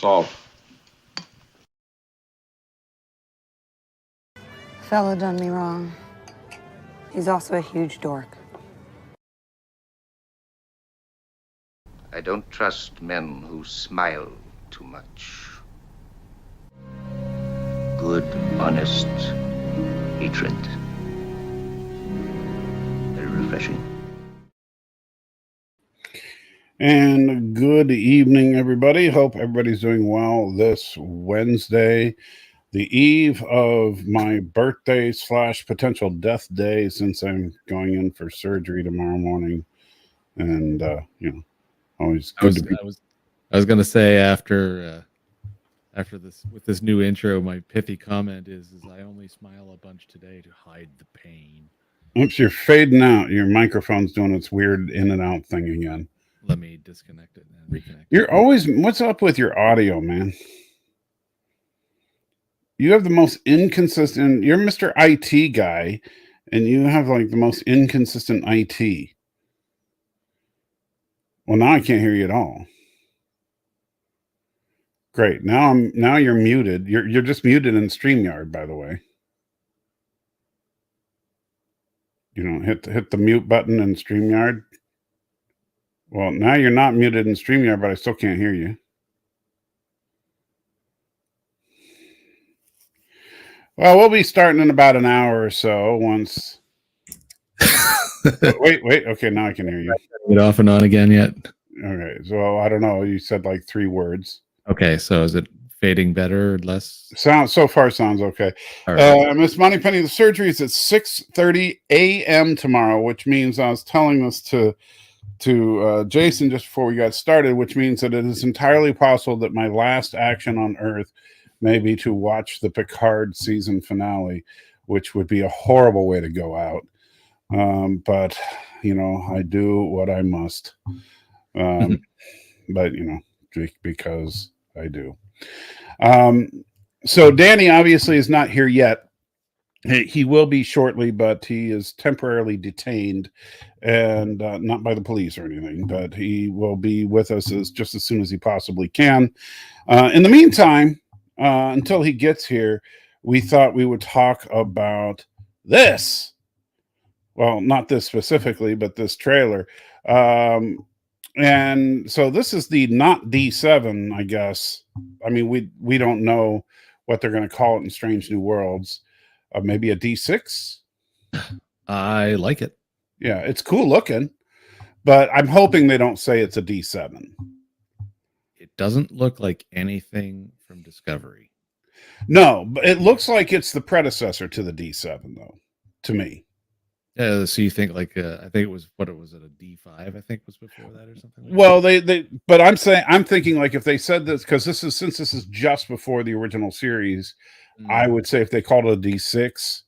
all. Fella done me wrong. He's also a huge dork. I don't trust men who smile too much. Good, honest hatred. Very refreshing. And good evening, everybody. Hope everybody's doing well this Wednesday, the eve of my birthday / potential death day, since I'm going in for surgery tomorrow morning. And, always good to be. I was going to say after this, with this new intro, my pithy comment is I only smile a bunch today to hide the pain. Oops, you're fading out. Your microphone's doing its weird in and out thing again. Let me disconnect it and reconnect. You're always, what's up with your audio, man? You have the most inconsistent, you're Mr. IT guy, and you have like the most inconsistent IT. Well, now I can't hear you at all. Great. Now you're muted. You're just muted in StreamYard, by the way. You know, hit the mute button in StreamYard. Well, now you're not muted in StreamYard, but I still can't hear you. Well, we'll be starting in about an hour or so once. Wait. Okay, now I can hear you. It off and on again yet? Okay, so I don't know. You said like 3 words. Okay, so is it fading better or less? So far sounds okay. Right. Miss Moneypenny, the surgery is at 6:30 a.m. tomorrow, which means I was telling this to Jason just before we got started, which means that it is entirely possible that my last action on Earth may be to watch the Picard season finale, which would be a horrible way to go out. But, I do what I must. But, because I do. So Danny obviously is not here yet. He will be shortly, but he is temporarily detained, and not by the police or anything, but he will be with us just as soon as he possibly can. In the meantime, until he gets here, we thought we would talk about this. Well, not this specifically, but this trailer. And so this is the not D7, I guess. I mean, we don't know what they're going to call it in Strange New Worlds. Maybe a D6. I like it. Yeah, it's cool looking, but I'm hoping they don't say it's a D7. It doesn't look like anything from Discovery. No, but it looks like it's the predecessor to the D7, though, to me. Yeah, so you think like I think it was a D5? I think was before that or something. Like well, but I'm thinking like if they said this, because since this is just before the original series, I would say if they called it a D6,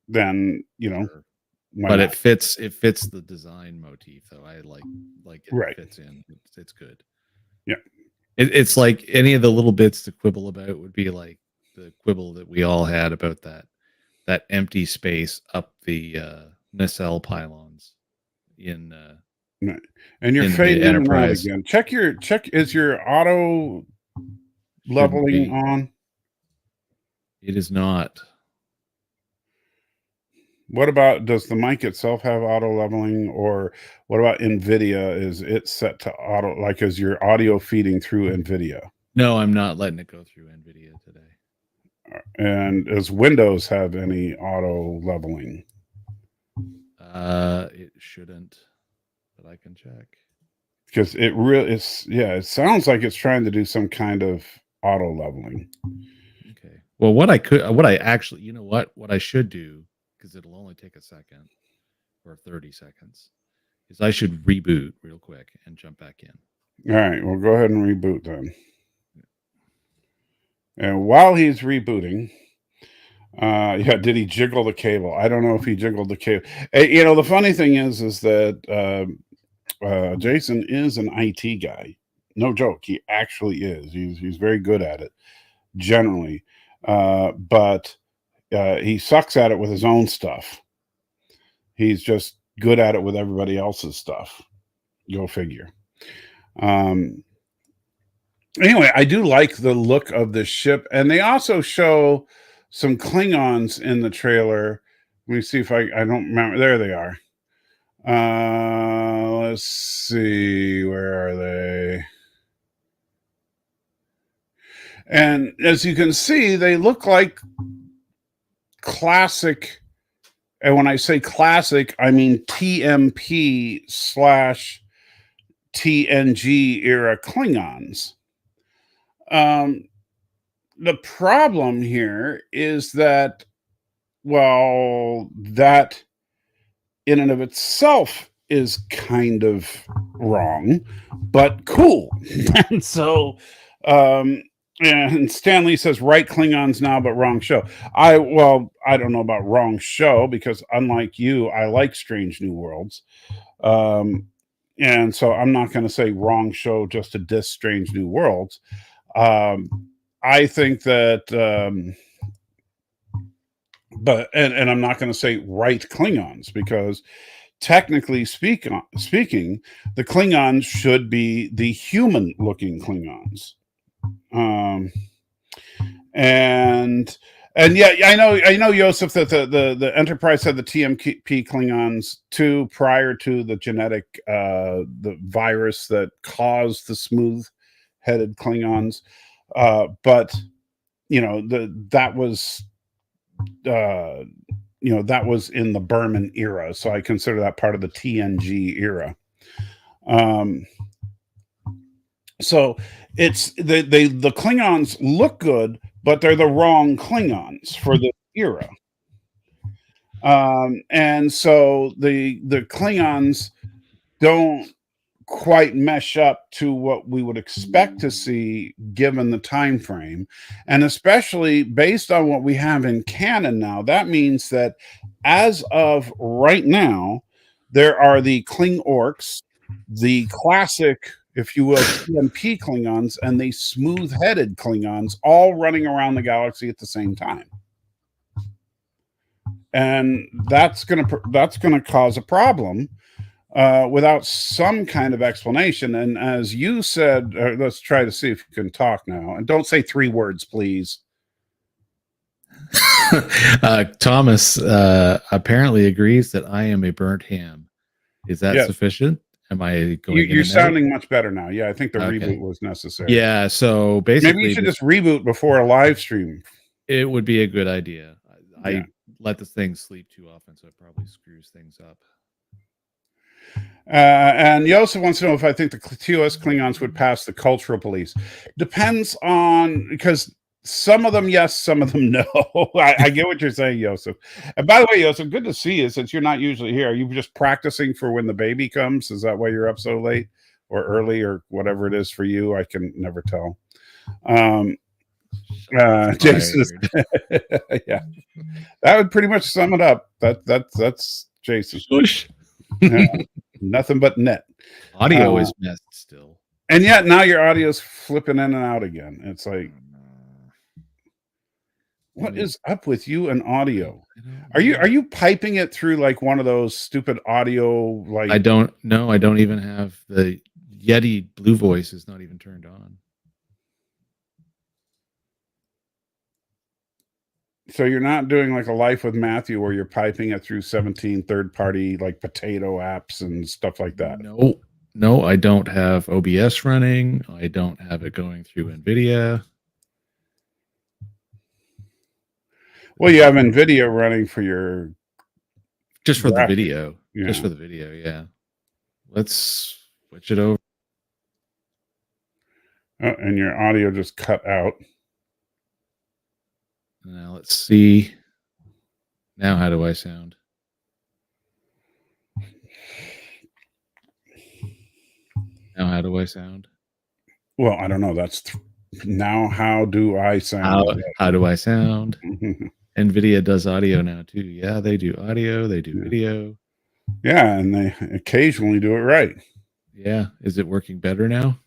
then Sure. But it fits the design motif, though. I like it right. Fits in. It's good. Yeah, it's like any of the little bits to quibble about would be like the quibble that we all had about that empty space up the nacelle pylons in and you're fading Enterprise again. Check is your auto leveling on? It is not. What about, does the mic itself have auto leveling, or what about NVIDIA? Is it set to auto, like is your audio feeding through NVIDIA? No, I'm not letting it go through NVIDIA today. And does Windows have any auto leveling? It shouldn't, but I can check. Because it really is, it sounds like it's trying to do some kind of auto leveling. Okay. Well, what I should do, because it'll only take a second or 30 seconds, is I should reboot real quick and jump back in. All right, well, go ahead and reboot then. And while he's rebooting, did he jiggle the cable? I don't know if he jiggled the cable. The funny thing is that Jason is an IT guy. No joke. He actually is. He's very good at it, generally. But he sucks at it with his own stuff. He's just good at it with everybody else's stuff. Go figure. Anyway, I do like the look of the ship, and they also show some Klingons in the trailer. Let me see if I don't remember. There they are. Let's see, where are they? And as you can see, they look like classic. And when I say classic, I mean TMP / TNG era Klingons. The problem here is that, well, that in and of itself is kind of wrong, but cool. And so, and Stanley says right Klingons now, but wrong show. I don't know about wrong show, because unlike you, I like Strange New Worlds. And so I'm not going to say wrong show just to diss Strange New Worlds. I think that, but I'm not going to say right Klingons, because technically speaking, the Klingons should be the human-looking Klingons. And yeah, I know, Joseph, that the Enterprise had the TMP Klingons too, prior to the genetic the virus that caused the smooth-headed Klingons. But that was that was in the Berman era, so I consider that part of the TNG era. So it's the Klingons look good, but they're the wrong Klingons for the era. And so the Klingons don't quite mesh up to what we would expect to see given the time frame, and especially based on what we have in canon now. That means that as of right now, there are the Kling Orcs, the classic, if you will, TMP Klingons, and the smooth-headed Klingons, all running around the galaxy at the same time. And that's gonna cause a problem without some kind of explanation. And as you said, let's try to see if you can talk now. And don't say 3 words, please. Thomas apparently agrees that I am a burnt ham. Is that sufficient? Am I going? You're sounding much better now. Yeah, I think the reboot was necessary. Yeah, so basically, maybe you should just reboot before a live stream. It would be a good idea. I let this thing sleep too often, so it probably screws things up. And Yosef wants to know if I think the TOS Klingons would pass the cultural police. Depends on, because some of them yes, some of them no. I get what you're saying, Yosef. And by the way, Yosef, good to see you, since you're not usually here. Are you just practicing for when the baby comes? Is that why you're up so late or early or whatever it is for you? I can never tell. Jason is, yeah, that would pretty much sum it up. That's Jason. Nothing but net. Audio is messed still. And yet now your audio's flipping in and out again. It's like, what is up with you and audio? Are you piping it through like one of those stupid audio, like, I don't know. I don't even have the Yeti Blue Voice is not even turned on. So you're not doing like a Life with Matthew where you're piping it through 17 third-party like potato apps and stuff like that? No, I don't have OBS running. I don't have it going through NVIDIA. Well, you have NVIDIA running for your... Just for the video. Yeah. Just for the video, yeah. Let's switch it over. Oh, and your audio just cut out. Now let's see. Now how do I sound? Now how do I sound? Well, I don't know. That's now how do I sound? How do I sound? NVIDIA does audio now too. Yeah, they do audio. They do video. Yeah, and they occasionally do it right. Yeah. Is it working better now?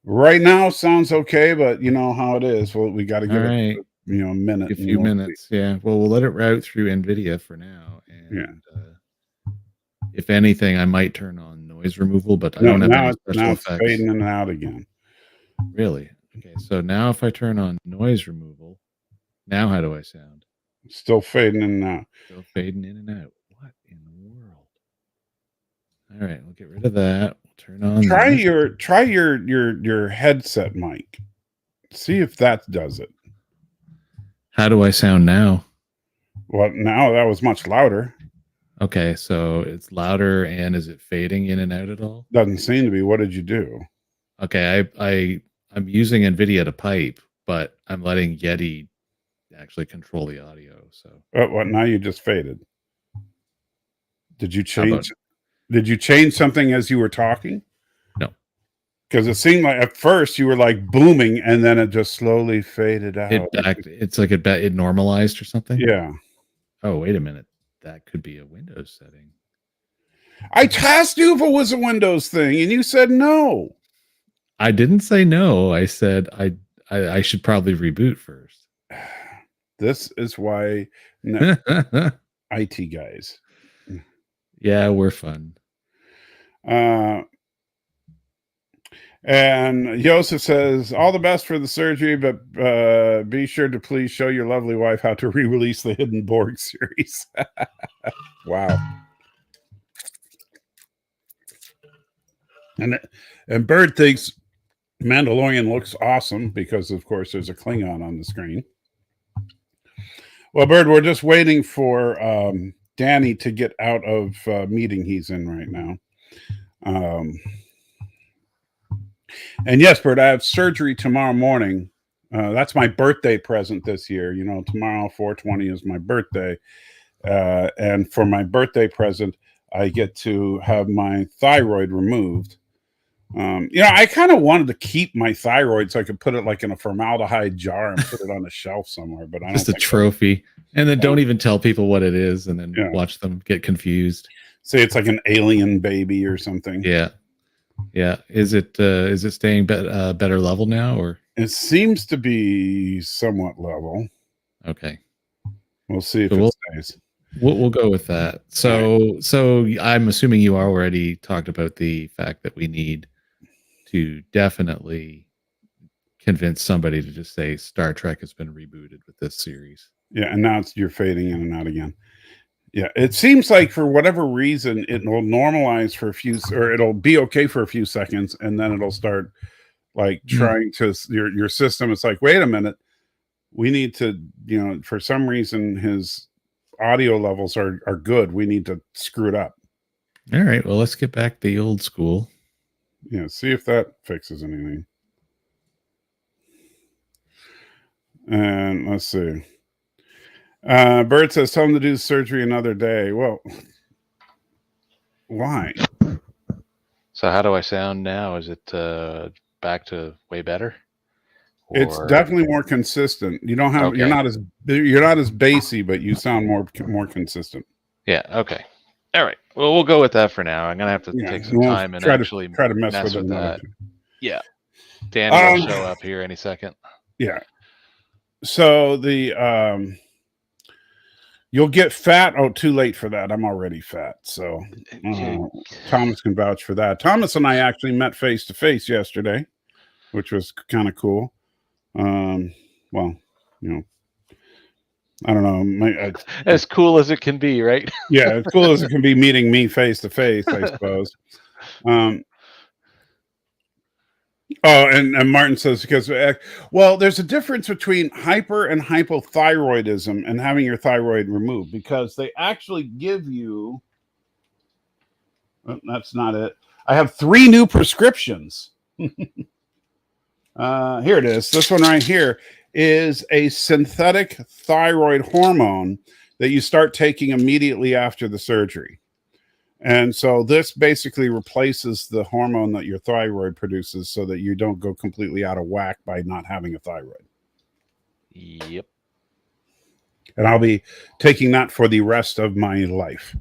Right now sounds okay, but you know how it is. Well, we got to give it a minute. A few minutes. Yeah. Well, we'll let it route through NVIDIA for now. And if anything, I might turn on noise removal, but I don't have any special effects. It's fading in and out again. Really? Okay, so now if I turn on noise removal, now how do I sound? Still fading in and out. Still fading in and out. What in the world? All right, we'll get rid of that. We'll turn on Try your headset mic. See if that does it. How do I sound now? Well, now that was much louder. Okay, so it's louder, and is it fading in and out at all? Doesn't seem to be. What did you do? Okay, I'm using NVIDIA to pipe, but I'm letting Yeti actually control the audio. So What? Now you just faded. Did you How about- change? Did you change something as you were talking? No. Because it seemed like at first you were like booming, and then it just slowly faded out. It's like it normalized or something. Yeah. Oh, wait a minute. That could be a Windows setting. I asked you if it was a Windows thing, and you said no. I didn't say no. I said I should probably reboot first. This is why IT guys. Yeah, we're fun. And Joseph says, all the best for the surgery, but be sure to please show your lovely wife how to re-release the Hidden Borg series. Wow. And Bird thinks Mandalorian looks awesome because, of course, there's a Klingon on the screen. Well, Bird, we're just waiting for Danny to get out of meeting he's in right now. And yes, Bert, I have surgery tomorrow morning. That's my birthday present this year. You know, tomorrow, 4/20, is my birthday. And for my birthday present, I get to have my thyroid removed. You know, I kind of wanted to keep my thyroid so I could put it like in a formaldehyde jar and put it on a shelf somewhere. But I Just a don't trophy. And then don't even tell people what it is, and then Yeah. watch them get confused. say it's like an alien baby or something. Yeah. Yeah. Is it staying better level now, or? It seems to be somewhat level. Okay. We'll see if So it stays. We'll go with that. So I'm assuming you already talked about the fact that we need to definitely convince somebody to just say Star Trek has been rebooted with this series. Yeah, and now you're fading in and out again. Yeah, it seems like for whatever reason it will normalize for a few, or it'll be okay for a few seconds, and then it'll start like trying to your system. It's like, wait a minute, we need to, you know, for some reason his audio levels are good. We need to screw it up. All right, well, let's get back to the old school. Yeah, see if that fixes anything. And let's see. Bert says, tell him to do the surgery another day. Well, why? So how do I sound now? Is it back to way better? It's definitely more consistent. You don't have you're not as bassy, but you sound more consistent. Yeah, okay. All right. Well, we'll go with that for now. I'm gonna have to take some time and try to mess with that. Yeah. Danny will show up here any second. Yeah. So the you'll get fat. Oh, too late for that. I'm already fat. So Thomas can vouch for that. Thomas and I actually met face to face yesterday, which was kind of cool. Well, you know, I don't know. As cool as it can be, right? Yeah, as cool as it can be meeting me face to face, I suppose. Oh, and Martin says, because, well, there's a difference between hyper and hypothyroidism and having your thyroid removed, because they actually give you, that's not it. I have 3 new prescriptions. Here it is. This one right here is a synthetic thyroid hormone that you start taking immediately after the surgery. And so this basically replaces the hormone that your thyroid produces so that you don't go completely out of whack by not having a thyroid. Yep. And I'll be taking that for the rest of my life.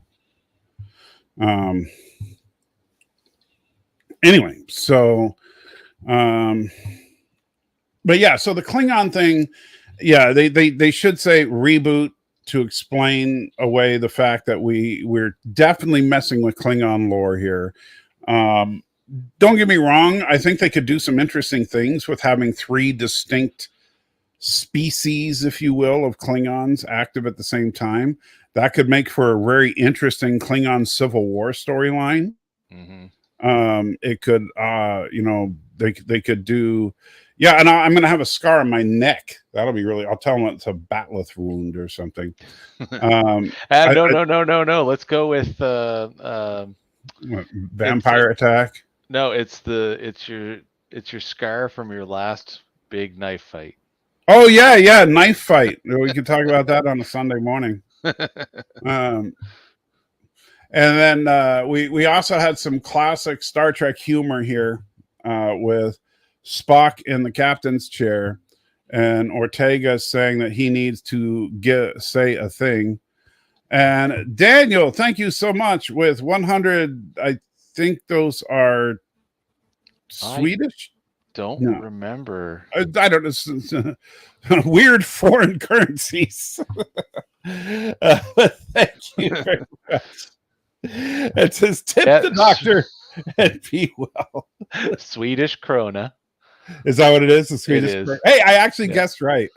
Anyway, so but yeah, so the Klingon thing, yeah, they should say reboot to explain away the fact that we're definitely messing with Klingon lore here. don't get me wrong. I think they could do some interesting things with having 3 distinct species, if you will, of Klingons active at the same time. That could make for a very interesting Klingon Civil War storyline. Mm-hmm. It could, they could do, yeah. And I'm going to have a scar on my neck. That'll be really. I'll tell them it's a batleth wound or something. No. Let's go with vampire attack. No, it's your scar from your last big knife fight. Oh yeah, knife fight. We can talk about that on a Sunday morning. And then we also had some classic Star Trek humor here with Spock in the captain's chair and Ortega saying that he needs to say a thing. And Daniel, thank you so much with 100. I think those are Swedish. Don't remember. I don't know. Weird foreign currencies. Thank you very much. It says tip the doctor and be well. Swedish krona. Is that what it is? The Swedish krona. Hey, I actually guessed right.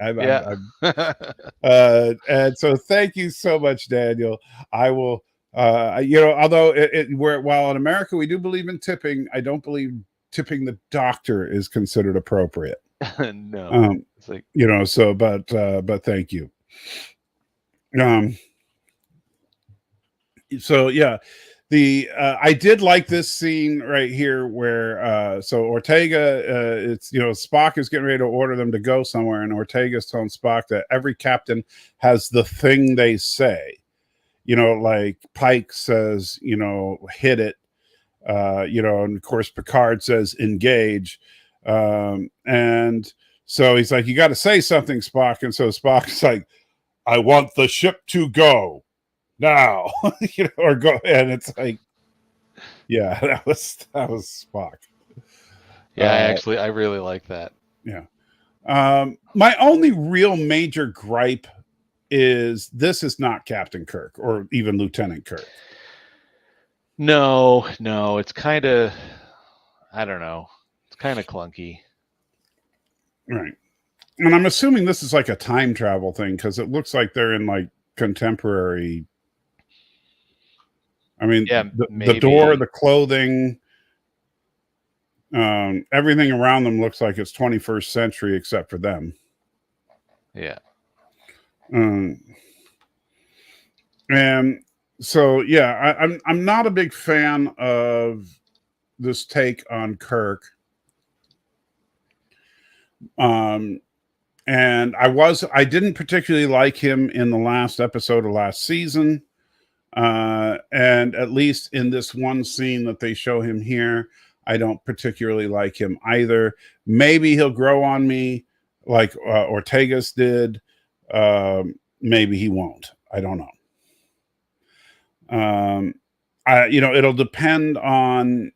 And so thank you so much, Daniel. I will, although while in America we do believe in tipping, I don't believe tipping the doctor is considered appropriate. No. It's like, but thank you. So yeah, I did like this scene right here where so Ortega, it's Spock is getting ready to order them to go somewhere, and Ortega's telling Spock that every captain has the thing they say. Like Pike says, hit it. And of course Picard says engage. And so he's like, you got to say something, Spock. And so Spock's like, I want the ship to go now, or go. And it's like, yeah, that was Spock. Yeah, I really like that. Yeah. My only real major gripe is this is not Captain Kirk or even Lieutenant Kirk. No, it's kind of, I don't know. It's kind of clunky. Right. And I'm assuming this is like a time travel thing because it looks like they're in like contemporary. I mean, the door, the clothing, everything around them looks like it's 21st century except for them. Yeah. And so, yeah, I'm not a big fan of this take on Kirk. And I didn't particularly like him in the last episode of last season. And at least in this one scene that they show him here, I don't particularly like him either. Maybe he'll grow on me like Ortega's did. Maybe he won't. I don't know. It'll depend on,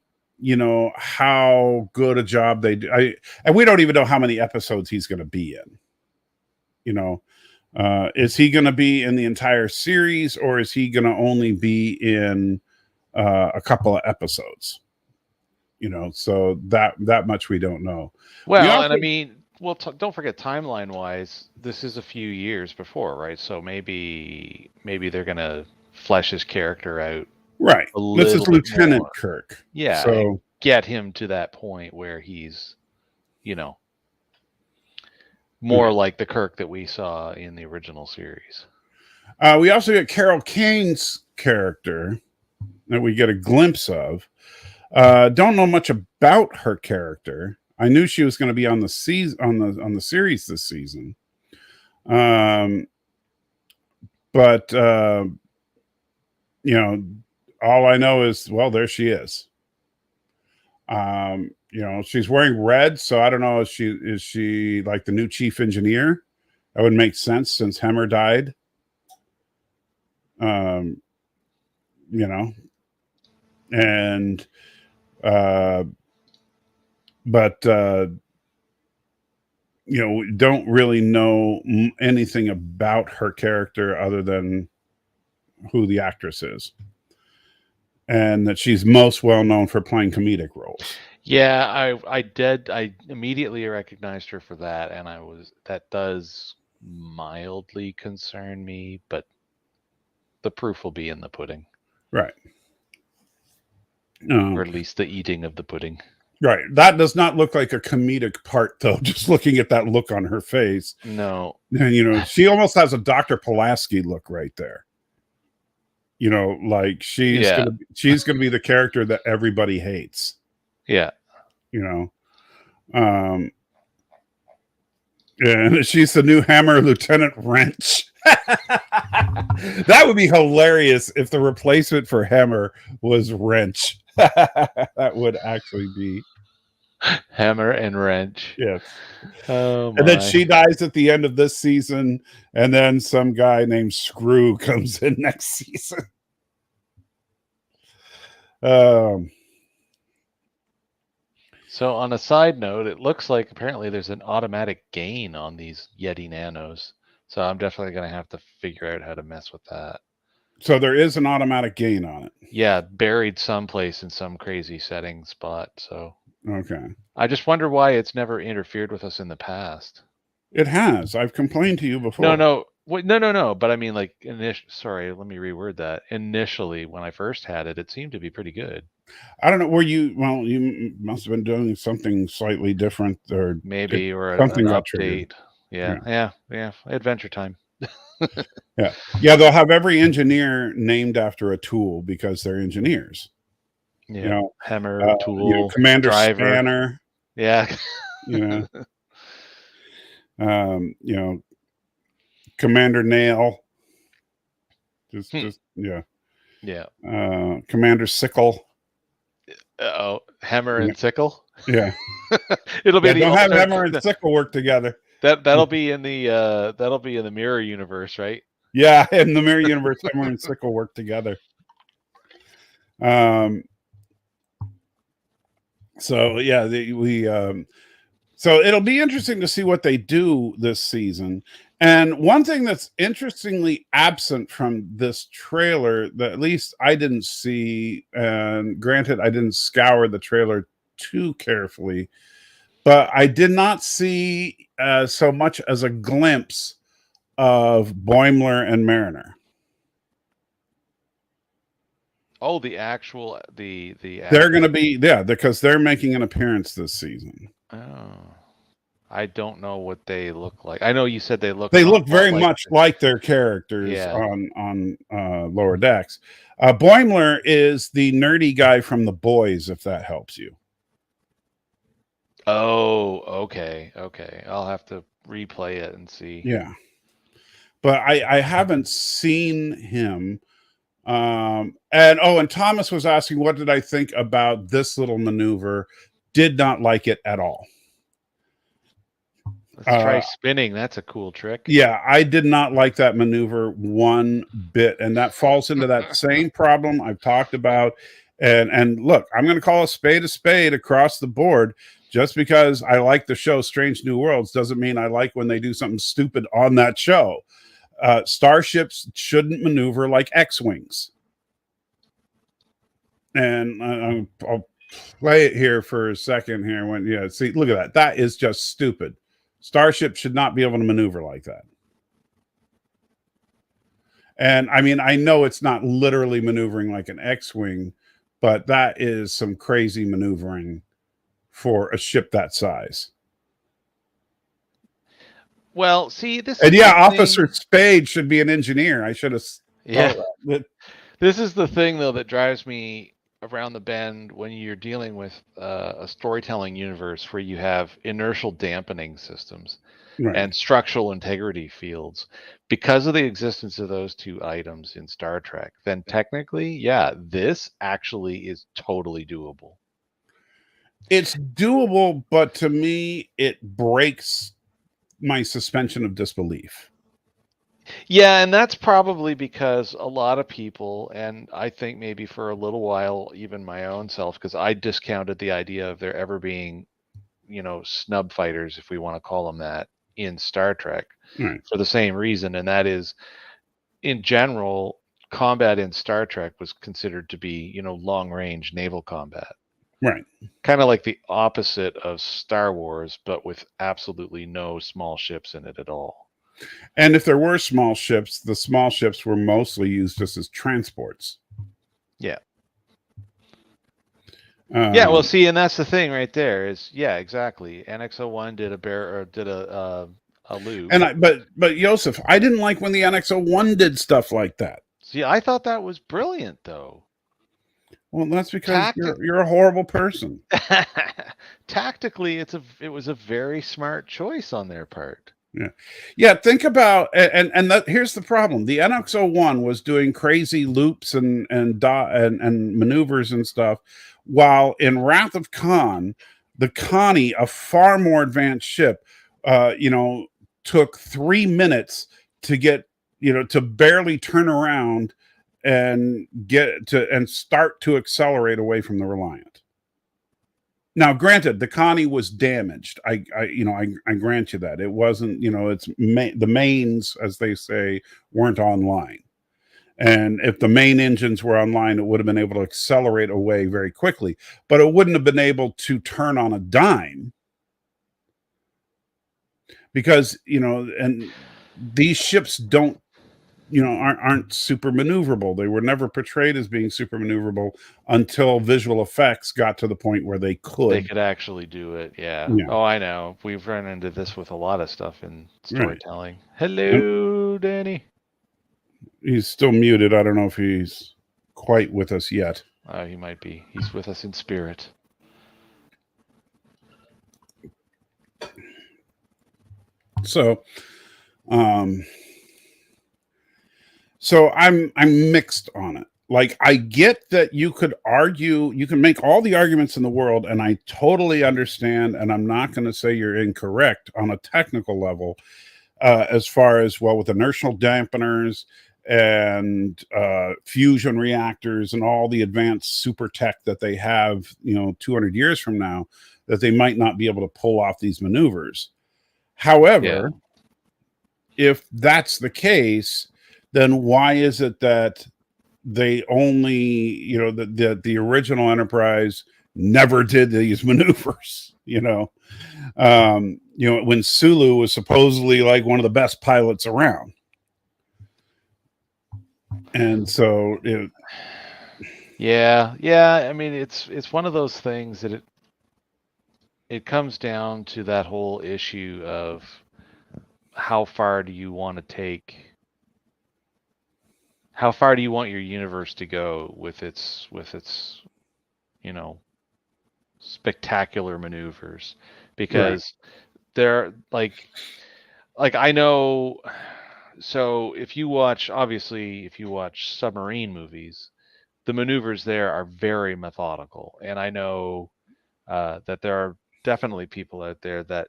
how good a job they do. And we don't even know how many episodes he's going to be in. Is he going to be in the entire series, or is he going to only be in a couple of episodes? So that much we don't know. Well, and I mean, don't forget timeline wise, this is a few years before, right? So maybe they're going to flesh his character out. Right. This is Lieutenant Kirk. Yeah. So get him to that point where he's, more like the Kirk that we saw in the original series. We also get Carol Kane's character that we get a glimpse of. Don't know much about her character. I knew she was going to be on the on the series this season. But all I know is, well, there she is. She's wearing red, so I don't know if she like the new chief engineer. That would make sense since Hemmer died. And don't really know anything about her character other than who the actress is. and that she's most well known for playing comedic roles. Yeah, I immediately recognized her for that, and that does mildly concern me, but the proof will be in the pudding, Right. or at least the eating of the pudding. Right. That does not look like a comedic part, though. Just looking at that look on her face. No. And, she almost has a Dr. Pulaski look right there. Like she's gonna be the character that everybody hates. Yeah. And she's the new Hammer Lieutenant Wrench. That would be hilarious if the replacement for Hammer was Wrench. That would actually be Hammer and Wrench. Yes. Oh my. And then she dies at the end of this season, and then some guy named Screw comes in next season. So on a side note, it looks like apparently there's an automatic gain on these Yeti Nanos. So I'm definitely going to have to figure out how to mess with that. So there is an automatic gain on it. Yeah, buried someplace in some crazy setting spot. So okay. I just wonder why it's never interfered with us in the past. It has. I've complained to you before. No. No. But I mean, like, sorry, let me reword that. Initially, when I first had it, it seemed to be pretty good. I don't know. You must have been doing something slightly different, or maybe, or something an got update. Yeah. Adventure time. Yeah. They'll have every engineer named after a tool because they're engineers. Yeah. Hammer, tool, Commander driver. Spanner. Yeah. Commander Nail. Just yeah. Commander Sickle. Hammer and Sickle. Yeah. It'll be don't have Hammer and Sickle work together. That'll be in the Mirror universe, right? Yeah, in the Mirror universe, Hammer and Sickle work together. So yeah, so it'll be interesting to see what they do this season. And one thing that's interestingly absent from this trailer that at least I didn't see, and granted, I didn't scour the trailer too carefully, but I did not see so much as a glimpse of Boimler and Mariner. Oh, the actual. They're going to be, because they're making an appearance this season. Oh, I don't know what they look like. I know you said they look. They look very much like their characters on Lower Decks. Boimler is the nerdy guy from The Boys, if that helps you. Oh, okay. I'll have to replay it and see. Yeah, but I haven't seen him. And Thomas was asking, what did I think about this little maneuver? Did not like it at all. Let's try spinning. That's a cool trick. Yeah, I did not like that maneuver one bit, and that falls into that same problem I've talked about. And look, I'm going to call a spade across the board. Just because I like the show Strange New Worlds doesn't mean I like when they do something stupid on that show. Starships shouldn't maneuver like X-Wings. And I'll play it here for a second here. See, look at that. That is just stupid. Starship should not be able to maneuver like that. And I mean, I know it's not literally maneuvering like an X-Wing, but that is some crazy maneuvering for a ship that size. Well, see, this. And Officer Spade should be an engineer. I should have. Yeah. This is the thing, though, that drives me around the bend when you're dealing with a storytelling universe where you have inertial dampening systems and structural integrity fields. Because of the existence of those two items in Star Trek, then technically, this actually is totally doable. It's doable, but to me, it breaks my suspension of disbelief. Yeah, and that's probably because a lot of people, and I think maybe for a little while, even my own self, because I discounted the idea of there ever being, snub fighters, if we want to call them that, in Star Trek for the same reason. And that is, in general, combat in Star Trek was considered to be, long range naval combat. Right. Kind of like the opposite of Star Wars, but with absolutely no small ships in it at all. And if there were small ships, the small ships were mostly used just as transports. Yeah. Yeah, well, see, and that's the thing right there is, yeah, exactly. NX-01 did a loop. And but Joseph, I didn't like when the NX-01 did stuff like that. See, I thought that was brilliant, though. Well, that's because you're a horrible person. Tactically, it was a very smart choice on their part. Yeah. Think about here's the problem: the NX-01 was doing crazy loops and maneuvers and stuff, while in Wrath of Khan, the Connie, a far more advanced ship, took 3 minutes to get to barely turn around and start to accelerate away from the Reliant. Now, granted, the Connie was damaged. I grant you that it wasn't. The mains, as they say, weren't online, and if the main engines were online, it would have been able to accelerate away very quickly, but it wouldn't have been able to turn on a dime because and these ships don't. Aren't super maneuverable. They were never portrayed as being super maneuverable until visual effects got to the point where they could actually do it. Yeah. Oh, I know. We've run into this with a lot of stuff in storytelling. Right. Hello, Danny. He's still muted. I don't know if he's quite with us yet. He might be. He's with us in spirit. So, So I'm mixed on it. Like, I get that you could argue, you can make all the arguments in the world, and I totally understand, and I'm not going to say you're incorrect on a technical level, as far as, well, with inertial dampeners and fusion reactors and all the advanced super tech that they have, 200 years from now, that they might not be able to pull off these maneuvers. However, if that's the case, then why is it that they only, the original Enterprise never did these maneuvers? When Sulu was supposedly like one of the best pilots around, and so yeah. I mean, it's one of those things that it comes down to that whole issue of how far do you want to take. How far do you want your universe to go with its spectacular maneuvers? Because they're like I know. So if you watch submarine movies, the maneuvers there are very methodical, and I know that there are definitely people out there that,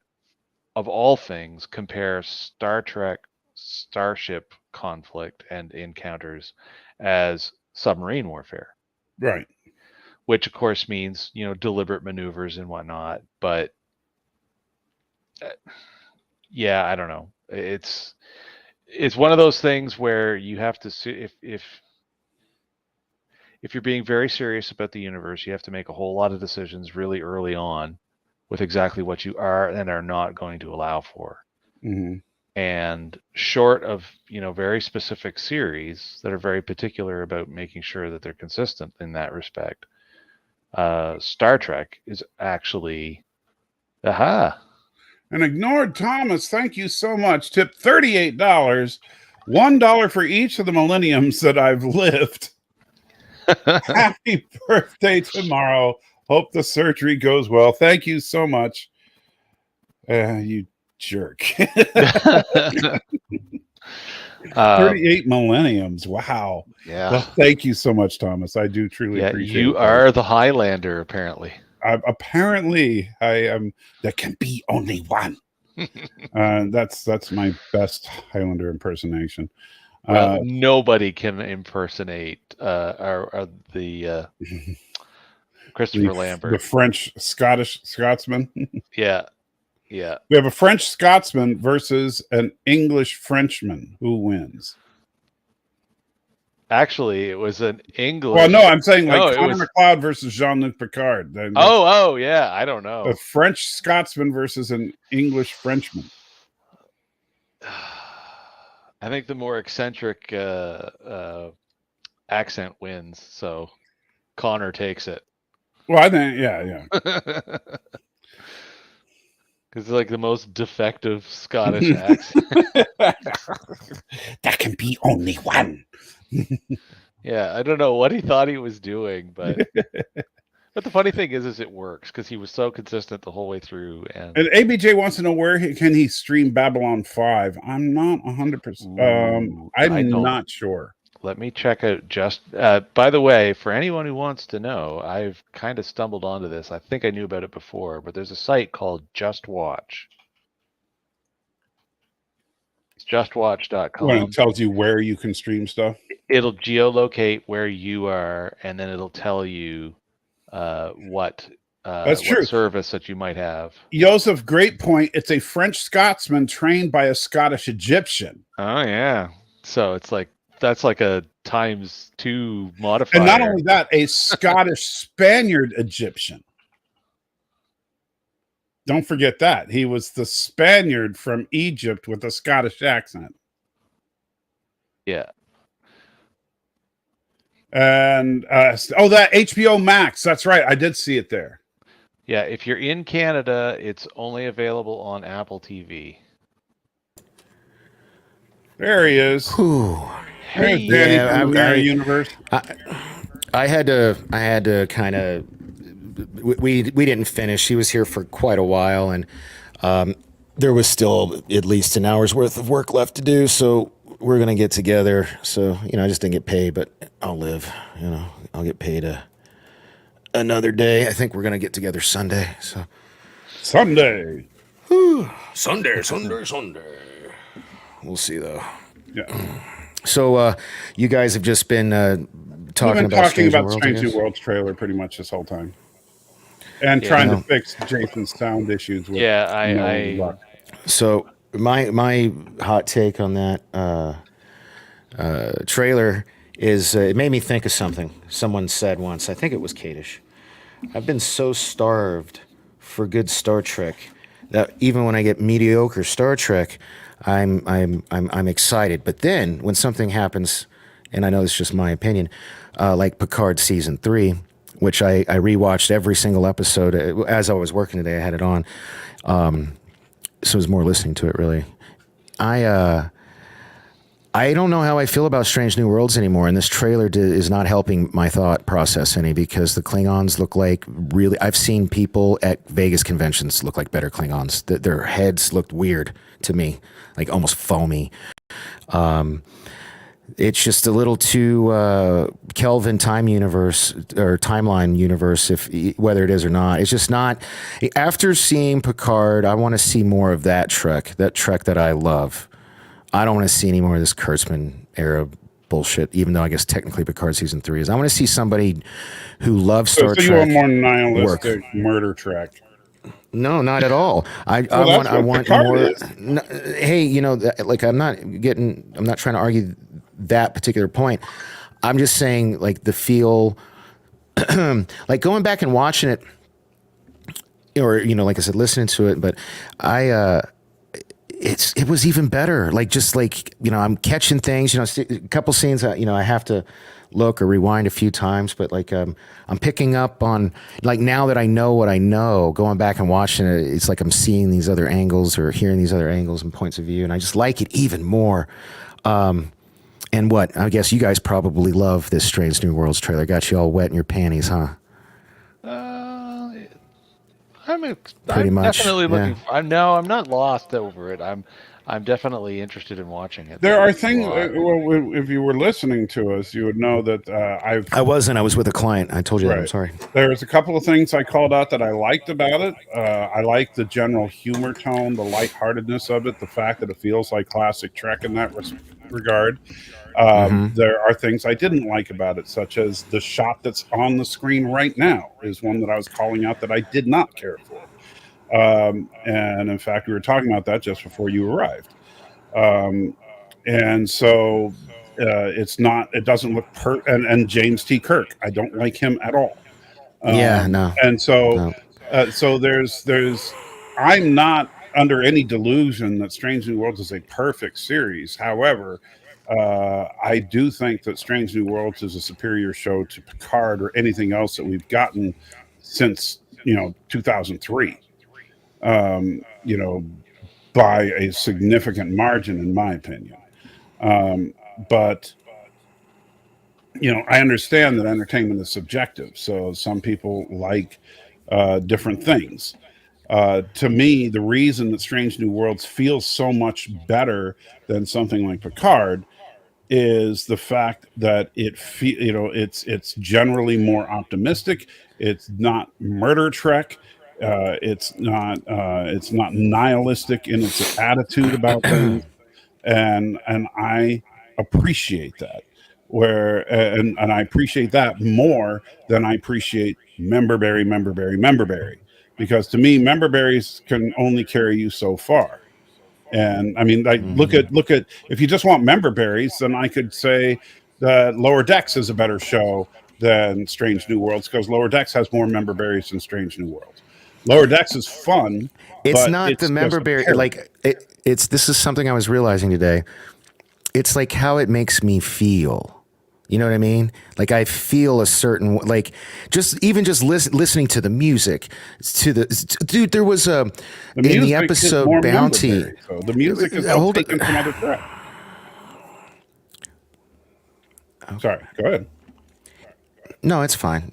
of all things, compare Star Trek starship conflict and encounters as submarine warfare, right? Which of course means deliberate maneuvers and whatnot. But I don't know. It's one of those things where you have to see if you're being very serious about the universe, you have to make a whole lot of decisions really early on with exactly what you are and are not going to allow for. Mm-hmm. And short of, very specific series that are very particular about making sure that they're consistent in that respect, Star Trek is actually, And Ignored Thomas, thank you so much. Tip $38, $1 for each of the millenniums that I've lived. Happy birthday tomorrow. Hope the surgery goes well. Thank you so much. You jerk. 38 millenniums. Wow. Yeah. Well, thank you so much, Thomas. I do truly appreciate it. You are the Highlander, apparently. Apparently, I am. There can be only one. That's my best Highlander impersonation. Well, nobody can impersonate the Christopher Lambert, the French Scotsman. Yeah. We have a French Scotsman versus an English Frenchman. Who wins? Actually, it was an English. Well, no, I'm saying like No, Connor McLeod versus Jean-Luc Picard. Oh, yeah. I don't know. A French Scotsman versus an English Frenchman. I think the more eccentric accent wins, so Connor takes it. Well, I think, yeah. Because like the most defective Scottish accent. That can be only one. Yeah, I don't know what he thought he was doing, but the funny thing is it works because he was so consistent the whole way through. And ABJ wants to know where can he stream Babylon 5. I'm not 100%. I'm not sure. Let me check out by the way, for anyone who wants to know, I've kind of stumbled onto this. I think I knew about it before, but there's a site called Just Watch. It's justwatch.com. When it tells you where you can stream stuff? It'll geolocate where you are, and then it'll tell you what service that you might have. Joseph, great point. It's a French Scotsman trained by a Scottish Egyptian. Oh, yeah. So it's like, that's like a ×2 modifier. And not only that, a Scottish Spaniard Egyptian. Don't forget that. He was the Spaniard from Egypt with a Scottish accent. Yeah. And that HBO Max. That's right. I did see it there. Yeah, if you're in Canada, it's only available on Apple TV. There he is. Whew. There's Danny from the universe. I had to kind of. We didn't finish. He was here for quite a while, and there was still at least an hour's worth of work left to do. So we're gonna get together. So I just didn't get paid, but I'll live. I'll get paid another day. I think we're gonna get together Sunday. So Sunday. Sunday. We'll see though. Yeah. So you guys have just been talking about Strange New Worlds trailer pretty much this whole time, and trying to fix Jason's sound issues. With So my hot take on that trailer is it made me think of something someone said once. I think it was Kadish. I've been so starved for good Star Trek that even when I get mediocre Star Trek, I'm excited. But then when something happens, and I know it's just my opinion, like Picard season 3, which I rewatched every single episode as I was working today. I had it on, so it was more listening to it really. I don't know how I feel about Strange New Worlds anymore, and this trailer is not helping my thought process any because the Klingons look like really. I've seen people at Vegas conventions look like better Klingons. Their heads looked weird to me, like almost foamy. It's just a little too Kelvin time universe or timeline universe, whether it is or not. It's just not. After seeing Picard, I want to see more of that Trek that I love. I don't want to see any more of this Kurtzman era bullshit, even though I guess technically Picard season 3 is. I want to see somebody who loves Star Trek. So you want more nihilistic murder Trek? No, not at all. I want more. No, hey, like I'm not trying to argue that particular point. I'm just saying, like the feel, like going back and watching it, or like I said, listening to it. But it was even better. Like just like I'm catching things. A couple scenes. I have to look or rewind a few times, but like I'm picking up on, like, now that I know what I know, going back and watching it, it's like I'm seeing these other angles or hearing these other angles and points of view, and I just like it even more. And what I guess you guys probably love this Strange New Worlds trailer. Got you all wet in your panties, huh? I'm much, definitely looking. I'm not lost over it. I'm definitely interested in watching it. There are things. If you were listening to us, you would know that I wasn't. I was with a client. I told you that. I'm sorry. There's a couple of things I called out that I liked about it. I like the general humor tone, the lightheartedness of it, the fact that it feels like classic Trek in that regard. There are things I didn't like about it, such as the shot that's on the screen right now is one that I was calling out that I did not care for. And in fact, we were talking about that just before you arrived. And so It's not. It doesn't look and James T. Kirk, I don't like him at all. No. And so, No. so there's. I'm not under any delusion that Strange New Worlds is a perfect series. However, I do think that Strange New Worlds is a superior show to Picard or anything else that we've gotten since 2003. By a significant margin, in my opinion. But I understand that entertainment is subjective. So some people like different things. To me, the reason that Strange New Worlds feels so much better than something like Picard is the fact that it's generally more optimistic. It's not murder Trek. It's not nihilistic in its attitude about things, and I appreciate that. And I appreciate that more than I appreciate member berry, because to me, member berries can only carry you so far. And I mean, look at if you just want member berries, then I could say that Lower Decks is a better show than Strange New Worlds, because Lower Decks has more member berries than Strange New Worlds. Lower Decks is fun. It's not the member berry. This is something I was realizing today. It's like how it makes me feel. You know what I mean? Like I feel a certain, just listening to the music, dude. There was in the episode Bounty. So the music is all taken from other tracks. Sorry, go ahead. No, it's fine.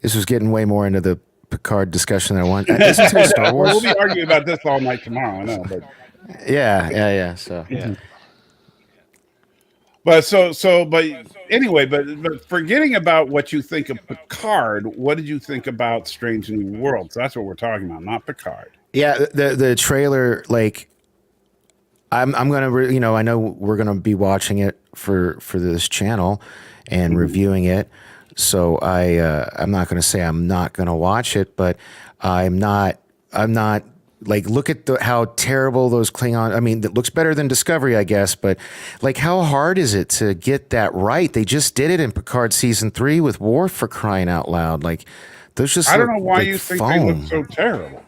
This was getting way more into the Picard discussion than I want. Isn't there Star Wars? We'll be arguing about this all night tomorrow. I know, but yeah. So yeah. But anyway, but forgetting about what you think of Picard, what did you think about Strange New Worlds? That's what we're talking about, not Picard. Yeah, the trailer, I'm gonna, I know we're gonna be watching it for this channel and reviewing it. So I'm not gonna say I'm not gonna watch it, but I'm not. Look at how terrible those Klingon. I mean, it looks better than Discovery, I guess, but how hard is it to get that right? They just did it in Picard season 3 with Worf, for crying out loud. Those just. I don't know why you think they look so terrible.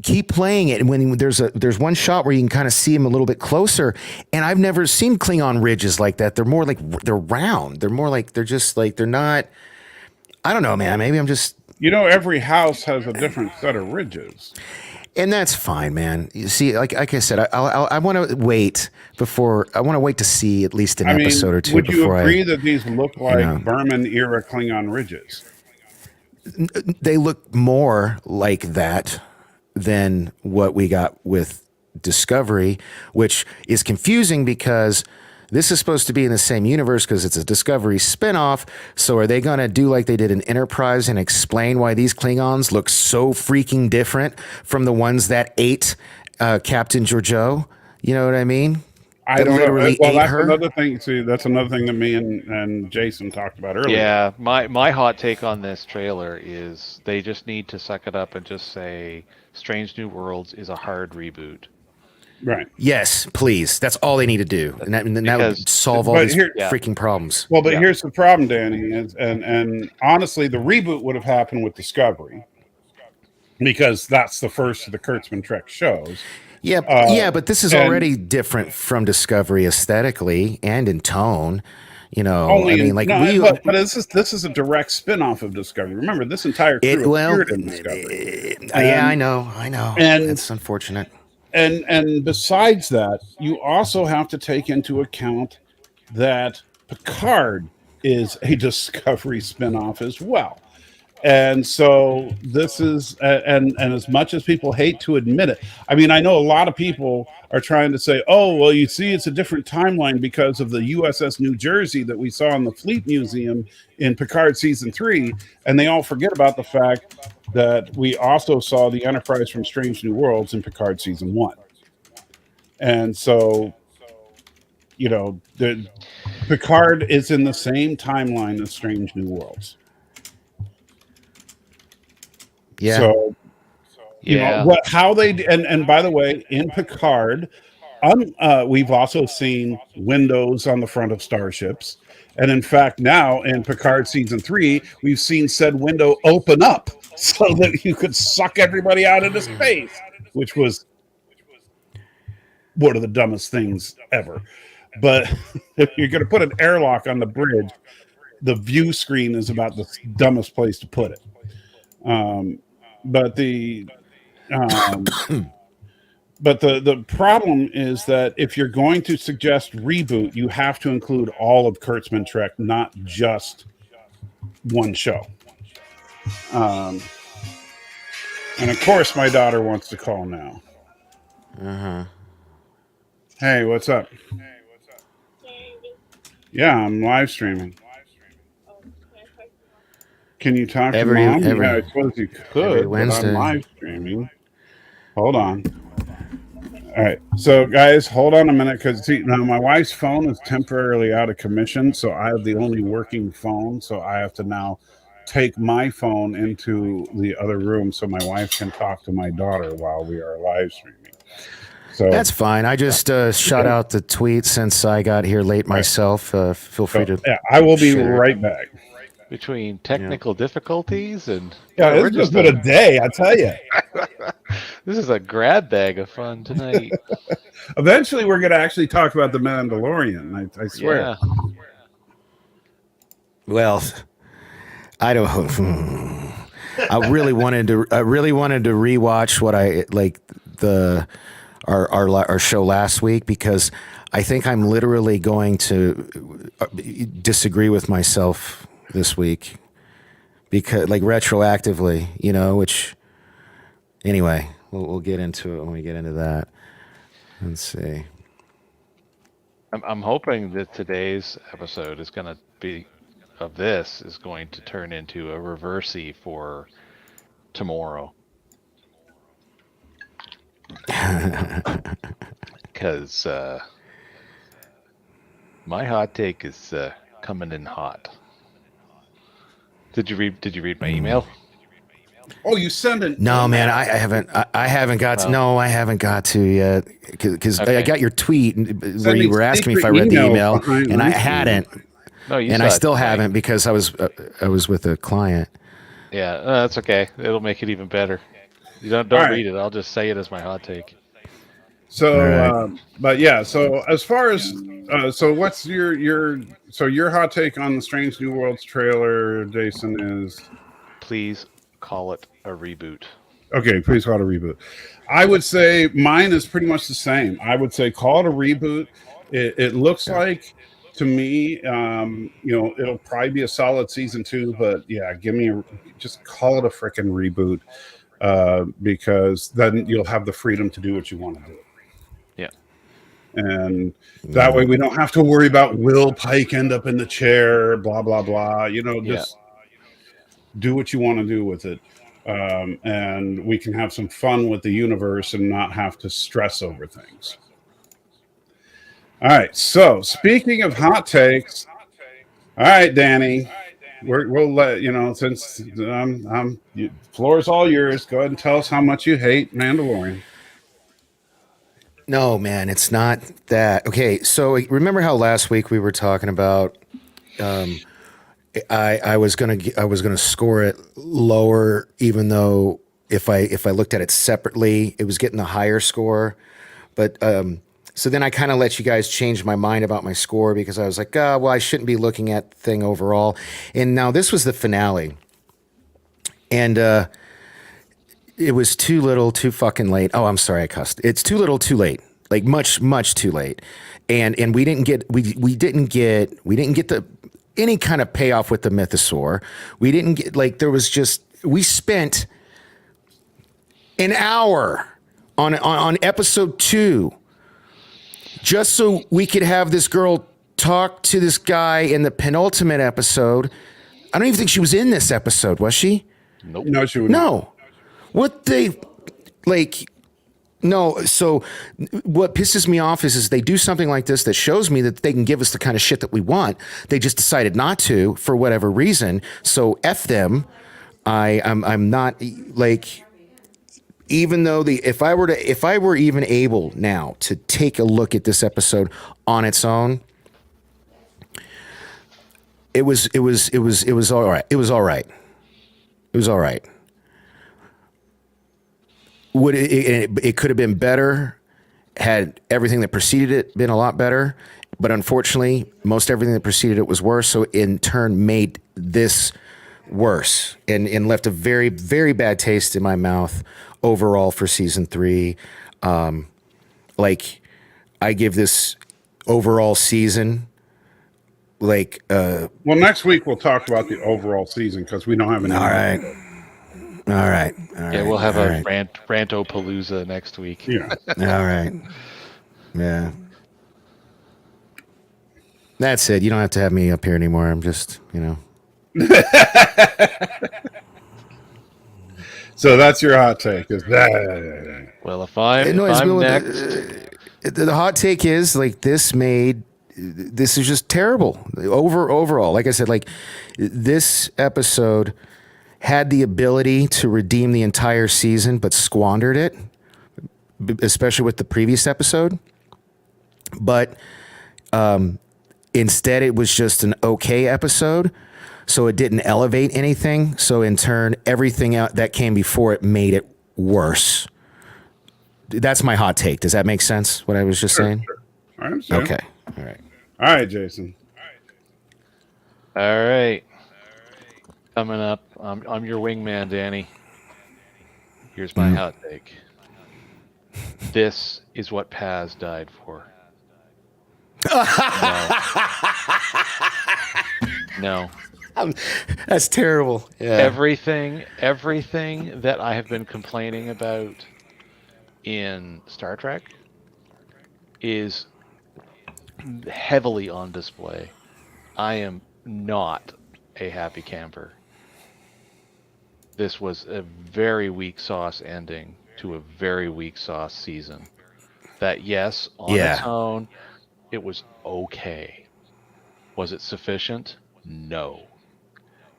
Keep playing it, and when there's one shot where you can kind of see him a little bit closer, and I've never seen Klingon ridges like that. They're more they're round. They're more they're not. I don't know, man. Maybe I'm just. Every house has a different set of ridges. And that's fine, man. You see, like I said, I want to wait to see at least an episode or two. Would you agree that these look like Berman era Klingon ridges? They look more like that than what we got with Discovery, which is confusing because this is supposed to be in the same universe because it's a Discovery spinoff. So are they going to do like they did in Enterprise and explain why these Klingons look so freaking different from the ones that ate Captain Georgiou? You know what I mean? I don't know. Well, that's another thing. See, that's another thing that me and Jason talked about earlier. Yeah, my hot take on this trailer is they just need to suck it up and just say Strange New Worlds is a hard reboot. Right. Yes, please. That's all they need to do, and that would solve all these freaking problems. Well, but here's the problem, Danny, and honestly, the reboot would have happened with Discovery because that's the first of the Kurtzman Trek shows. Yeah, but this is already different from Discovery aesthetically and in tone. But this is a direct spin-off of Discovery. Remember, this entire crew appeared in Discovery. I know, and it's unfortunate. And besides that, you also have to take into account that Picard is a Discovery spinoff as well. And so this is, and as much as people hate to admit it, I mean, I know a lot of people are trying to say, oh, well, you see, it's a different timeline because of the USS New Jersey that we saw in the Fleet Museum in Picard season 3. And they all forget about the fact that we also saw the Enterprise from Strange New Worlds in Picard season 1. And so, the Picard is in the same timeline as Strange New Worlds. Yeah. So, how they and by the way, in Picard, we've also seen windows on the front of starships. And in fact, now in Picard season 3, we've seen said window open up so that you could suck everybody out into space, which was one of the dumbest things ever. But if you're going to put an airlock on the bridge, the view screen is about the dumbest place to put it. But the problem is that if you're going to suggest reboot, you have to include all of Kurtzman Trek, not just one show. And of course, my daughter wants to call now. Hey, what's up? Yeah, I'm live streaming. Can you talk to Mom? Yeah, I suppose you could, but I'm live streaming. Hold on. All right. So, guys, hold on a minute, because now my wife's phone is temporarily out of commission, so I have the only working phone, so I have to now take my phone into the other room so my wife can talk to my daughter while we are live streaming. So that's fine. I just shot out the tweet since I got here late myself. Feel free to. Yeah, I will be right back. Between technical difficulties and it's just been a day, I tell you. This is a grab bag of fun tonight. Eventually, we're going to actually talk about the Mandalorian. I swear. Yeah. Well, I don't. I really wanted to rewatch what I like our show last week, because I think I'm literally going to disagree with myself this week, because like retroactively, which anyway, we'll get into it when we get into that. Let's see. I'm hoping that today's episode is going to be is going to turn into a reversey for tomorrow. Because my hot take is coming in hot. Did you read my email? Oh, you sent it? No, man, I haven't got to. No, I haven't got to yet, because I got your tweet where you were asking me if I read the email, and I hadn't. No, and I still haven't, because I was with a client. Yeah, that's okay. It'll make it even better. You don't read it. I'll just say it as my hot take. So, but yeah. So as far as what's your hot take on the Strange New Worlds trailer, Jason, is? Please call it a reboot. Okay, please call it a reboot. I would say mine is pretty much the same. I would say call it a reboot. It looks like, to me, it'll probably be a solid season 2, but yeah, just call it a freaking reboot, because then you'll have the freedom to do what you want to do. Yeah. And that way we don't have to worry about, will Pike end up in the chair, blah, blah, blah. Just do what you want to do with it. And we can have some fun with the universe and not have to stress over things. All right. So speaking of hot takes, all right, Danny, we'll let since floor's all yours. Go ahead and tell us how much you hate Mandalorian. No, man, it's not that. Okay, so remember how last week we were talking about? I was gonna score it lower, even though if I looked at it separately, it was getting a higher score. But so then I kind of let you guys change my mind about my score, because I was like, well, I shouldn't be looking at the thing overall. And now this was the finale, and it was too little, too fucking late. Oh, I'm sorry, I cussed. It's too little, too late. Like much, much too late. And we didn't get the any kind of payoff with the mythosaur. We didn't get, we spent an hour on episode 2 just so we could have this girl talk to this guy in the penultimate episode. I don't even think she was in this episode, was she? Nope. No, she was not. No, so what pisses me off is they do something like this that shows me that they can give us the kind of shit that we want. They just decided not to for whatever reason. So F them. I'm not even though if I were even able now to take a look at this episode on its own, it was all right. It was all right. It was all right. Would it could have been better had everything that preceded it been a lot better, but unfortunately, most everything that preceded it was worse. So in turn, made this worse and left a very, very bad taste in my mouth overall for season 3. Like, I give this overall season well, next week we'll talk about the overall season because we don't have any. All right. Yeah, we'll have a rantopalooza next week. Yeah. All right. Yeah. That's it. You don't have to have me up here anymore. I'm just, So that's your hot take. Is that? Well, if I'm next, the hot take is like this is just terrible overall. Like I said, like this episode had the ability to redeem the entire season, but squandered it, especially with the previous episode. But instead, it was just an okay episode, so it didn't elevate anything. So in turn, everything out that came before it made it worse. That's my hot take. Does that make sense, what I was just saying? Sure. I understand. Okay. All right. All right, Jason. All right. Coming up, I'm your wingman, Danny. Here's my hot take. This is what Paz died for. No. That's terrible. Yeah. Everything that I have been complaining about in Star Trek is heavily on display. I am not a happy camper. This was a very weak sauce ending to a very weak sauce season. That, yes, on its own, it was okay. Was it sufficient? No.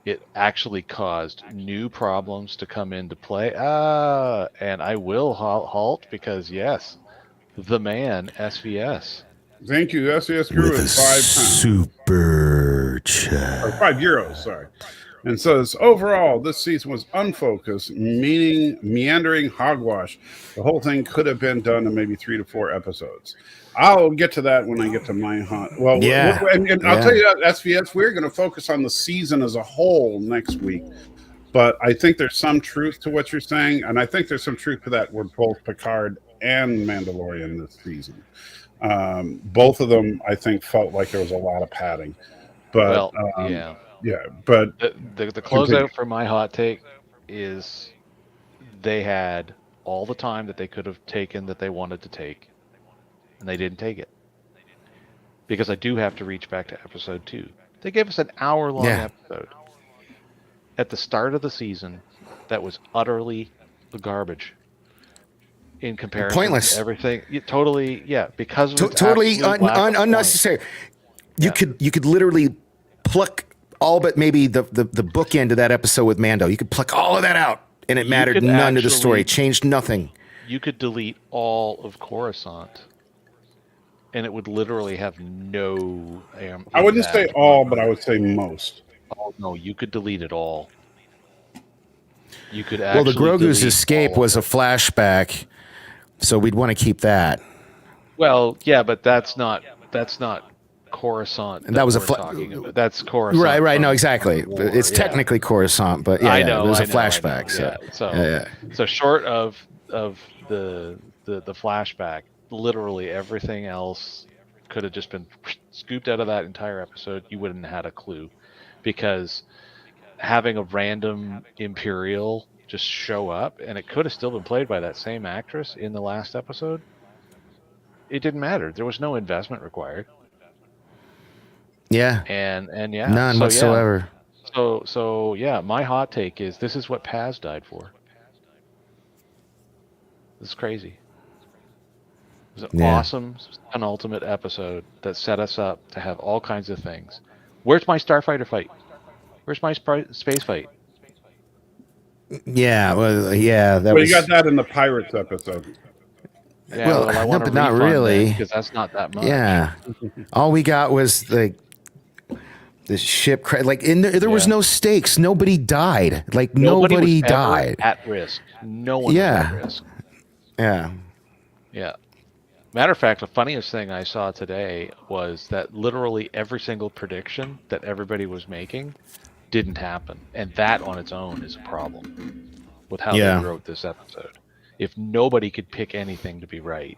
It actually caused new problems to come into play. And I will halt because, yes, the man, SVS. Thank you. SVS Guru is £5. Super chat. Or €5, sorry. And says, overall, this season was unfocused, meaning meandering hogwash. The whole thing could have been done in maybe 3 to 4 episodes. I'll get to that when I get to my hot. Well, yeah. And I'll tell you that, SVS, we're going to focus on the season as a whole next week. But I think there's some truth to what you're saying. And I think there's some truth to that with both Picard and Mandalorian this season. Both of them, I think, felt like there was a lot of padding. But, yeah, but the closeout for my hot take is they had all the time that they could have taken that they wanted to take, and they didn't take it. Because I do have to reach back to episode 2. They gave us an hour-long episode at the start of the season that was utterly garbage in comparison pointless to everything. Totally, because of totally unnecessary. You could literally pluck all but maybe the bookend of that episode with Mando. You could pluck all of that out, and it mattered none to the story. It changed nothing. You could delete all of Coruscant, and it would literally have no. I wouldn't say all, but I would say most. Oh, no, you could delete it all. You could actually. Well, the Grogu's escape was a flashback, so we'd want to keep that. Well, yeah, but that's not Coruscant. And that was that's Coruscant. Right. No, exactly. It's technically Coruscant, but I know, it was a I flashback. know. So short of the flashback, literally everything else could have just been scooped out of that entire episode. You wouldn't have had a clue, because having a random Imperial just show up, and it could have still been played by that same actress in the last episode. It didn't matter. There was no investment required. Yeah. And none whatsoever. So my hot take is this is what Paz died for. This is crazy. It was an awesome penultimate episode that set us up to have all kinds of things. Where's my starfighter fight? Where's my space fight? Yeah, well, yeah, that Well, was. you got that in the Pirates episode. Yeah, Well, I no, want a but not refund really. because that's not that much. Yeah, all we got was like the ship like there was Yeah. no stakes. Nobody died. Like Nobody was nobody ever died. at risk. No one was at risk. Yeah. Yeah. Matter of fact, the funniest thing I saw today was that literally every single prediction that everybody was making didn't happen. And that on its own is a problem with how they wrote this episode. If nobody could pick anything to be right.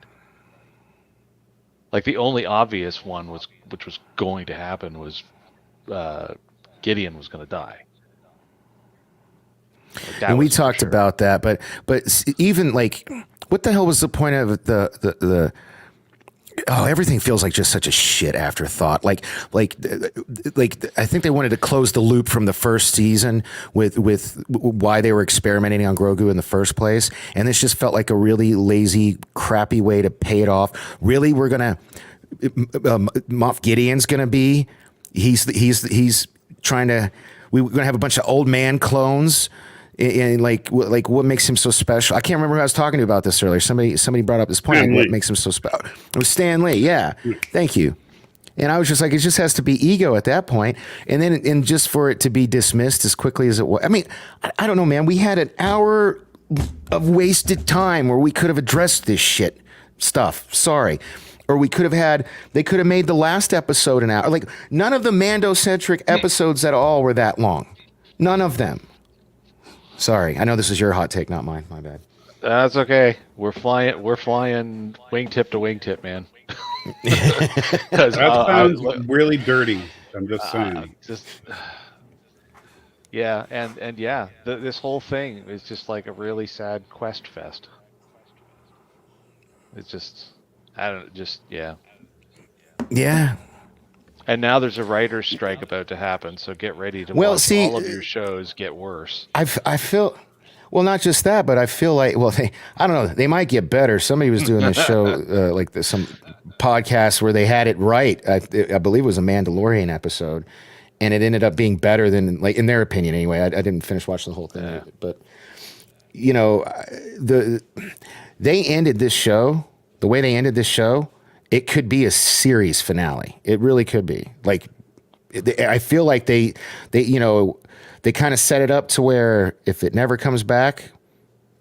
Like the only obvious one which was going to happen was Gideon was going to die. Like And we talked about that, but even like, what the hell was the point of the everything feels like just such a shit afterthought. Like I think they wanted to close the loop from the first season with why they were experimenting on Grogu in the first place, and this just felt like a really lazy, crappy way to pay it off. Really, we're gonna Moff Gideon's gonna be he's trying to we're gonna have a bunch of old man clones. And like what makes him so special? I can't remember who I was talking to about this earlier. Somebody brought up this point. Like, what makes him so special? It was Stan Lee. Yeah, thank you. And I was just like, it just has to be ego at that point. And then, and just for it to be dismissed as quickly as it was. I mean, I don't know, man. We had an hour of wasted time where we could have addressed this shit stuff. Sorry. Or we could have they could have made the last episode an hour. Like, none of the Mando-centric episodes at all were that long. None of them. Sorry, I know this is your hot take, not mine. My bad. That's okay. We're flying wingtip to wingtip, man. That sounds really dirty. I'm just saying. Yeah, and yeah, this whole thing is just like a really sad quest fest. It's just, yeah. Yeah. And now there's a writer's strike about to happen, so get ready to watch all of your shows get worse. I feel, well, not just that, but I feel like, well, I don't know, they might get better. Somebody was doing this show, some podcast where they had it right. I believe it was a Mandalorian episode, and it ended up being better than, like, in their opinion anyway. I didn't finish watching the whole thing, but you know, they ended this show the way they ended this show. It could be a series finale. It really could be. Like, I feel like they kind of set it up to where if it never comes back,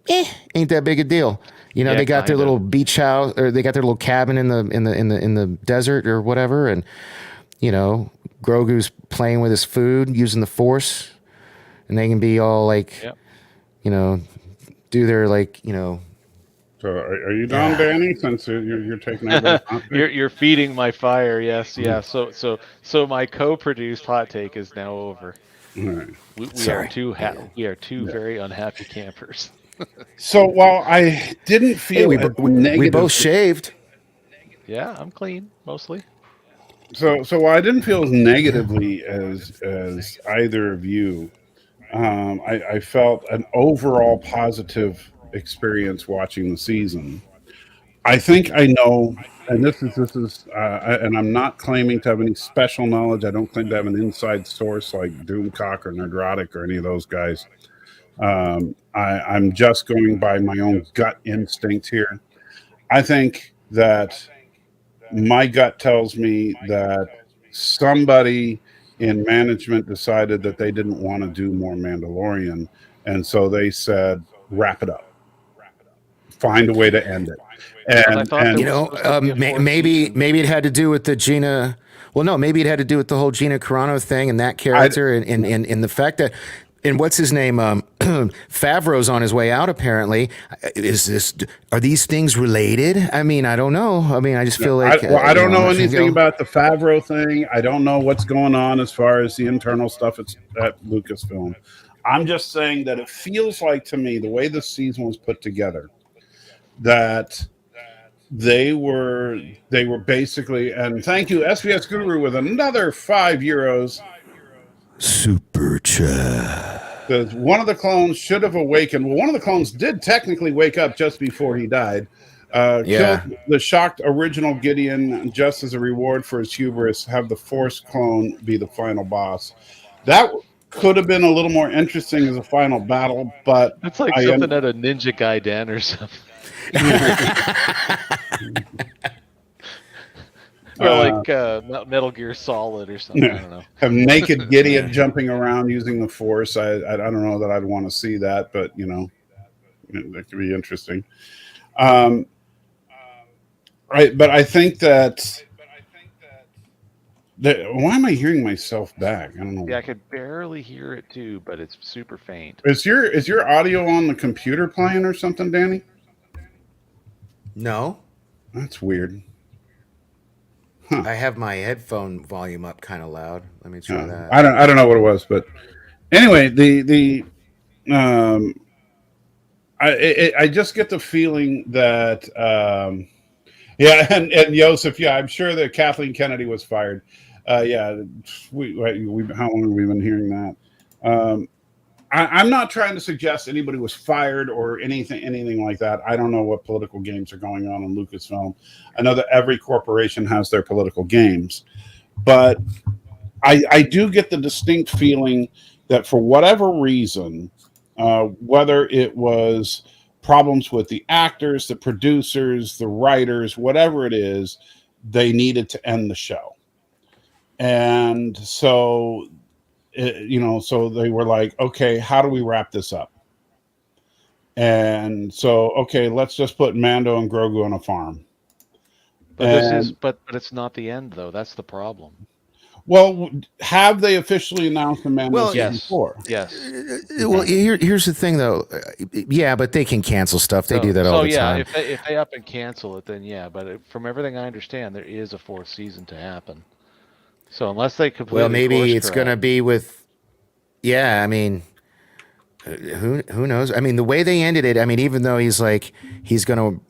ain't that big a deal. You know, they got their little beach house, or they got their little cabin in the desert or whatever, and you know, Grogu's playing with his food, using the Force, and they can be all like, you know, do their like, you know. So are you done, Danny? Since you're taking over, you're feeding my fire. Yes, yeah. So my co-produced hot take is now over. Right. We are two very unhappy campers. So while I didn't feel we both shaved. Yeah, I'm clean mostly. So while I didn't feel as negatively as either of you, I felt an overall positive experience watching the season. I think I know, and this is and I'm not claiming to have any special knowledge. I don't claim to have an inside source like Doomcock or Nerdrotic or any of those guys. I'm just going by my own gut instinct here. I think that my gut tells me that somebody in management decided that they didn't want to do more Mandalorian, and so they said, wrap it up. Find a way to end it. And you know, maybe it had to do with the Gina. Well, no, maybe it had to do with the whole Gina Carano thing and that character, and the fact that, and what's his name, Favreau's on his way out. Apparently, are these things related? I mean, I don't know. I mean, I just feel like I don't know anything about the Favreau thing. I don't know what's going on as far as the internal stuff at Lucasfilm. I'm just saying that it feels like to me, the way this season was put together, that they were basically, and thank you SBS Guru with another €5 super chat. Because one of the clones should have awakened. Well, one of the clones did technically wake up just before he died. Killed the shocked original Gideon just as a reward for his hubris. Have the Force clone be the final boss. That could have been a little more interesting as a final battle, but it's like something out of Ninja Gaiden or something. Or like Metal Gear Solid or something. I don't know. A naked Gideon jumping around using the Force. I don't know that I'd want to see that, but that could be interesting. But I think that. Why am I hearing myself back? I don't know. Yeah, I could barely hear it too, but it's super faint. Is your audio on the computer playing or something, Danny? No. That's weird. Huh. I have my headphone volume up kind of loud. Let me try that. I don't know what it was, but anyway, I just get the feeling that and Joseph, I'm sure that Kathleen Kennedy was fired. We how long have we been hearing that? I'm not trying to suggest anybody was fired or anything like that. I don't know what political games are going on in Lucasfilm. I know that every corporation has their political games, but I do get the distinct feeling that for whatever reason, whether it was problems with the actors, the producers, the writers, whatever it is, they needed to end the show. And so so they were like, okay, how do we wrap this up? And so, okay, let's just put Mando and Grogu on a farm. But it's not the end, though. That's the problem. Well, have they officially announced the Mando season 4? Yes. Well, here's the thing, though. Yeah, but they can cancel stuff. They do that all the time. If they up and cancel it, then yeah. But from everything I understand, there is a 4th season to happen. So unless they completely maybe it's going to be with, I mean, who knows? I mean, the way they ended it, I mean, even though he's going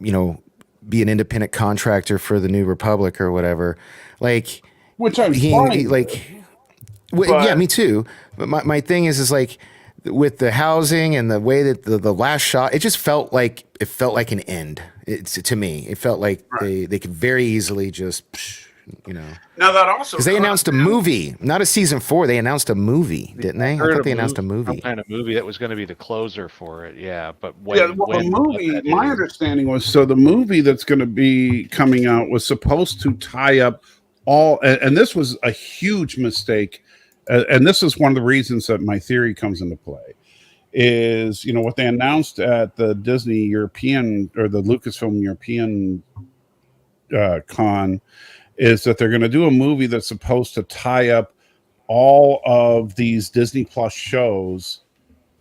to, be an independent contractor for the New Republic or whatever, like, which I'm fine. Yeah, me too. But my thing is like with the housing and the way that the last shot, it just felt like an end. To me, it felt like they could very easily just. Now that also because they announced a movie, not a season 4. They announced a movie, didn't they? I thought they announced a movie. Some kind of movie that was going to be the closer for it. Yeah, but the movie. My understanding was the movie that's going to be coming out was supposed to tie up all, and this was a huge mistake, and this is one of the reasons that my theory comes into play. Is what they announced at the Disney European or the Lucasfilm European con. Is that they're going to do a movie that's supposed to tie up all of these Disney Plus shows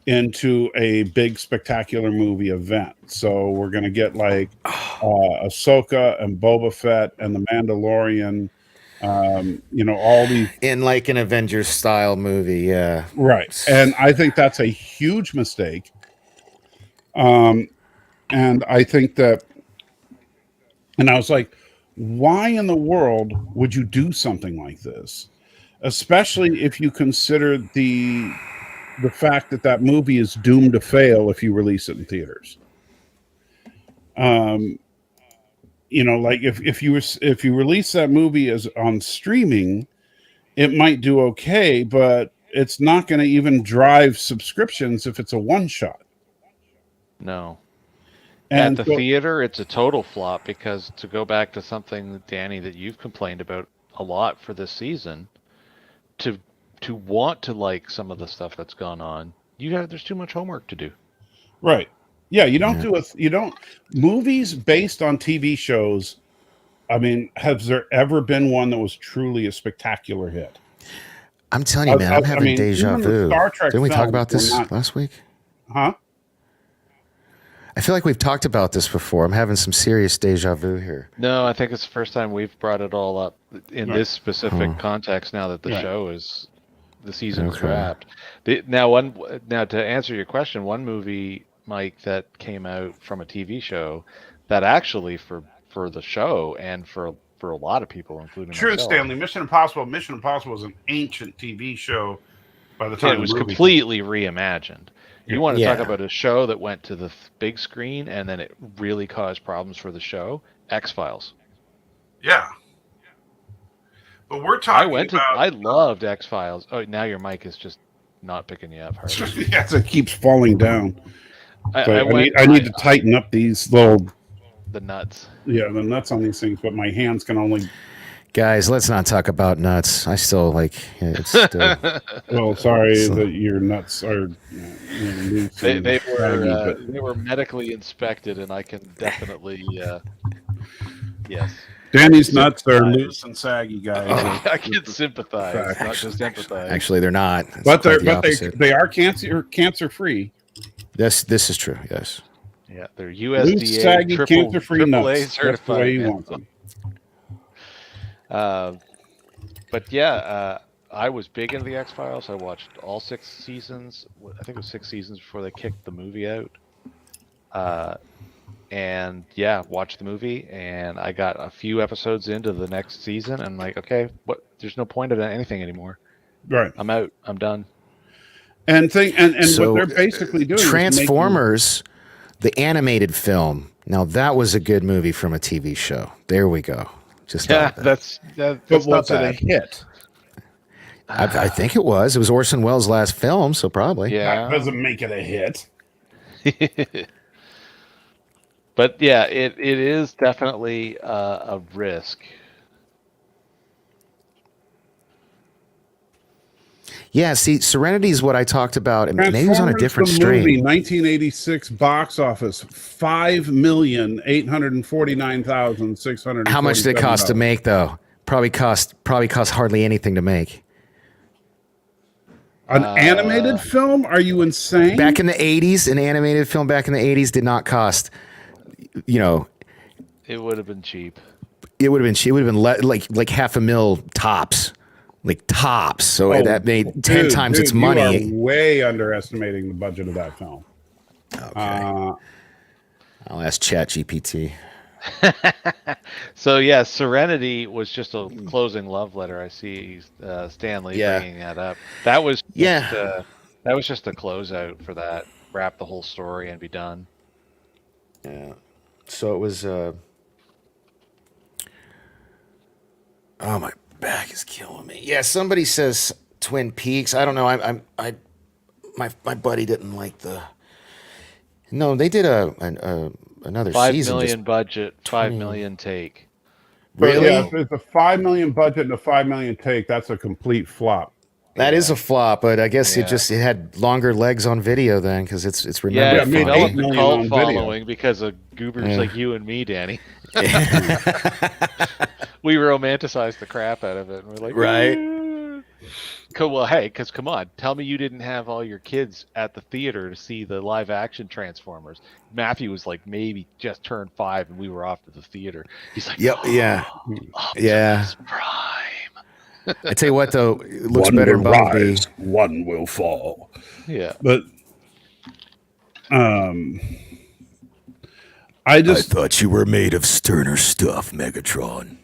into a big spectacular movie event. So we're going to get like Ahsoka and Boba Fett and the Mandalorian, all these in like an Avengers style movie. Yeah. Right. And I think that's a huge mistake. And I think that, and I was like, why in the world would you do something like this? Especially if you consider the fact that movie is doomed to fail if you release it in theaters. Like if you release that movie as on streaming, it might do okay, but it's not going to even drive subscriptions if it's a one shot. No. And at the theater, it's a total flop because to go back to something, Danny, that you've complained about a lot for this season, to want to like some of the stuff that's gone on, there's too much homework to do. Right. Yeah, you don't movies based on TV shows. I mean, has there ever been one that was truly a spectacular hit? I'm telling you, man, I'm having deja vu. Didn't we talk about this last week? Huh? I feel like we've talked about this before. I'm having some serious deja vu here. No, I think it's the first time we've brought it all up in this specific context now that the show is, the season's wrapped. Now to answer your question, one movie, Mike, that came out from a TV show that actually for the show and for a lot of people, including myself, Stanley, Mission Impossible was an ancient TV show by the time it was completely reimagined. You want to talk about a show that went to the big screen and then it really caused problems for the show? X-Files. Yeah. But we're talking I loved X-Files. Oh, now your mic is just not picking you up hard. Yes, it keeps falling down. I need to tighten up these little the nuts. Yeah, the nuts on these things, but my hands can only. Guys, let's not talk about nuts. I still like it's still. Well, sorry that your nuts are loose. They were medically inspected, and I can definitely yes. Danny's nuts are loose and saggy, guys. I can sympathize, not just empathize. Actually, they're not. But they are cancer free. This is true. Yes. Yeah, they're Loose, USDA saggy, cancer-free AAA nuts. certified. That's the way you want them. But yeah, I was big into the X-Files. I watched all 6 seasons. I think it was 6 seasons before they kicked the movie out. And yeah, watched the movie, and I got a few episodes into the next season, and I'm like, okay, there's no point in anything anymore. Right. I'm out. I'm done. And So, what they're basically doing Transformers, the animated film. Now that was a good movie from a TV show. There we go. Just that's but not was it a bad. hit? I think it was. It was Orson Welles' last film, so probably. Yeah. That doesn't make it a hit. But yeah, it is definitely a risk. Yeah, see, Serenity is what I talked about, and maybe it was on a different the stream. movie, 1986 box office, $5,849,600. How much did it cost to make, though? Probably cost hardly anything to make. An animated film? Are you insane? Back in the 80s, an animated film back in the 80s did not cost, it would have been cheap. It would have been cheap. It would have been like $500,000 tops. Like tops. So that made 10 times its money. You are way underestimating the budget of that film. Okay. I'll ask ChatGPT. So yeah, Serenity was just a closing love letter. I see Stan Lee bringing that up. That was just a closeout for that. Wrap the whole story and be done. Yeah. So it was. Oh, my back is killing me. Yeah, somebody says Twin Peaks. I don't know. My buddy didn't like the. No, they did another season. $5 million budget, $5 million take. Really? Yeah, if it's a $5 million budget and a $5 million take, that's a complete flop. That is a flop, but I guess it had longer legs on video then, because it's remembered. Yeah, it developed $8 a million cult on following video. because of goobers like you and me, Danny. We romanticized the crap out of it, and we're like, right. Well, hey, because come on, tell me you didn't have all your kids at the theater to see the live action Transformers. Matthew was like maybe just turned 5, and we were off to the theater. He's like, Optimus Prime. I tell you what, though, it looks better than Bumblebee. One will fall. Yeah, but I thought you were made of sterner stuff, Megatron.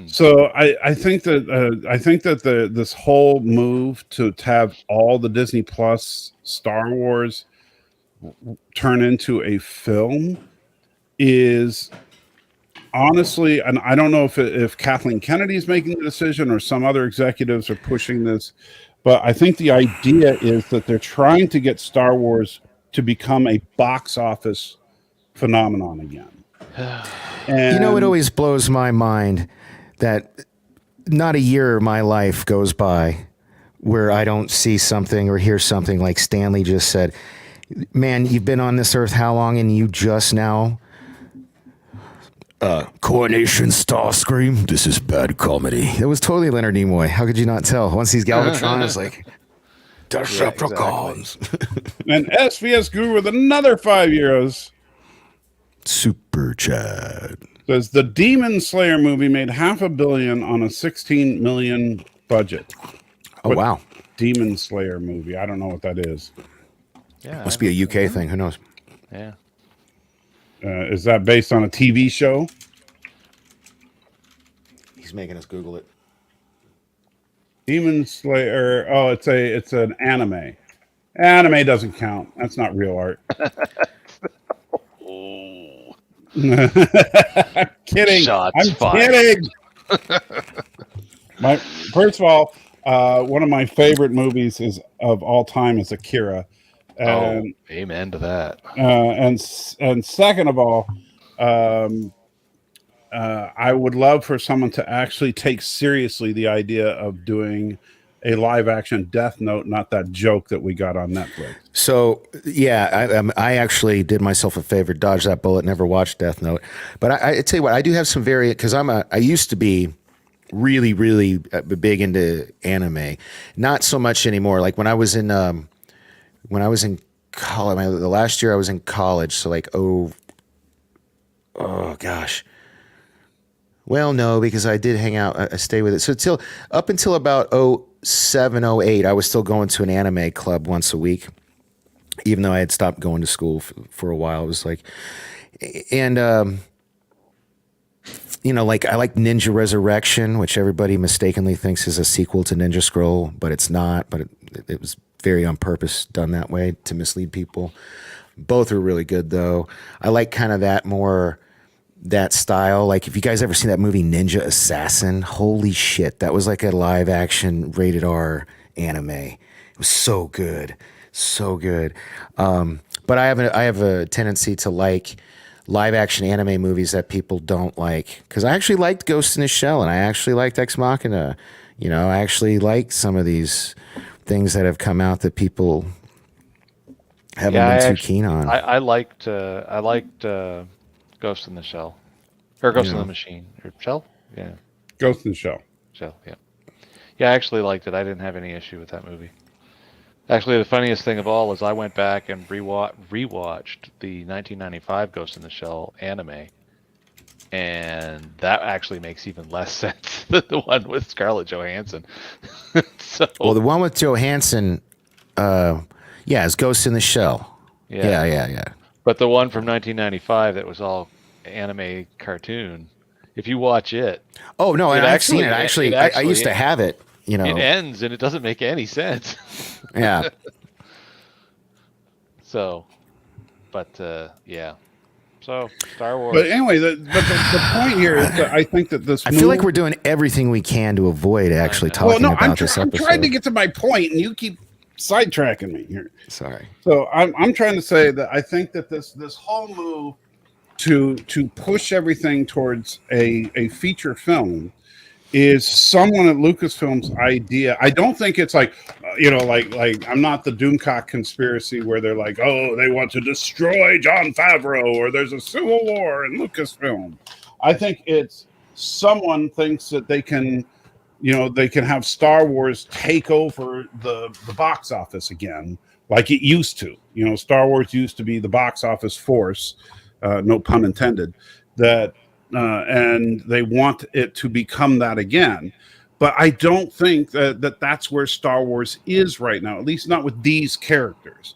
So I think that this whole move to have all the Disney Plus Star Wars turn into a film is honestly, and I don't know if Kathleen Kennedy is making the decision or some other executives are pushing this, but I think the idea is that they're trying to get Star Wars to become a box office phenomenon again. And it always blows my mind that not a year of my life goes by where I don't see something or hear something like Stanley just said. Man, you've been on this earth how long, and you just now Coronation Starscream. This is bad comedy. It was totally Leonard Nimoy. How could you not tell? Once he's Galvatron, it's like Decepticons. Exactly. And SVS Guru with another €5. Super Chad says the Demon Slayer movie made $500 million on a $16 million budget. Oh, wow. Demon Slayer movie. I don't know what that is. Yeah, must be a UK thing. Who knows? Yeah. Is that based on a TV show? He's making us Google it. Demon Slayer. Oh, it's an anime. Anime doesn't count. That's not real art. Kidding. Shots I'm fired. kidding. First of all, One of my favorite movies is of all time is Akira. And, amen to that. And second of all, I would love for someone to actually take seriously the idea of doing a live action Death Note, not that joke that we got on Netflix. So yeah, I actually did myself a favor, dodged that bullet, never watched Death Note. But I tell you what, I do have some because I used to be really, really big into anime. Not so much anymore. Like when I was in college, the last year I was in college, so like oh gosh. Well, no, because I did hang out. I stayed with it. So up until about 07, 08, I was still going to an anime club once a week, even though I had stopped going to school for a while. It was like, and like I like Ninja Resurrection, which everybody mistakenly thinks is a sequel to Ninja Scroll, but it's not. But it was very on purpose done that way to mislead people. Both are really good, though. I like kind of that style. Like if you guys ever seen that movie Ninja Assassin, holy shit, that was like a live action rated R anime. It was so good. But I have a tendency to like live action anime movies that people don't like, because I actually liked Ghost in the Shell and I actually liked Ex Machina. I actually like some of these things that have come out that people haven't been too keen on. I liked Ghost in the Shell, or Ghost in the Machine, or Shell, yeah. Ghost in the Shell. Shell, yeah. Yeah, I actually liked it. I didn't have any issue with that movie. Actually, the funniest thing of all is I went back and rewatched the 1995 Ghost in the Shell anime, and that actually makes even less sense than the one with Scarlett Johansson. Well, the one with Johansson, is Ghost in the Shell. Yeah. But the one from 1995 that was all anime cartoon, if you watch it... Oh, no, I've seen it. Actually, I used to have it. It ends and it doesn't make any sense. Yeah. So, but yeah. So, Star Wars. But anyway, the point here is that I think that this... I feel like we're doing everything we can to avoid actually talking about this episode. I'm trying to get to my point, and you keep sidetracking me here. Sorry. So I'm trying to say that I think that this whole move to push everything towards a feature film is someone at Lucasfilm's idea. I don't think it's like, like I'm not the Doomcock conspiracy where they're like, oh, they want to destroy Jon Favreau or there's a civil war in Lucasfilm. I think it's someone thinks that they can have Star Wars take over the box office again, like it used to. Star Wars used to be the box office force, no pun intended, and they want it to become that again. But I don't think that's where Star Wars is right now, at least not with these characters.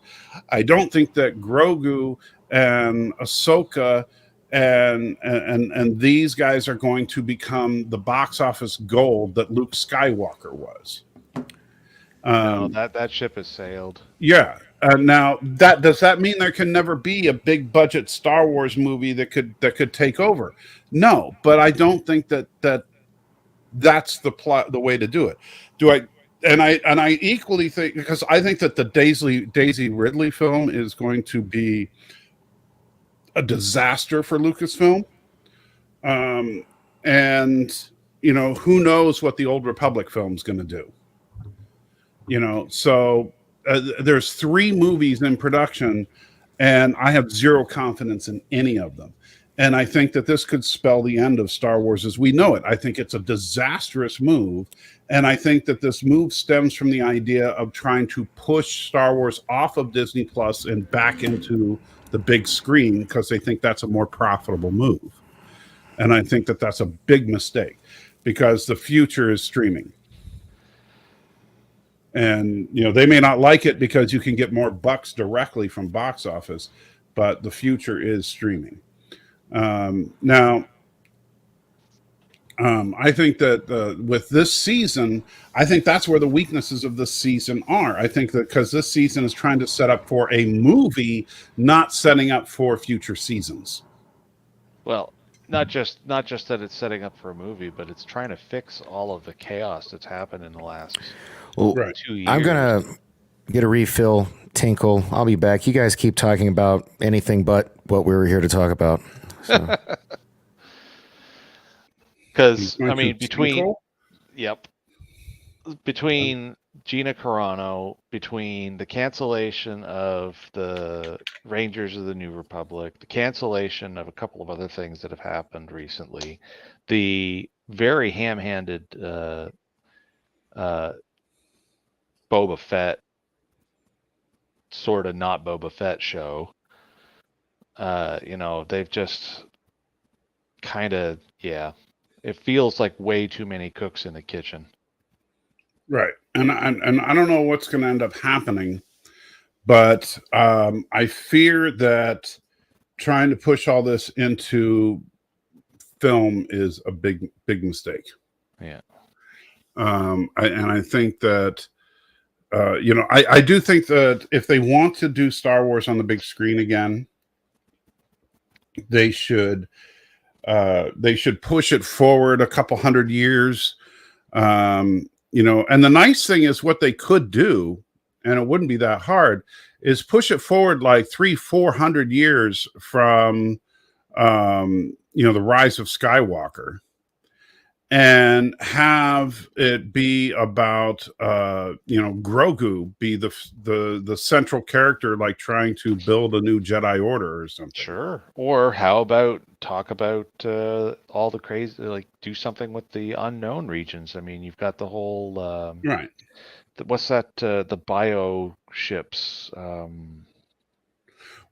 I don't think that Grogu and Ahsoka and these guys are going to become the box office gold that Luke Skywalker was. No, that ship has sailed. Yeah. Now, does that mean there can never be a big budget Star Wars movie that could take over? No, but I don't think that's the way to do it. I equally think, because I think that the Daisy Ridley film is going to be a disaster for Lucasfilm. And who knows what the Old Republic film's going to do. So there's 3 movies in production, and I have zero confidence in any of them. And I think that this could spell the end of Star Wars as we know it. I think it's a disastrous move. And I think that this move stems from the idea of trying to push Star Wars off of Disney Plus and back into the big screen, because they think that's a more profitable move. And I think that that's a big mistake, because the future is streaming. And, they may not like it because you can get more bucks directly from box office, but the future is streaming. Now, I think that with this season, I think that's where the weaknesses of this season are. I think that because this season is trying to set up for a movie, not setting up for future seasons. Well, not just that it's setting up for a movie, but it's trying to fix all of the chaos that's happened in the last Well, 2 years. I'm gonna get a refill. Tinkle. I'll be back. You guys keep talking about anything but what we were here to talk about. So. Because I mean, between Tinkle? between Gina Carano, between the cancellation of the Rangers of the New Republic, the cancellation of a couple of other things that have happened recently, the very ham-handed Boba Fett, sort of not Boba Fett show, they've just kind of, it feels like way too many cooks in the kitchen. Right. And I don't know what's going to end up happening, but I fear that trying to push all this into film is a big mistake. Yeah. I think that, I do think that if they want to do Star Wars on the big screen again, they should push it forward a couple hundred years. And the nice thing is what they could do, and it wouldn't be that hard, is push it forward like 300-400 years from, the rise of Skywalker, and have it be about, Grogu be the central character, like trying to build a new Jedi Order or something. Sure. Or how about talk about all the crazy, like do something with the unknown regions. I mean, you've got the whole Right. What's that? The bio ships.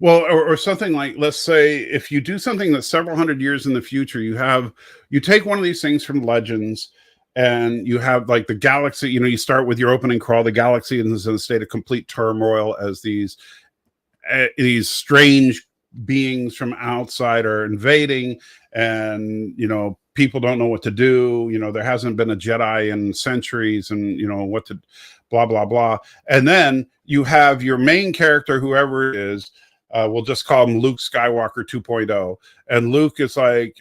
Well, or something like, let's say, if you do something that's several hundred years in the future, you take one of these things from Legends, and you have like the galaxy. You start with your opening crawl. The galaxy is in a state of complete turmoil as these strange beings from outside are invading, and people don't know what to do. There hasn't been a Jedi in centuries, and what to blah blah blah. And then you have your main character, whoever it is. We'll just call him Luke Skywalker 2.0. And Luke is like,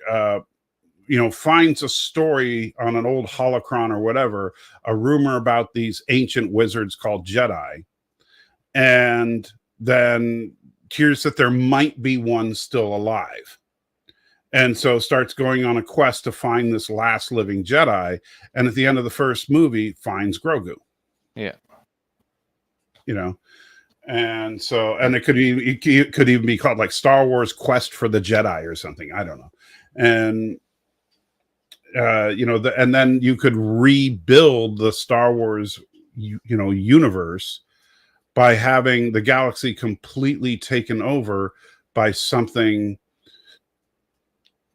finds a story on an old holocron or whatever, a rumor about these ancient wizards called Jedi. And then hears that there might be one still alive. And so starts going on a quest to find this last living Jedi. And at the end of the first movie, finds Grogu. Yeah. And so, and it could even be called like Star Wars Quest for the Jedi or something. I don't know. And, and then you could rebuild the Star Wars, universe by having the galaxy completely taken over by something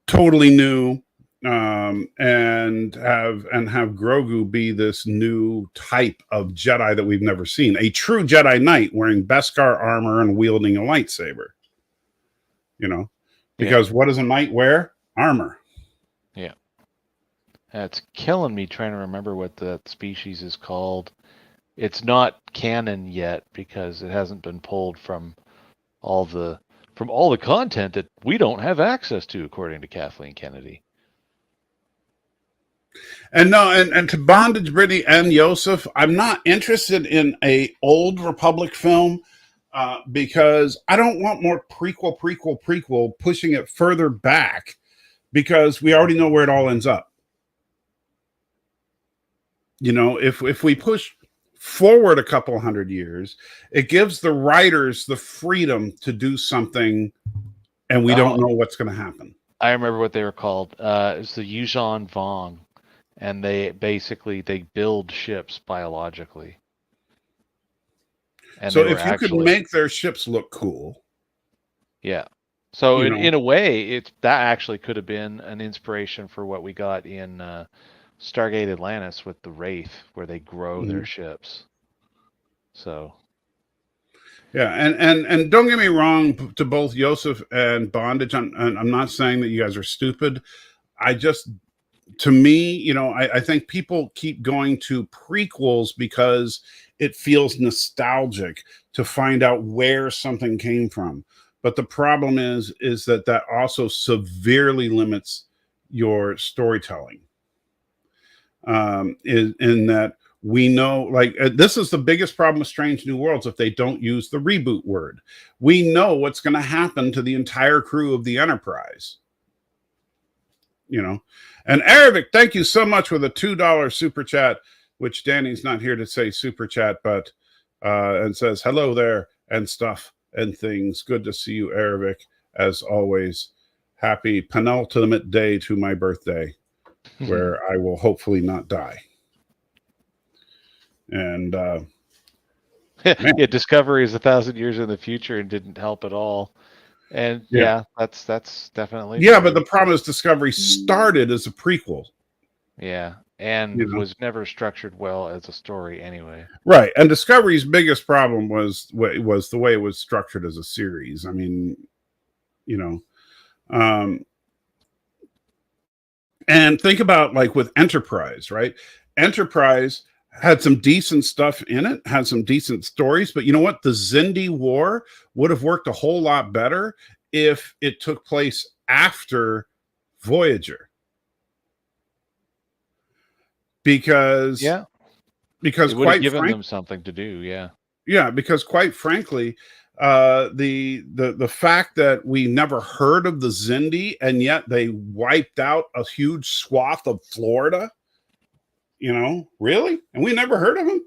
totally new, and have Grogu be this new type of Jedi that we've never seen, a true Jedi Knight wearing Beskar armor and wielding a lightsaber. Because what does a knight wear? Armor. Yeah, it's killing me trying to remember what that species is called. It's not canon yet because it hasn't been pulled from all the content that we don't have access to, according to Kathleen Kennedy. And no, and to Bondage, Brittany, and Yosef, I'm not interested in a old Republic film, because I don't want more prequel pushing it further back, because we already know where it all ends up. If we push forward a couple hundred years, it gives the writers the freedom to do something, and we don't know what's going to happen. I remember what they were called. It's the Yuuzhan Vong. And they build ships biologically. And so if you could make their ships look cool. Yeah. So in a way, that actually could have been an inspiration for what we got in Stargate Atlantis with the Wraith, where they grow their ships. So. Yeah, and don't get me wrong, to both Yosef and Bondage, I'm not saying that you guys are stupid. To me, I think people keep going to prequels because it feels nostalgic to find out where something came from. But the problem is that also severely limits your storytelling. In that we know, like, this is the biggest problem with Strange New Worlds. If they don't use the reboot word, we know what's going to happen to the entire crew of the Enterprise. And Aravic, thank you so much for the $2 super chat, which Danny's not here to say super chat, but and says hello there and stuff and things. Good to see you, Aravic, as always. Happy penultimate day to my birthday, where I will hopefully not die. And yeah, Discovery is 1,000 years in the future and didn't help at all. And that's definitely true. But the problem is Discovery started as a prequel. Yeah, and was never structured well as a story anyway. Right, and Discovery's biggest problem was the way it was structured as a series. I mean, and think about, like, with Enterprise, right? Enterprise had some decent stuff in it, had some decent stories, but you know what? The Xindi War would have worked a whole lot better if it took place after Voyager. Because it would have given them something to do, because quite frankly, the fact that we never heard of the Xindi and yet they wiped out a huge swath of Florida, really? And we never heard of them?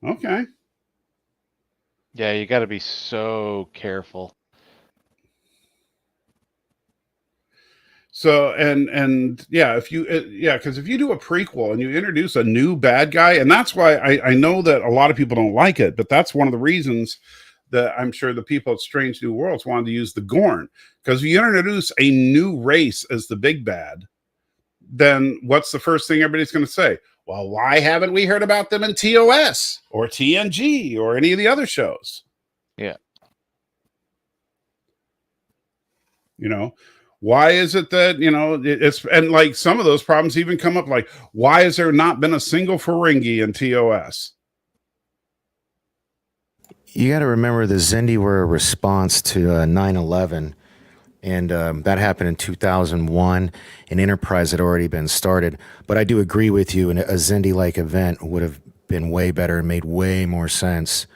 Okay. Yeah, you got to be so careful. So, because if you do a prequel and you introduce a new bad guy, and that's why I know that a lot of people don't like it, but that's one of the reasons that I'm sure the people at Strange New Worlds wanted to use the Gorn, because if you introduce a new race as the big bad, then what's the first thing everybody's going to say? Well, why haven't we heard about them in TOS or TNG or any of the other shows? Yeah. Why is it that, it's, and like some of those problems even come up, like, why has there not been a single Ferengi in TOS? You got to remember the Xindi were a response to 9/11. And that happened in 2001. An Enterprise had already been started. But I do agree with you. And a Xindi-like event would have been way better and made way more sense,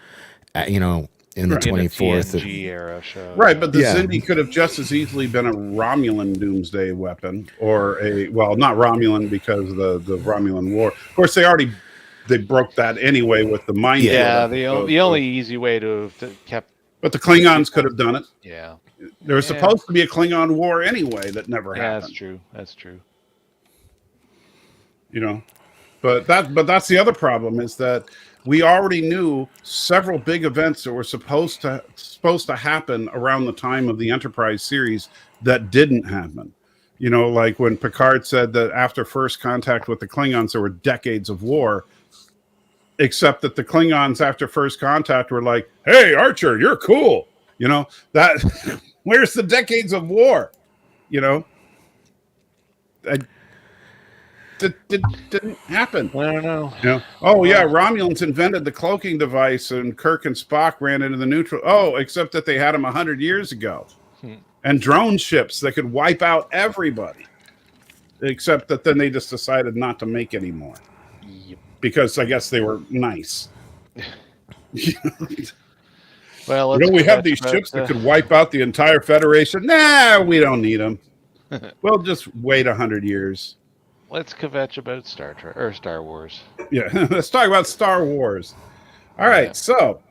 in the 24th. TNG era show. Right, but the Xindi could have just as easily been a Romulan doomsday weapon, or not Romulan because of the Romulan War. Of course, they broke that anyway with the mind. Yeah, the only easy way to kept. But the Klingons could have done it. Yeah. There was supposed to be a Klingon war anyway that never happened. That's true. But that's the other problem, is that we already knew several big events that were supposed to happen around the time of the Enterprise series that didn't happen. Like when Picard said that after first contact with the Klingons, there were decades of war, except that the Klingons after first contact were like, "Hey, Archer, you're cool." That where's the decades of war? Didn't happen. I don't know. Romulans invented the cloaking device, and Kirk and Spock ran into the neutral. Oh, except that they had them 100 years ago, and drone ships that could wipe out everybody. Except that then they just decided not to make any more, because I guess they were nice. Well, we have these ships that could wipe out the entire Federation. Nah, we don't need them. We'll just wait 100 years. Let's kvetch about Star Trek or Star Wars. Yeah, let's talk about Star Wars. All right, so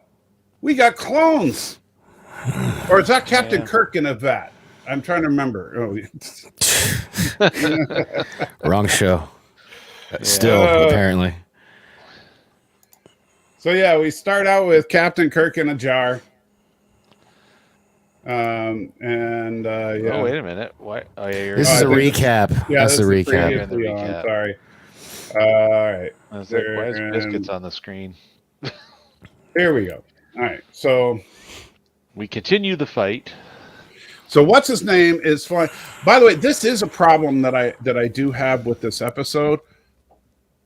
we got clones. Or is that Captain Kirk in a vat? I'm trying to remember. Wrong show. Still, apparently. So we start out with Captain Kirk in a jar. Oh, wait a minute. What? Oh, yeah, this is a recap. That's the recap. Sorry. All right. I was like, why is biscuits on the screen? Here we go. All right. So we continue the fight. So what's his name is fine. By the way, this is a problem that I do have with this episode.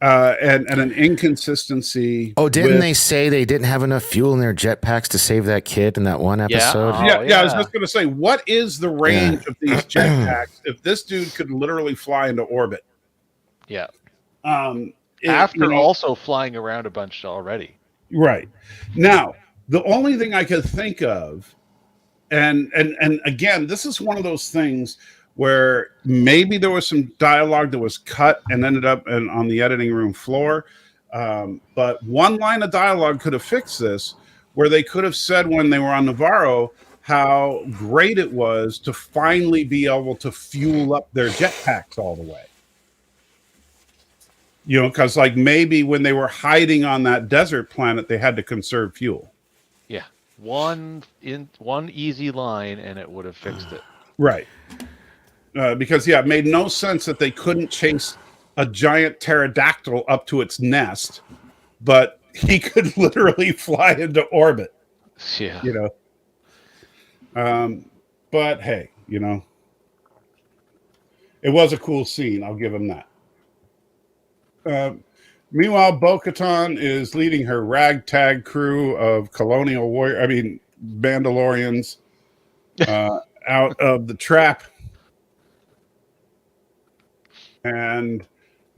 and an inconsistency. Oh, didn't they say they didn't have enough fuel in their jetpacks to save that kid in that one episode? Yeah. I was just going to say, what is the range of these jetpacks if this dude could literally fly into orbit? Yeah. After also flying around a bunch already. Right. Now, the only thing I could think of, and again, this is one of those things where maybe there was some dialogue that was cut and ended up on the editing room floor. But one line of dialogue could have fixed this, where they could have said when they were on Navarro how great it was to finally be able to fuel up their jetpacks all the way. Because like maybe when they were hiding on that desert planet, they had to conserve fuel. Yeah. One easy line and it would have fixed it. Right. Because it made no sense that they couldn't chase a giant pterodactyl up to its nest, but he could literally fly into orbit. Yeah. But hey, it was a cool scene. I'll give him that. Meanwhile, Bo-Katan is leading her ragtag crew of Mandalorians out of the trap. And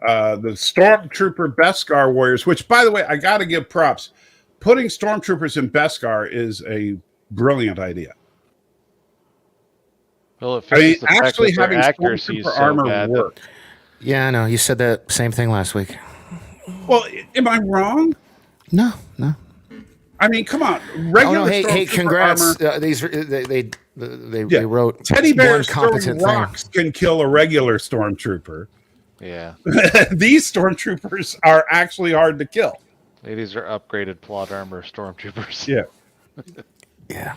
the Stormtrooper Beskar warriors, which, by the way, I got to give props. Putting Stormtroopers in Beskar is a brilliant idea. Well, it actually having Stormtrooper armor work. Yeah, I know. You said that same thing last week. Well, am I wrong? No. I mean, come on. Regular hey, congrats. Armor, they wrote teddy bears competent throwing rocks can kill a regular Stormtrooper. Yeah. These Stormtroopers are actually hard to kill. These are upgraded plot armor Stormtroopers. Yeah. Yeah.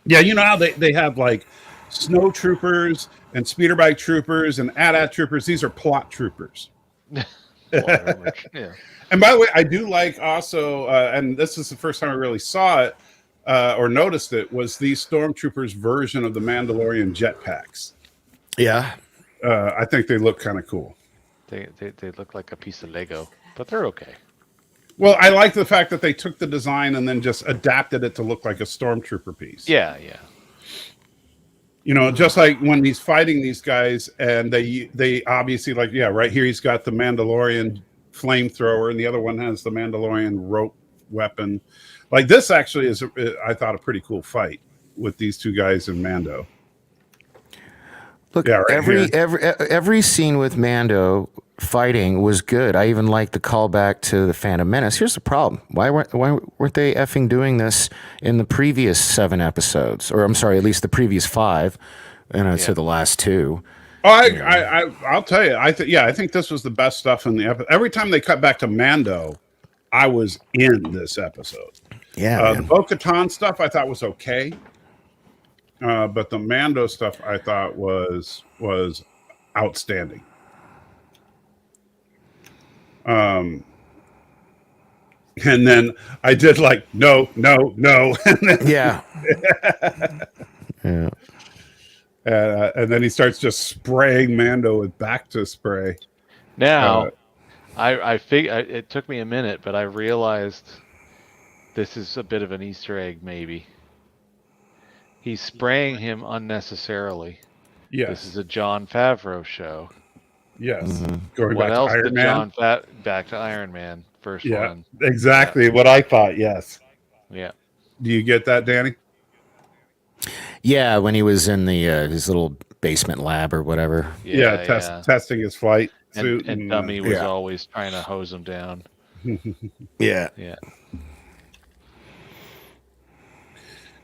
Yeah, you know how they have like snow troopers and speeder bike troopers and AT-AT troopers. These are plot troopers. Yeah. And by the way, I do like also, and this is the first time I really saw it or noticed it, was these Stormtroopers' version of the Mandalorian jetpacks. Yeah. I think they look kind of cool. They look like a piece of Lego, but they're okay. Well, I like the fact that they took the design and then just adapted it to look like a Stormtrooper piece. Yeah. Just like when he's fighting these guys, and they obviously right here he's got the Mandalorian flamethrower, and the other one has the Mandalorian rope weapon. Like this actually is, I thought, a pretty cool fight with these two guys in Mando. Look, every scene with Mando fighting was good. I even liked the callback to the Phantom Menace. Here's the problem: why weren't they effing doing this in the previous 7 episodes? Or I'm sorry, at least the previous 5, to the last 2. Oh, I'll tell you. I think this was the best stuff in the episode. Every time they cut back to Mando, I was in this episode. Yeah, the Bo-Katan stuff I thought was okay. But the Mando stuff I thought was outstanding. And then I did like no. Yeah. Yeah. And then he starts just spraying Mando with Bacta spray. Now, I it took me a minute, but I realized this is a bit of an Easter egg, maybe. He's spraying him unnecessarily. Yes. This is a Jon Favreau show. Yes. Mm-hmm. Going what back else to Iron did Man? back to Iron Man, first Yeah, one. exactly what I thought, yes. Yeah. Do you get that, Danny? Yeah, when he was in the his little basement lab or whatever. Yeah, testing his flight suit. And Dummy was always trying to hose him down. Yeah.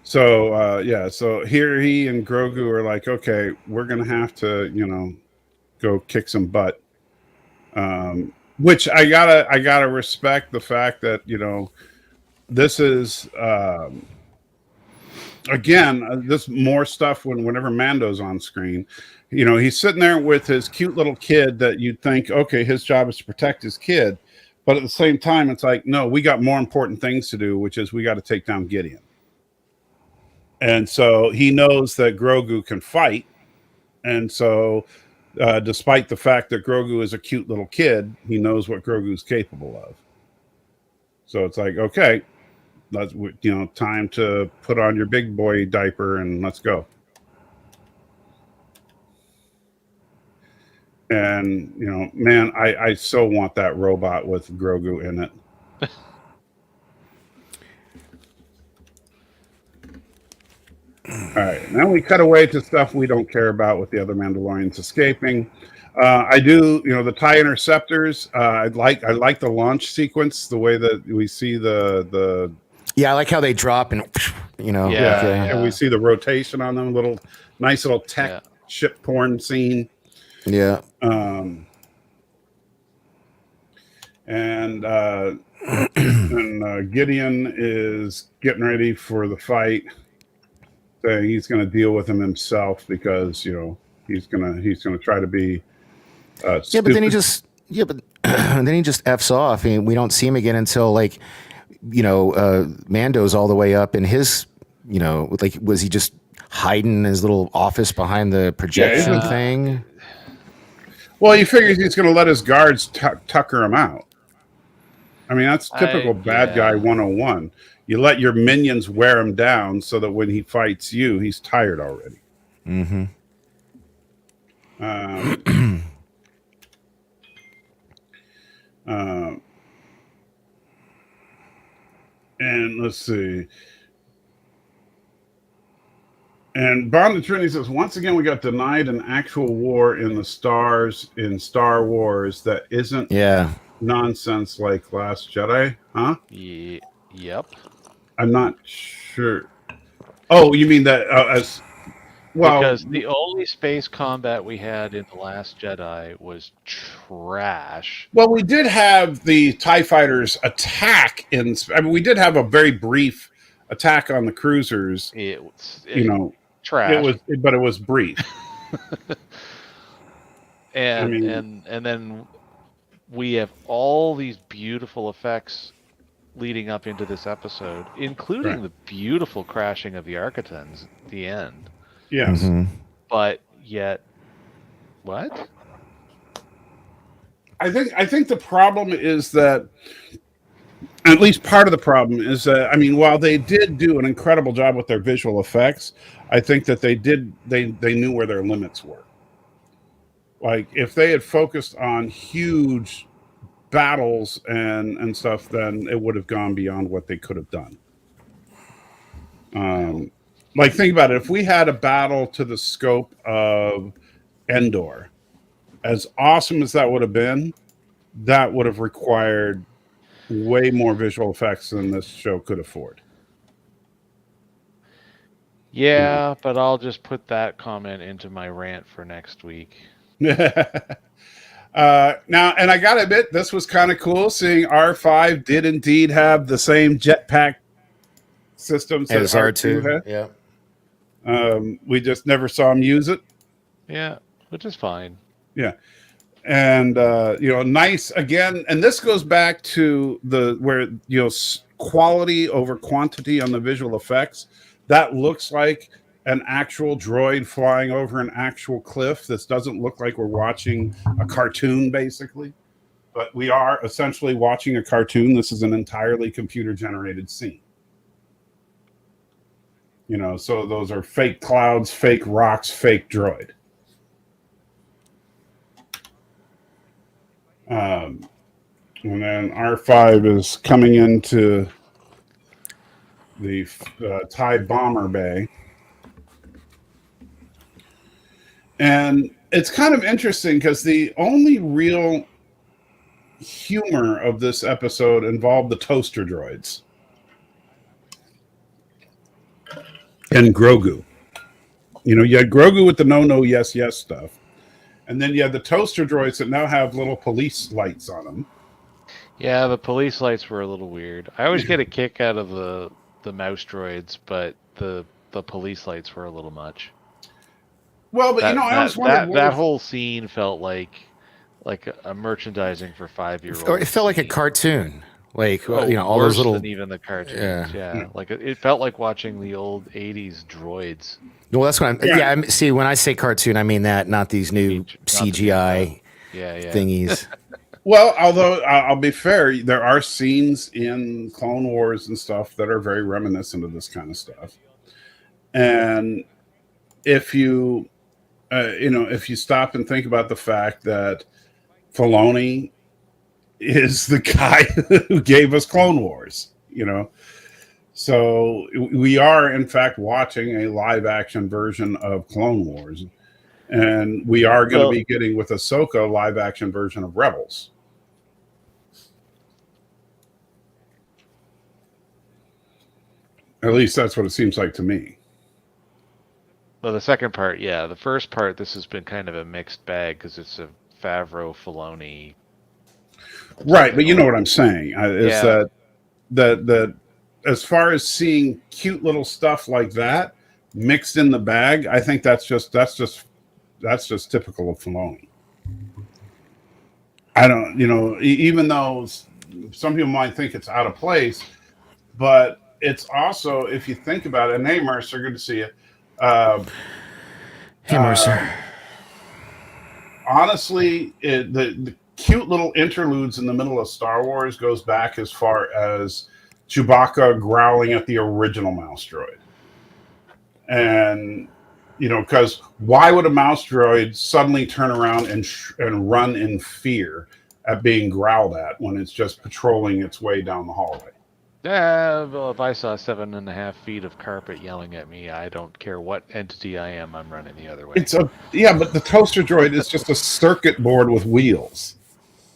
So, so here he and Grogu are like, okay, we're going to have to, go kick some butt. Which I gotta respect the fact that, this is, again, this more stuff whenever Mando's on screen. He's sitting there with his cute little kid that you'd think, okay, his job is to protect his kid. But at the same time, it's like, no, we got more important things to do, which is we got to take down Gideon. And so he knows that Grogu can fight. And so despite the fact that Grogu is a cute little kid, he knows what Grogu's capable of. So it's like, okay, let's, time to put on your big boy diaper and let's go. And, man, I so want that robot with Grogu in it. All right, now we cut away to stuff we don't care about with the other Mandalorians escaping. I do, the TIE interceptors. I like the launch sequence, the way that we see the. Yeah, I like how they drop and, and we see the rotation on them. Nice little tech ship porn scene. Yeah. And Gideon is getting ready for the fight. Saying he's going to deal with him himself because he's gonna try to be. But then he just then he just f's off. I mean, we don't see him again until Mando's all the way up in his was he just hiding in his little office behind the projection thing? Well, he figures he's going to let his guards tucker him out. I mean, that's typical bad guy 101. You let your minions wear him down so that when he fights you, he's tired already. Mm-hmm. And let's see. And Bond of Trinity says, once again, we got denied an actual war in the stars in Star Wars that isn't nonsense like Last Jedi, huh? Yep. I'm not sure. Oh, you mean that as well? Because the only space combat we had in The Last Jedi was trash. Well, we did have the TIE fighters attack we did have a very brief attack on the cruisers. It was, trash. But it was brief. and then we have all these beautiful effects leading up into this episode, including the beautiful crashing of the Architons at the end. Yes. Mm-hmm. But yet, what? I think the problem is that, at least part of the problem is that, while they did do an incredible job with their visual effects, I think that they knew where their limits were. Like, if they had focused on huge battles and stuff, then it would have gone beyond what they could have done. Like, think about it. If we had a battle to the scope of Endor, as awesome as that would have been, that would have required way more visual effects than this show could afford. Yeah, but I'll just put that comment into my rant for next week. Now, and I gotta admit, this was kind of cool seeing R5 did indeed have the same jetpack systems as R2 had. Yeah. We just never saw him use it. Yeah, which is fine. Yeah. And nice again, and this goes back to where quality over quantity on the visual effects. That looks like an actual droid flying over an actual cliff. This doesn't look like we're watching a cartoon, basically, but we are essentially watching a cartoon. This is an entirely computer generated scene. So those are fake clouds, fake rocks, fake droid. And then R5 is coming into the TIE bomber bay. And it's kind of interesting because the only real humor of this episode involved the toaster droids and Grogu. You had Grogu with the no, yes, yes stuff. And then you had the toaster droids that now have little police lights on them. Yeah, the police lights were a little weird. I always get a kick out of the mouse droids, but the police lights were a little much. Well, but I always wondered that whole scene felt like a merchandising for 5-year-olds. Or it felt like a cartoon. Like all worse those little. than even the cartoons. Yeah. Like it felt like watching the old '80s droids. Well, that's what I'm. Yeah, see, when I say cartoon, I mean that, not these new CGI thingies. Well, although I'll be fair, there are scenes in Clone Wars and stuff that are very reminiscent of this kind of stuff. And if you, if you stop and think about the fact that Filoni is the guy who gave us Clone Wars, so we are in fact watching a live action version of Clone Wars, and we are going to be getting with Ahsoka a live action version of Rebels. At least that's what it seems like to me. Well, the second part, yeah. The first part, this has been kind of a mixed bag because it's a Favreau Filoni. Right, but you know what I'm saying is that as far as seeing cute little stuff like that mixed in the bag, I think that's just typical of Filoni. I don't, even though some people might think it's out of place, but it's also, if you think about it, and hey, Mercer, good to see you. Hey, Mercer. Honestly, the cute little interludes in the middle of Star Wars goes back as far as Chewbacca growling at the original mouse droid. And, because why would a mouse droid suddenly turn around and run in fear at being growled at when it's just patrolling its way down the hallway? Yeah, well, if I saw 7.5 feet of carpet yelling at me, I don't care what entity I am, I'm running the other way. But the toaster droid is just a circuit board with wheels.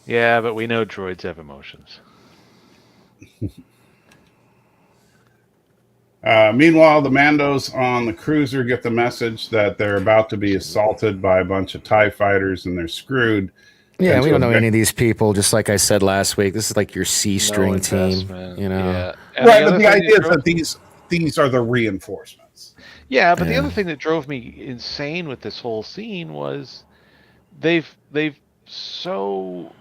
Yeah, but we know droids have emotions. Meanwhile, the Mandos on the cruiser get the message that they're about to be assaulted by a bunch of TIE fighters and they're screwed. Yeah, we don't know any of these people. Just like I said last week, this is like your C-string team. Yeah. Right, but the idea is that these are the reinforcements. Yeah, but the other thing that drove me insane with this whole scene was they've so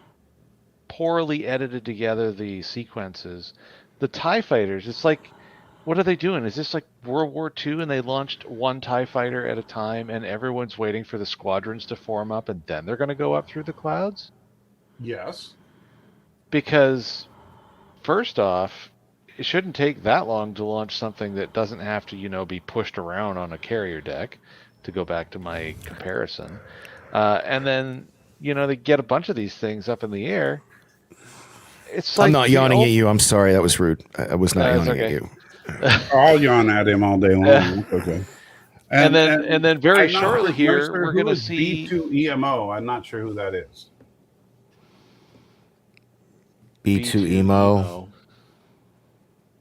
poorly edited together the sequences. The TIE fighters, it's like, what are they doing? Is this like World War II and they launched one TIE fighter at a time and everyone's waiting for the squadrons to form up and then they're going to go up through the clouds? Yes. Because, first off, it shouldn't take that long to launch something that doesn't have to, be pushed around on a carrier deck, to go back to my comparison. And then, they get a bunch of these things up in the air. It's like, I'm not yawning at you. I'm sorry. That was rude. I was not yawning at you. I'll yawn at him all day long. Okay. And then very shortly here, we're going to see B2EMO. I'm not sure who that is. B2EMO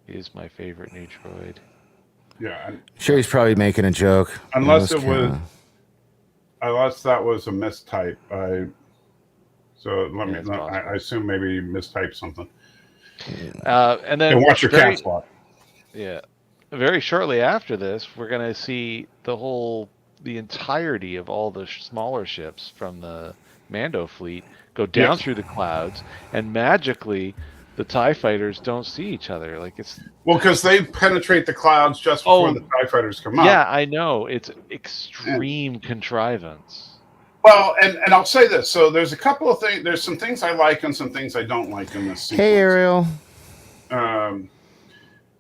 is my favorite new droid. Yeah. I'm sure he's probably making a joke. Unless that was a mistype. I assume maybe you mistyped something. And then watch your cat spot. Yeah. Very shortly after this, we're going to see the entirety of all the smaller ships from the Mando fleet go down through the clouds, and magically the TIE fighters don't see each other. Because they penetrate the clouds just before the TIE fighters come up. Yeah, I know. It's extreme contrivance. Well, and I'll say this. So there's a couple of things. There's some things I like and some things I don't like in this sequence. Hey, Ariel.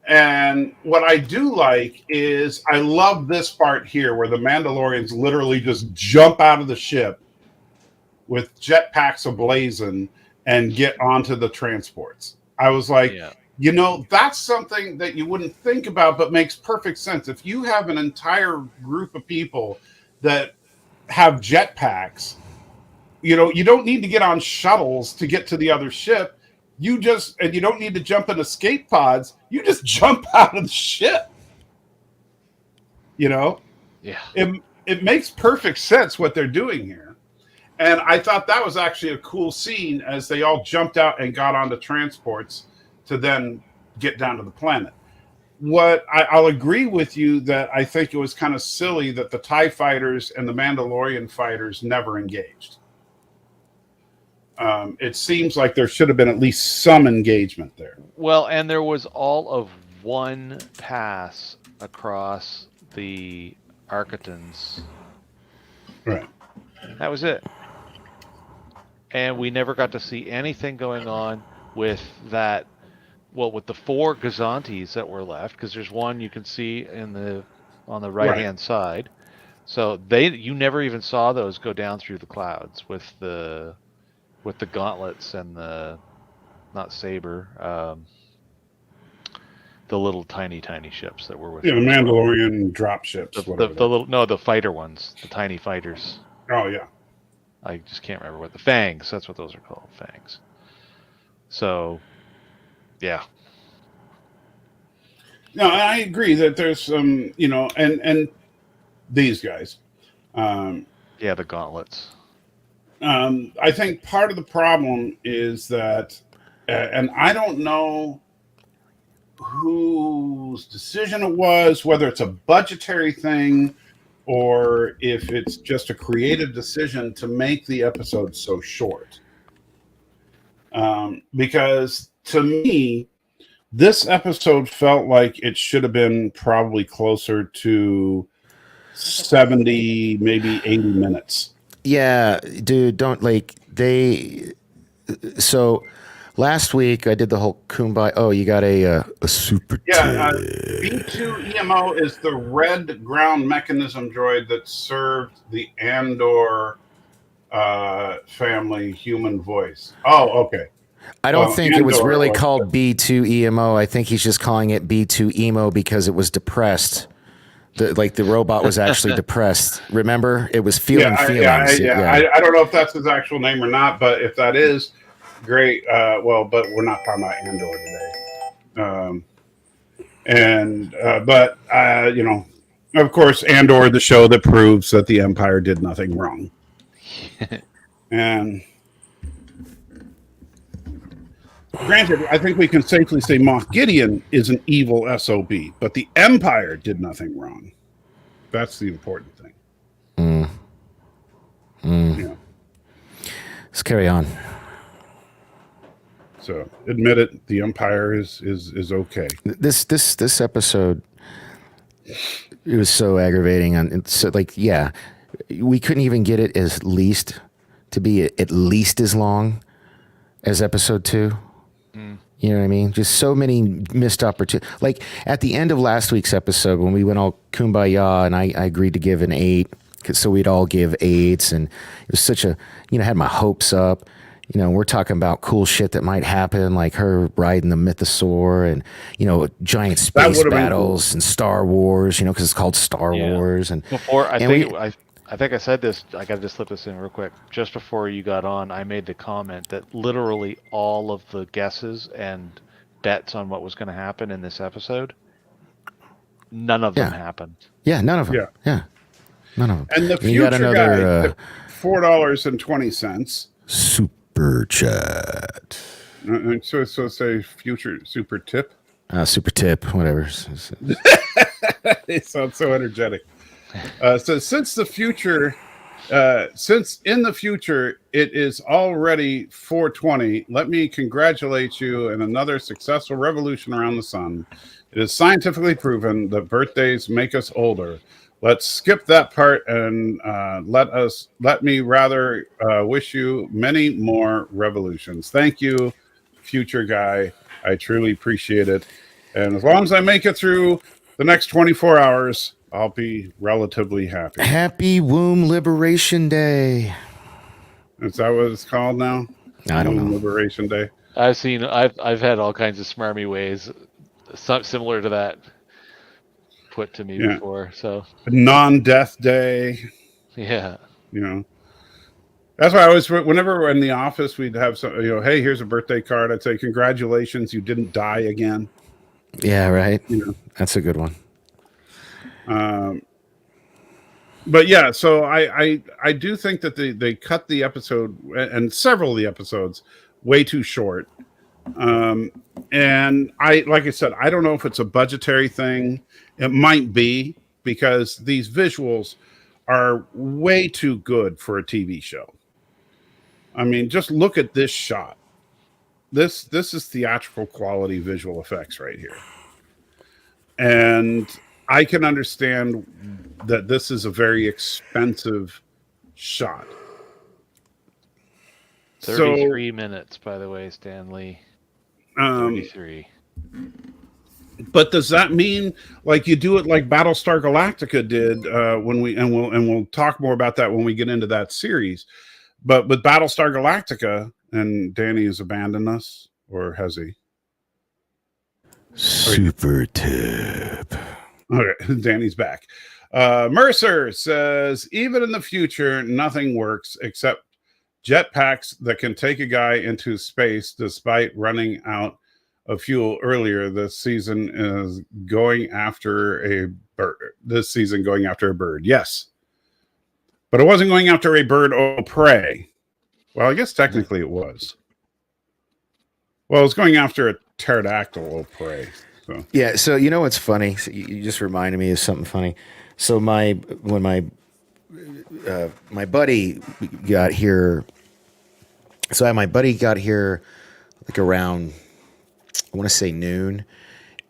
And what I do like is I love this part here where the Mandalorians literally just jump out of the ship with jetpacks ablazing and get onto the transports. I was like, that's something that you wouldn't think about, but makes perfect sense. If you have an entire group of people that have jetpacks, you don't need to get on shuttles to get to the other ship. You don't need to jump in escape pods. You just jump out of the ship. Yeah. It makes perfect sense what they're doing here. And I thought that was actually a cool scene as they all jumped out and got onto transports to then get down to the planet. I'll agree with you that I think it was kind of silly that the TIE fighters and the Mandalorian fighters never engaged. It seems like there should have been at least some engagement there. Well, and there was all of one pass across the Architans. Right. That was it. And we never got to see anything going on with that. Well, with the 4 Gazantes that were left, because there's one you can see on the right-hand side. So you never even saw those go down through the clouds with the gauntlets and the, not saber, the little tiny ships that were with. Yeah, the Mandalorian drop ships. The fighter ones, the tiny fighters. Oh yeah. I just can't remember what the fangs. That's what those are called, fangs. So. Yeah. No, I agree that there's some, and these guys. The gauntlets. I think part of the problem is that, and I don't know whose decision it was, whether it's a budgetary thing or if it's just a creative decision to make the episode so short. Because to me, this episode felt like it should have been probably closer to 70, maybe 80 minutes. Yeah, dude, so last week I did the whole Kumbaya. Oh, you got a super tip. B2 EMO is the red ground mechanism droid that served the Andor family human voice. Oh, okay. I don't think it was really called B2 EMO. I think he's just calling it B2 EMO because it was depressed. The robot was actually depressed. Remember? It was feelings. I don't know if that's his actual name or not, but if that is, great. But we're not talking about Andor today. Of course, Andor, the show that proves that the Empire did nothing wrong. And granted, I think we can safely say Moff Gideon is an evil SOB, but the Empire did nothing wrong. That's the important thing. Yeah. Let's carry on. So admit it, the Empire is okay. This episode, it was so aggravating. We couldn't even get it to be at least as long as episode 2. You know what I mean? Just so many missed opportunities. Like at the end of last week's episode, when we went all kumbaya and I agreed to give an 8, so we'd all give 8s, and it was such a, had my hopes up. We're talking about cool shit that might happen, like her riding the mythosaur and, giant space battles and Star Wars, because it's called Star Wars. And before, I think I said this, I got to just slip this in real quick. Just before you got on, I made the comment that literally all of the guesses and bets on what was going to happen in this episode, none of them happened. Yeah, none of them. Yeah. None of them. And the future guy, $4.20. Super chat. So say future super tip? Super tip, whatever. They sound so energetic. So since in the future it is already 4:20, let me congratulate you in another successful revolution around the sun. It is scientifically proven that birthdays make us older. Let's skip that part and let me rather wish you many more revolutions. Thank you, future guy. I truly appreciate it. And as long as I make it through the next 24 hours, I'll be relatively happy. Happy Womb Liberation Day. Is that what it's called now? I don't know. Liberation Day. I've had all kinds of smarmy ways similar to that put to me before. So non-death day. Yeah. That's why I always, whenever we're in the office, we'd have some, hey, here's a birthday card. I'd say, congratulations, you didn't die again. Yeah, right. That's a good one. But yeah, so I do think that they cut the episode and several of the episodes way too short. And like I said, I don't know if it's a budgetary thing. It might be, because these visuals are way too good for a TV show. I mean, just look at this shot. This is theatrical quality visual effects right here. And I can understand that this is a very expensive shot. 33 minutes, by the way, Stanley. 33. But does that mean like you do it like Battlestar Galactica did when we'll talk more about that when we get into that series. But with Battlestar Galactica, and Danny has abandoned us, or has he? Super tip. Okay, Danny's back. Mercer says, even in the future, nothing works except jetpacks that can take a guy into space despite running out of fuel earlier. This season is going after a bird. Yes. But it wasn't going after a bird or prey. Well, I guess technically it was. Well, it was going after a pterodactyl or prey. So. Yeah, so you know what's funny? So you just reminded me of something funny. So my buddy got here. So my buddy got here like around, I want to say noon,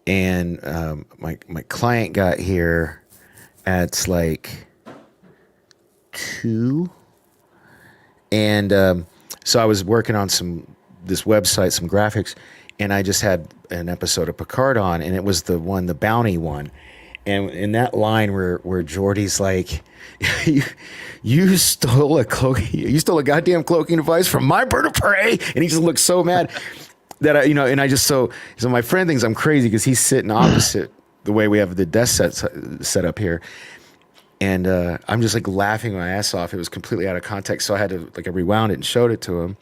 and my client got here at like 2, and so I was working on this website, some graphics, and I just had an episode of Picard on, and it was the bounty one. And in that line where Geordi's like, you stole a goddamn cloaking device from my bird of prey, and he just looks so mad that so my friend thinks I'm crazy because he's sitting opposite the way we have the desk set up here, and I'm just like laughing my ass off. It was completely out of context, so I had to I rewound it and showed it to him.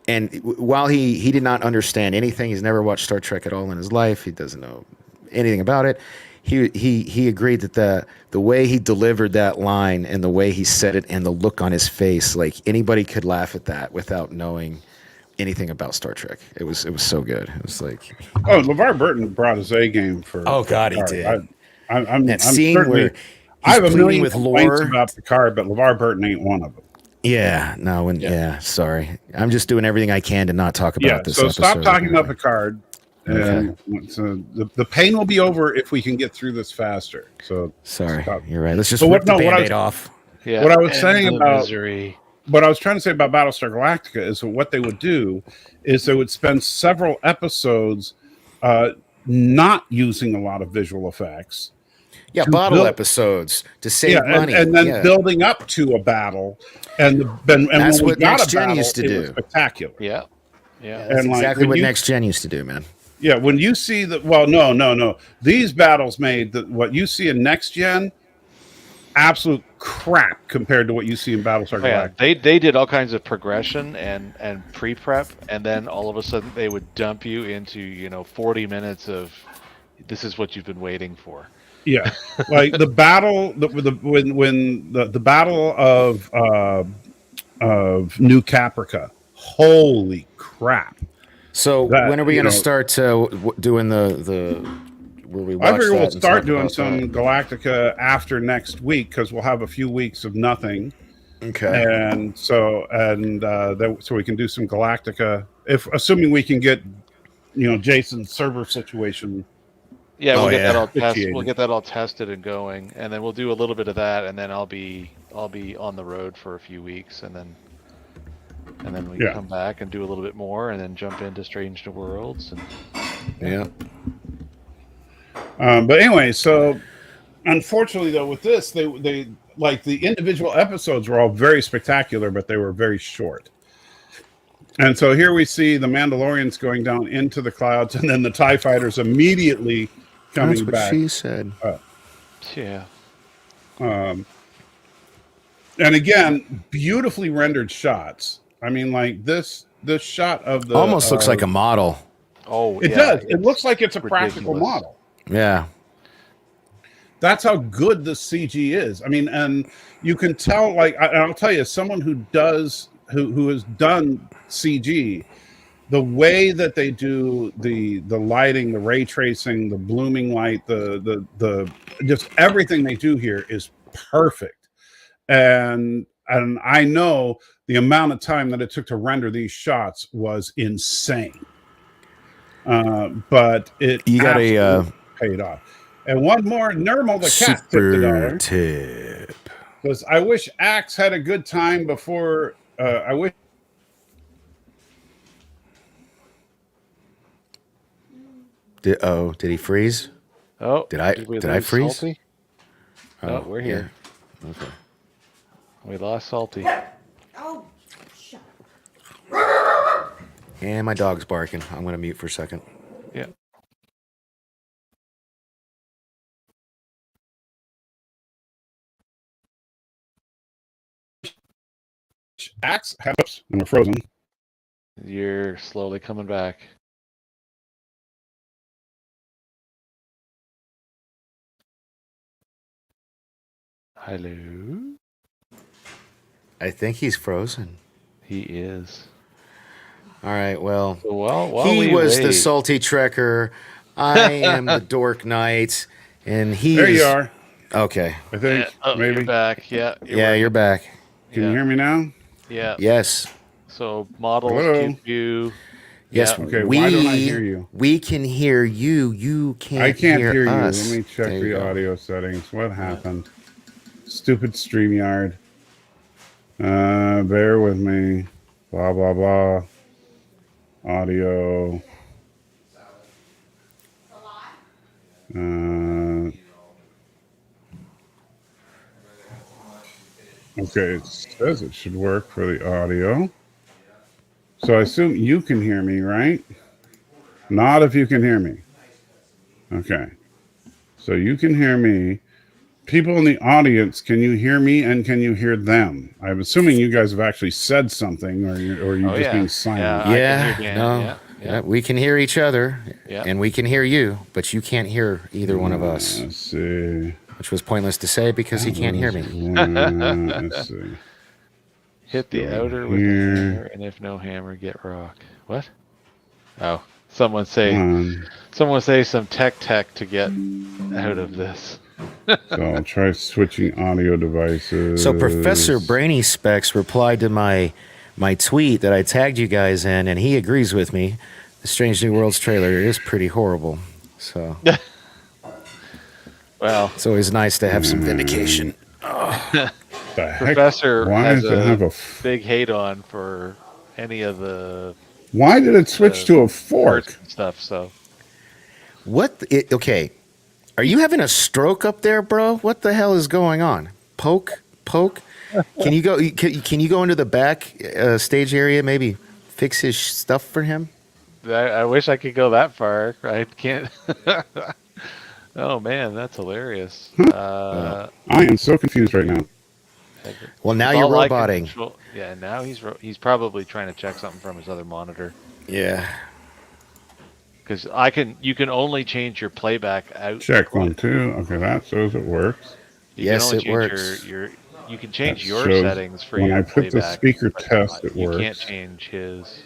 And while he did not understand anything, he's never watched Star Trek at all in his life. He doesn't know anything about it. He agreed that the way he delivered that line and the way he said it and the look on his face, like anybody could laugh at that without knowing anything about Star Trek. It was so good. It was like, oh, LeVar Burton brought his A game for. Oh God, he did. I'm that scene where I have a million with complaints lore about Picard, but LeVar Burton ain't one of them. Yeah, no, sorry. I'm just doing everything I can to not talk about this. So episode. stop talking about Picard. And so the pain will be over if we can get through this faster. So sorry, stop. You're right. Let's just rip the Band-Aid off. Yeah, what I was saying about misery. What I was trying to say about Battlestar Galactica is that what they would do is they would spend several episodes not using a lot of visual effects. Yeah, bottle episodes to save money, and then building up to a battle, and that's when what Next Gen used to do. Spectacular. Yeah, that's exactly what Next Gen used to do, man. Yeah, when you see that, well, no, these battles made what you see in Next Gen, absolute crap compared to what you see in Battlestar Galactica. Yeah, they did all kinds of progression and pre-prep, and then all of a sudden they would dump you into 40 minutes of this is what you've been waiting for. Yeah, like the battle, when the battle of New Caprica. Holy crap! So when are we going to start doing the where we watch I figure we'll that start doing some Galactica after next week because we'll have a few weeks of nothing. Okay. And so we can do some Galactica assuming we can get Jason's server situation. Yeah, we'll get that all tested. We'll get that all tested and going, and then we'll do a little bit of that, and then I'll be on the road for a few weeks, and then we can come back and do a little bit more, and then jump into Strange New Worlds. Yeah. But anyway, so unfortunately, though, with this, they like the individual episodes were all very spectacular, but they were very short. And so here we see the Mandalorians going down into the clouds, and then the TIE fighters immediately coming back. That's what she said. Yeah. And again, beautifully rendered shots. I mean, like this shot of the almost looks like a model. Oh, it does. It looks like it's a practical model. Yeah. That's how good the CG is. I mean, and you can tell. Like I'll tell you, someone who has done CG, the way that they do the lighting, the ray tracing, the blooming light, the just everything they do here is perfect. And and I know the amount of time that it took to render these shots was insane. But it You got absolutely paid off. And one more, Nermal the cat tipped $1. tip. Because I wish Axe had a good time before. I wish. Did he freeze? Oh, Did I lose freeze? Salty? Oh, we're here. Yeah. Okay. We lost Salty. Oh, shut up. And my dog's barking. I'm going to mute for a second. Yeah. Axe had ups and we're frozen. You're slowly coming back. Hello? I think he's frozen. He is. All right, well, While he we was wait, the salty trekker. I am the Dork Knight, and he's... There you are. Okay. I think maybe. You're back. Yeah. You're back. Can you hear me now? Yeah. Yes. So models, Hello? cube view. Yes. Yeah. Okay, why don't I hear you? We can hear you. You can't. I can't hear you. us. Let me check There you the go. audio settings. What happened? Stupid StreamYard. Bear with me. Blah, blah, blah. Audio. Okay, it says it should work for the audio. So I assume you can hear me, right? Not if you can hear me. Okay. So you can hear me. People in the audience, can you hear me and can you hear them? I'm assuming you guys have actually said something, or you're just being silent. Yeah, we can hear each other, Yeah. and we can hear you, but you can't hear either one of us. Let's see. Which was pointless to say because he can't hear me. Let's see. Hit the Go outer with a here. hammer, and if no hammer, get rock. What? Oh, someone say some tech to get out of this. So I'll try switching audio devices. So Professor Brainy Specs replied to my tweet that I tagged you guys in, and he agrees with me. The Strange New Worlds trailer is pretty horrible. So Well, it's always nice to have some vindication. Professor Why has does it have a big hate on for any of the Why did it switch to a fork? words and stuff. So Okay, are you having a stroke up there, bro? What the hell is going on? Poke. Can you go? Can you go into the back stage area? Maybe fix his stuff for him. I wish I could go that far. I can't. Oh man, that's hilarious. I am so confused right now. Well, now It's you're all I can roboting. control. Yeah, now he's probably trying to check something from his other monitor. Yeah. Because you can only change your playback out. Check 1, 2. Okay, that shows it works. You Yes, can only it change works. you can change That your shows settings for when your I put the playback, speaker but test, it you works. can't change his.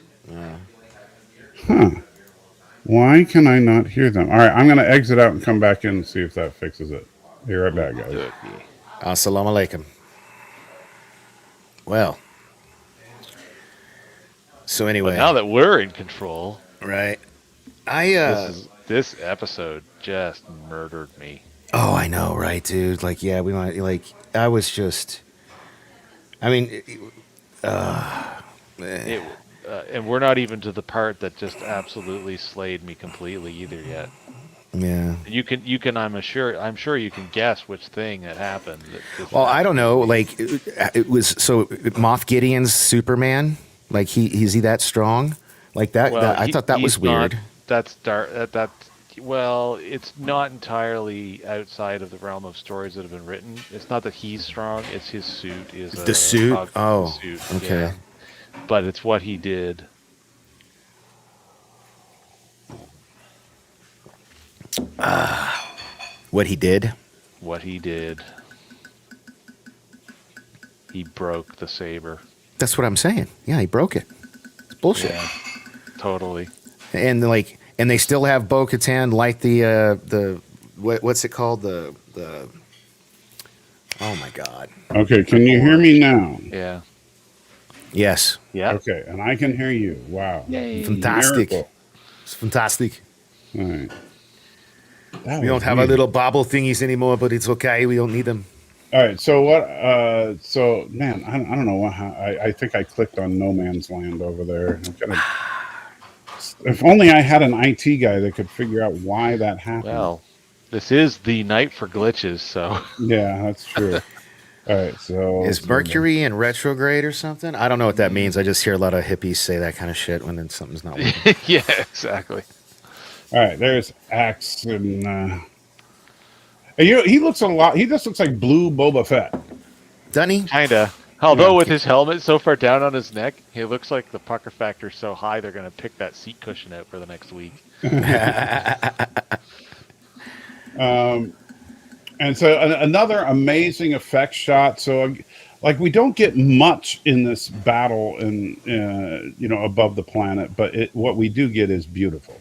Huh. Why can I not hear them? All right, I'm going to exit out and come back in and see if that fixes it. Be right back, guys. Okay. Assalamu alaikum. Well. So anyway. But now that we're in control, right. This episode just murdered me. Oh, I know, right, dude? Like, yeah, we want I was just. I mean, And we're not even to the part that just absolutely slayed me completely either yet. yeah. And you can. I'm sure you can guess which thing that happened. Well, I don't know. Like, it was so Moff Gideon's Superman. Like, is he that strong? Like that? I thought that was weird. That's dark. Well, it's not entirely outside of the realm of stories that have been written. It's not that he's strong. It's his suit is The suit? Oh, suit, okay. yeah. But it's what he did. What he did? What he did. He broke the saber. That's what I'm saying. Yeah, he broke it. It's bullshit. Yeah, totally. And they still have Bo-Katan light the what's it called, the Oh my God. Okay, can you hear me now? Yeah. Yes. Yeah. Okay, and I can hear you. Wow. Yay. Fantastic. Miracle. It's fantastic. All right. That We was don't have our weird. little bobble thingies anymore, but it's okay. We don't need them. All right, so what? So man, I don't know what. I think I clicked on No Man's Land over there. If only I had an IT guy that could figure out why that happened. Well, this is the night for glitches, so. Yeah, that's true. All right, so Is Mercury in retrograde or something? I don't know what that means. I just hear a lot of hippies say that kind of shit when then something's not working. Yeah, exactly. All right, there's Axe and he looks a lot. He just looks like Blue Boba Fett. Doesn't he? Kinda. Although with his helmet so far down on his neck, he looks like the pucker factor's so high they're going to pick that seat cushion out for the next week. And so another amazing effect shot. So, like, we don't get much in this battle, above the planet, but what we do get is beautiful.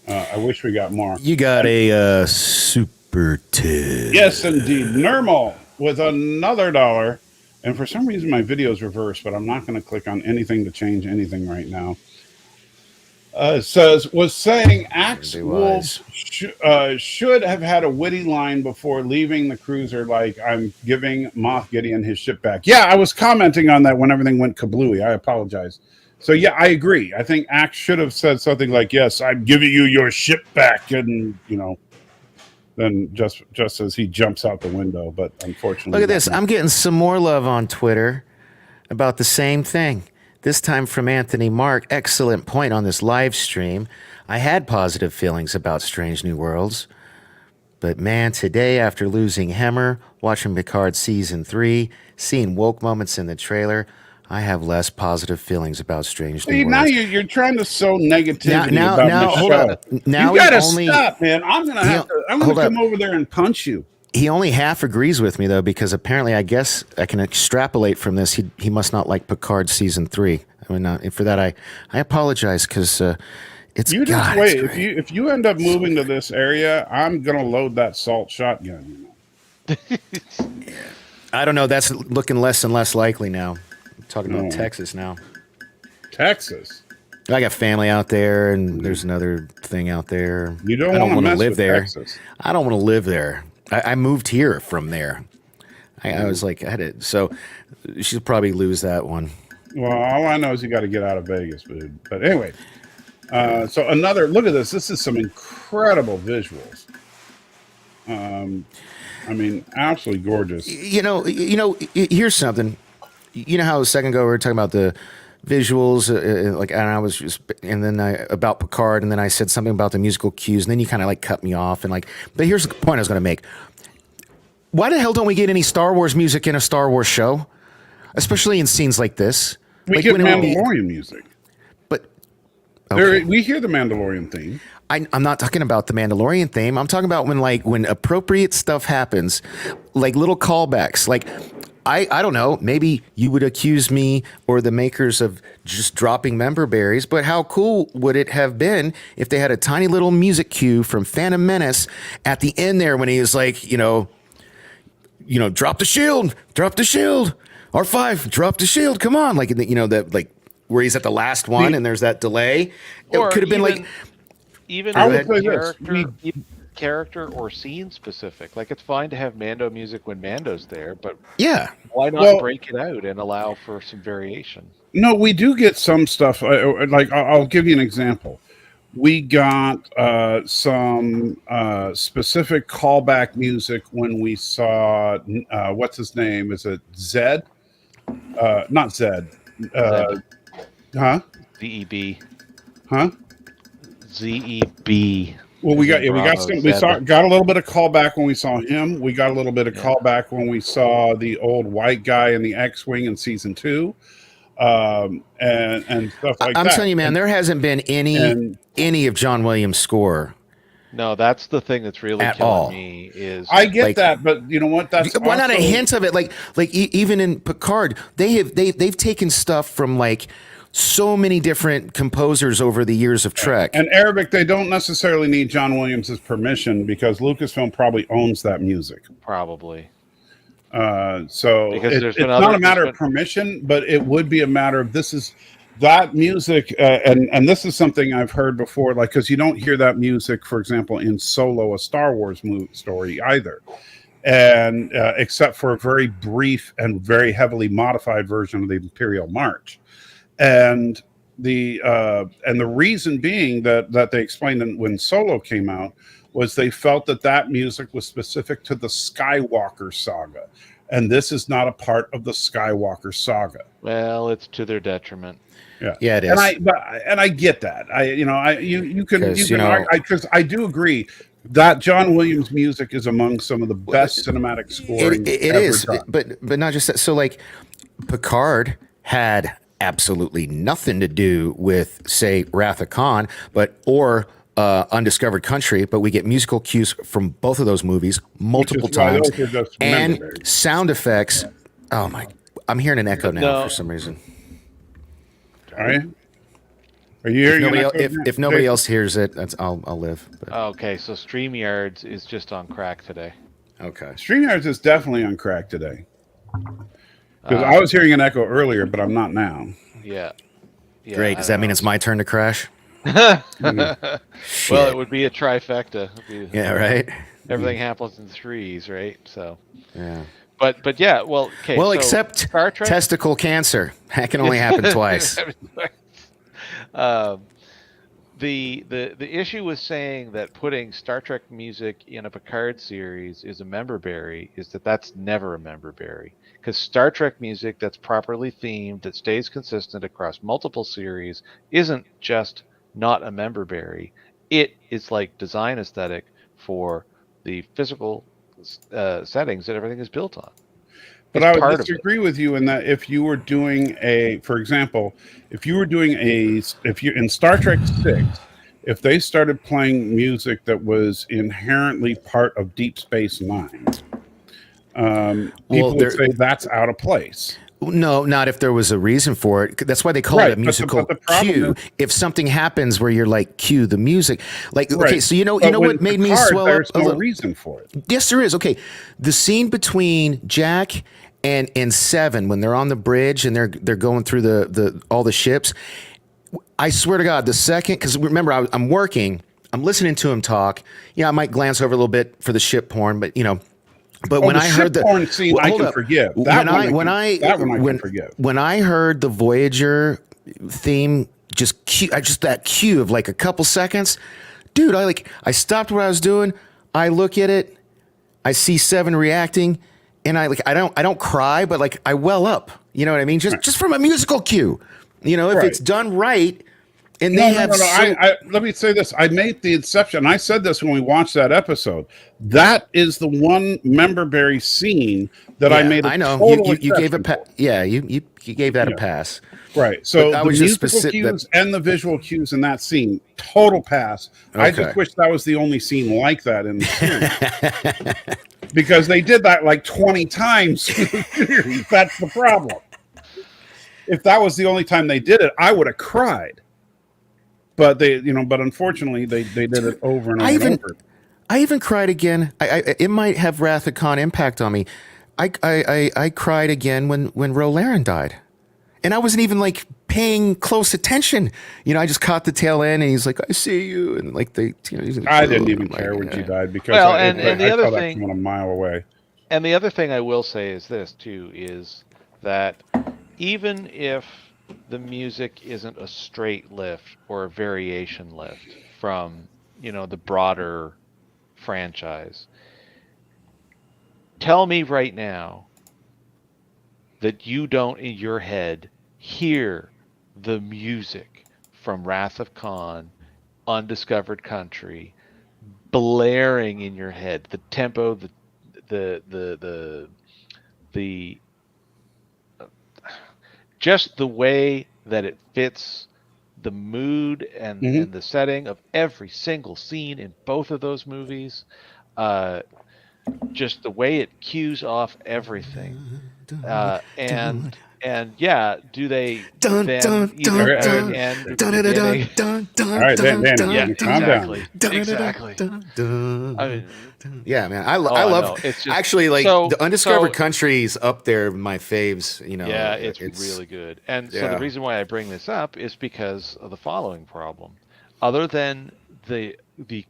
I wish we got more. You got a super tip. Yes, indeed. Nermal with another $1. And for some reason, my video is reversed, but I'm not going to click on anything to change anything right now. Was saying Axe Wolf should have had a witty line before leaving the cruiser, like, I'm giving Moff Gideon his ship back. Yeah, I was commenting on that when everything went kablooey. I apologize. So, yeah, I agree. I think Axe should have said something like, yes, I'm giving you your ship back. And, then just as he jumps out the window. But unfortunately. Look at this. I'm getting some more love on Twitter about the same thing. This time from Anthony Mark. Excellent point on this live stream. I had positive feelings about Strange New Worlds. But man, today after losing Hemmer, watching Picard Season 3, seeing woke moments in the trailer, I have less positive feelings about Strange New Worlds. Now you're trying to sow negativity now, about hold show. up. Now you gotta stop, man. I'm gonna come over there and punch you. He only half agrees with me though, because apparently, I guess I can extrapolate from this. He must not like Picard Season 3. I mean, for that I apologize, because it's. You just wait. If you end up moving to this area, I'm gonna load that salt shotgun. I don't know. That's looking less and less likely now. I'm talking about Texas now. Texas. I got family out there, and there's another thing out there. You don't want to live there. Texas. I don't want to live there. I moved here from there. I was like, I had it. So she'll probably lose that one. Well, all I know is you got to get out of Vegas, dude. But anyway, so look at this. This is some incredible visuals. I mean, absolutely gorgeous. Here's something. You know how a second ago we were talking about the visuals, and then about Picard, and then I said something about the musical cues, and then you kind of like cut me off, and but here's the point I was going to make. Why the hell don't we get any Star Wars music in a Star Wars show, especially in scenes like this? We get Mandalorian music, but okay. We hear the Mandalorian theme. I'm not talking about the Mandalorian theme. I'm talking about when appropriate stuff happens, like little callbacks, like. I don't know, maybe you would accuse me or the makers of just dropping member berries, but how cool would it have been if they had a tiny little music cue from Phantom Menace at the end there when he was like, drop the shield, R5, drop the shield, come on. Like, that where he's at the last one and there's that delay. It could have been even character or scene specific. Like, it's fine to have Mando music when Mando's there, but yeah, why not break it out and allow for some variation? No, we do get some stuff. Like, I'll give you an example. We got some specific callback music when we saw what's his name? Is it Zed? Not Zed. Huh? ZEB. Huh? ZEB. Well, we got a little bit of callback when we saw him. We got a little bit of callback when we saw the old white guy in the X-wing in season 2, and stuff like that. I'm telling you, man, there hasn't been any of John Williams' score. No, that's the thing that's really killing me. Is I get that, but you know what? That's why not a hint of it? Like even in Picard, they've taken stuff from so many different composers over the years of Trek. And Arabic, they don't necessarily need John Williams' permission because Lucasfilm probably owns that music. Probably. So Because it's not a matter of permission, but it would be a matter of that music, and this is something I've heard before, like, because you don't hear that music, for example, in Solo, a Star Wars story either, and except for a very brief and very heavily modified version of the Imperial March, and the reason being that they explained when Solo came out was they felt that music was specific to the Skywalker saga, and this is not a part of the Skywalker saga. Well, it's to their detriment. Yeah, it is. And I get that. Because I do agree that John Williams' music is among some of the best cinematic scoring. It is, done. But not just that. So like, Picard had absolutely nothing to do with, say, Wrath of Khan, or Undiscovered Country, but we get musical cues from both of those movies multiple times, and sound effects. Yeah. Oh my! I'm hearing an echo now for some reason. All right. Are you hearing if nobody else hears it, I'll live. But. Okay, so StreamYards is just on crack today. Okay. StreamYards is definitely on crack today. Because I was hearing an echo earlier, but I'm not now. Yeah. Great. Does that mean it's my turn to crash? Well, it would be a trifecta. Yeah, right? Everything happens in threes, right? So. Yeah. But yeah, well, okay. Well, so except Star Trek? Testicle cancer. That can only happen twice. The issue with saying that putting Star Trek music in a Picard series is a member berry is that's never a member berry, because Star Trek music that's properly themed, that stays consistent across multiple series, isn't just not a member berry. It is like design aesthetic for the physical settings that everything is built on. But I would disagree with you in that if you were doing for example, if you in Star Trek 6, if they started playing music that was inherently part of Deep Space Nine, people would say that's out of place. No, not if there was a reason for it. That's why they call it a musical cue. If something happens where you're like, cue the music. Like, okay, so you know what made me swell up? There's no reason for it. Yes, there is. Okay, the scene between Jack and Seven when they're on the bridge and they're going through the all the ships. I swear to God, the second, because remember I'm working, I'm listening to him talk. I might glance over a little bit for the ship porn, but But when I heard the porn scene, I can forgive. When I heard the Voyager theme, just that cue of like a couple seconds, dude, I stopped what I was doing. I look at it, I see Seven reacting, and I don't cry, but like I well up. You know what I mean? Just from a musical cue. If it's done right. And let me say this. I made the exception. I said this when we watched that episode. That is the one member-berry scene that I made. I know you gave a you gave that a pass. Right. So the musical cues and the visual cues in that scene, total pass. Okay. I just wish that was the only scene like that in the series. Because they did that like 20 times in the series. That's the problem. If that was the only time they did it, I would have cried. But but unfortunately, they did it over and over. I even cried again. It might have Wrath of Khan impact on me. I cried again when Rolaren died, and I wasn't even like paying close attention. I just caught the tail end, and he's like, "I see you," and like I didn't even care when she died because I saw that from a mile away. And the other thing I will say is this too: is that even if the music isn't a straight lift or a variation lift from, the broader franchise. Tell me right now that you don't in your head hear the music from Wrath of Khan, Undiscovered Country, blaring in your head. The tempo, the just the way that it fits the mood and the setting of every single scene in both of those movies. Just the way it cues off everything. And And yeah, do they Dun, then dun, either dun, at dun, the end or dun, the dun, dun, beginning? dun, dun, All right, dun, Danny, dun, Yeah, calm down. exactly. Dun. I mean, Yeah, man. I I love know. It's just actually like so the Undiscovered Countries up there, my faves. You know, yeah, it's really good. And so the yeah. reason why I bring this up is because of the following problem. Other than the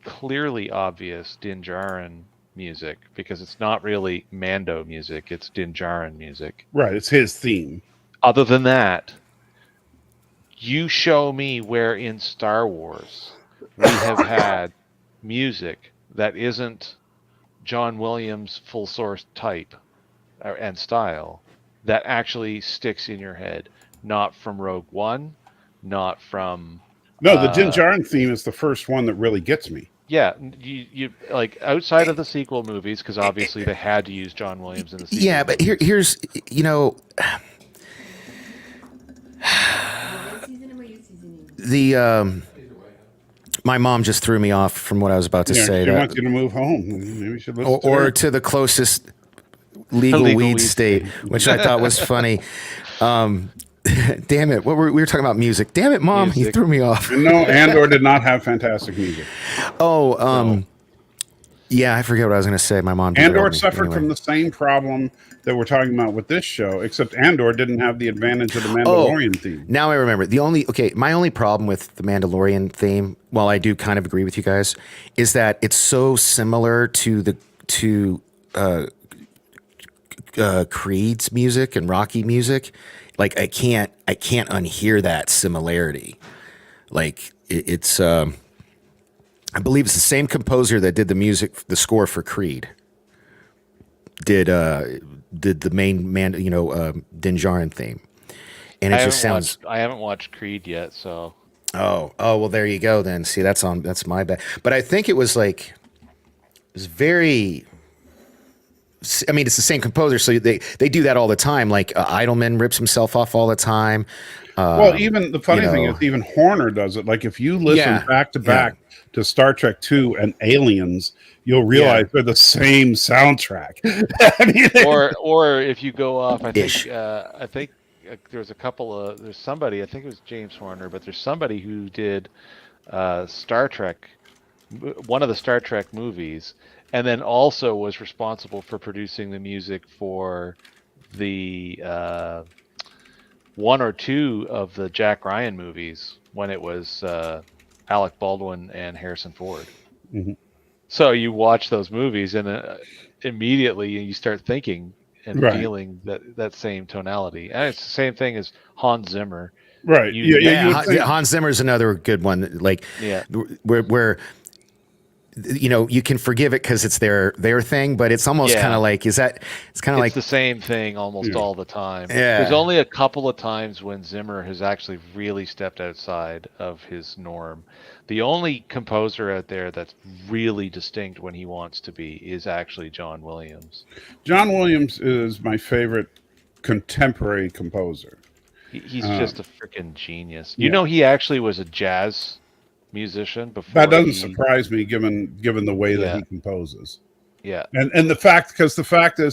clearly obvious Din Djarin music, because it's not really Mando music, it's Din Djarin music. Right, it's his theme. Other than that, you show me where in Star Wars we have had music that isn't John Williams full source type and style that actually sticks in your head, not from Rogue One, not from No, the Din Djarin theme is the first one that really gets me. yeah, you like outside of the sequel movies, because obviously they had to use John Williams in the sequel. Yeah, but here's you know the my mom just threw me off from what I was about to say. She wants you to move home. Maybe we should listen or to the closest legal weed state, which I thought was funny. Damn it! We were talking about music. Damn it, Mom! You threw me off. No, Andor did not have fantastic music. Yeah, I forget what I was going to say. My mom. Andor suffered from the same problem that we're talking about with this show, except Andor didn't have the advantage of the Mandalorian theme. Now I remember. My only problem with the Mandalorian theme, while I do kind of agree with you guys, is that it's so similar to Creed's music and Rocky music. Like I can't unhear that similarity. Like it's I believe it's the same composer that did the score for Creed. Did the main Din Djarin theme, and it just sounds. I haven't watched Creed yet, so. Oh well, there you go. Then see, that's my bad. But I think it was very. I mean, it's the same composer, so they do that all the time. Like Idleman rips himself off all the time. Well, even the funny thing is, even Horner does it. Like if you listen back to back to Star Trek II and Aliens, you'll realize they're the same soundtrack. I mean, or if you go off, I think there's a couple of there's somebody. I think it was James Horner, but there's somebody who did Star Trek, one of the Star Trek movies. And then also was responsible for producing the music for the one or two of the Jack Ryan movies when it was Alec Baldwin and Harrison Ford. Mm-hmm. So you watch those movies and immediately you start thinking and feeling that same tonality. And it's the same thing as Hans Zimmer. Right. Hans Zimmer is another good one. Like where you can forgive it because it's their thing, but it's almost kind of like it's kind of like the same thing almost all the time. Yeah. There's only a couple of times when Zimmer has actually really stepped outside of his norm. The only composer out there that's really distinct when he wants to be is actually John Williams. John Williams is my favorite contemporary composer. He's just a freaking genius. You know, he actually was a jazz musician before. That doesn't surprise me, given the way that he composes. Yeah, and the fact is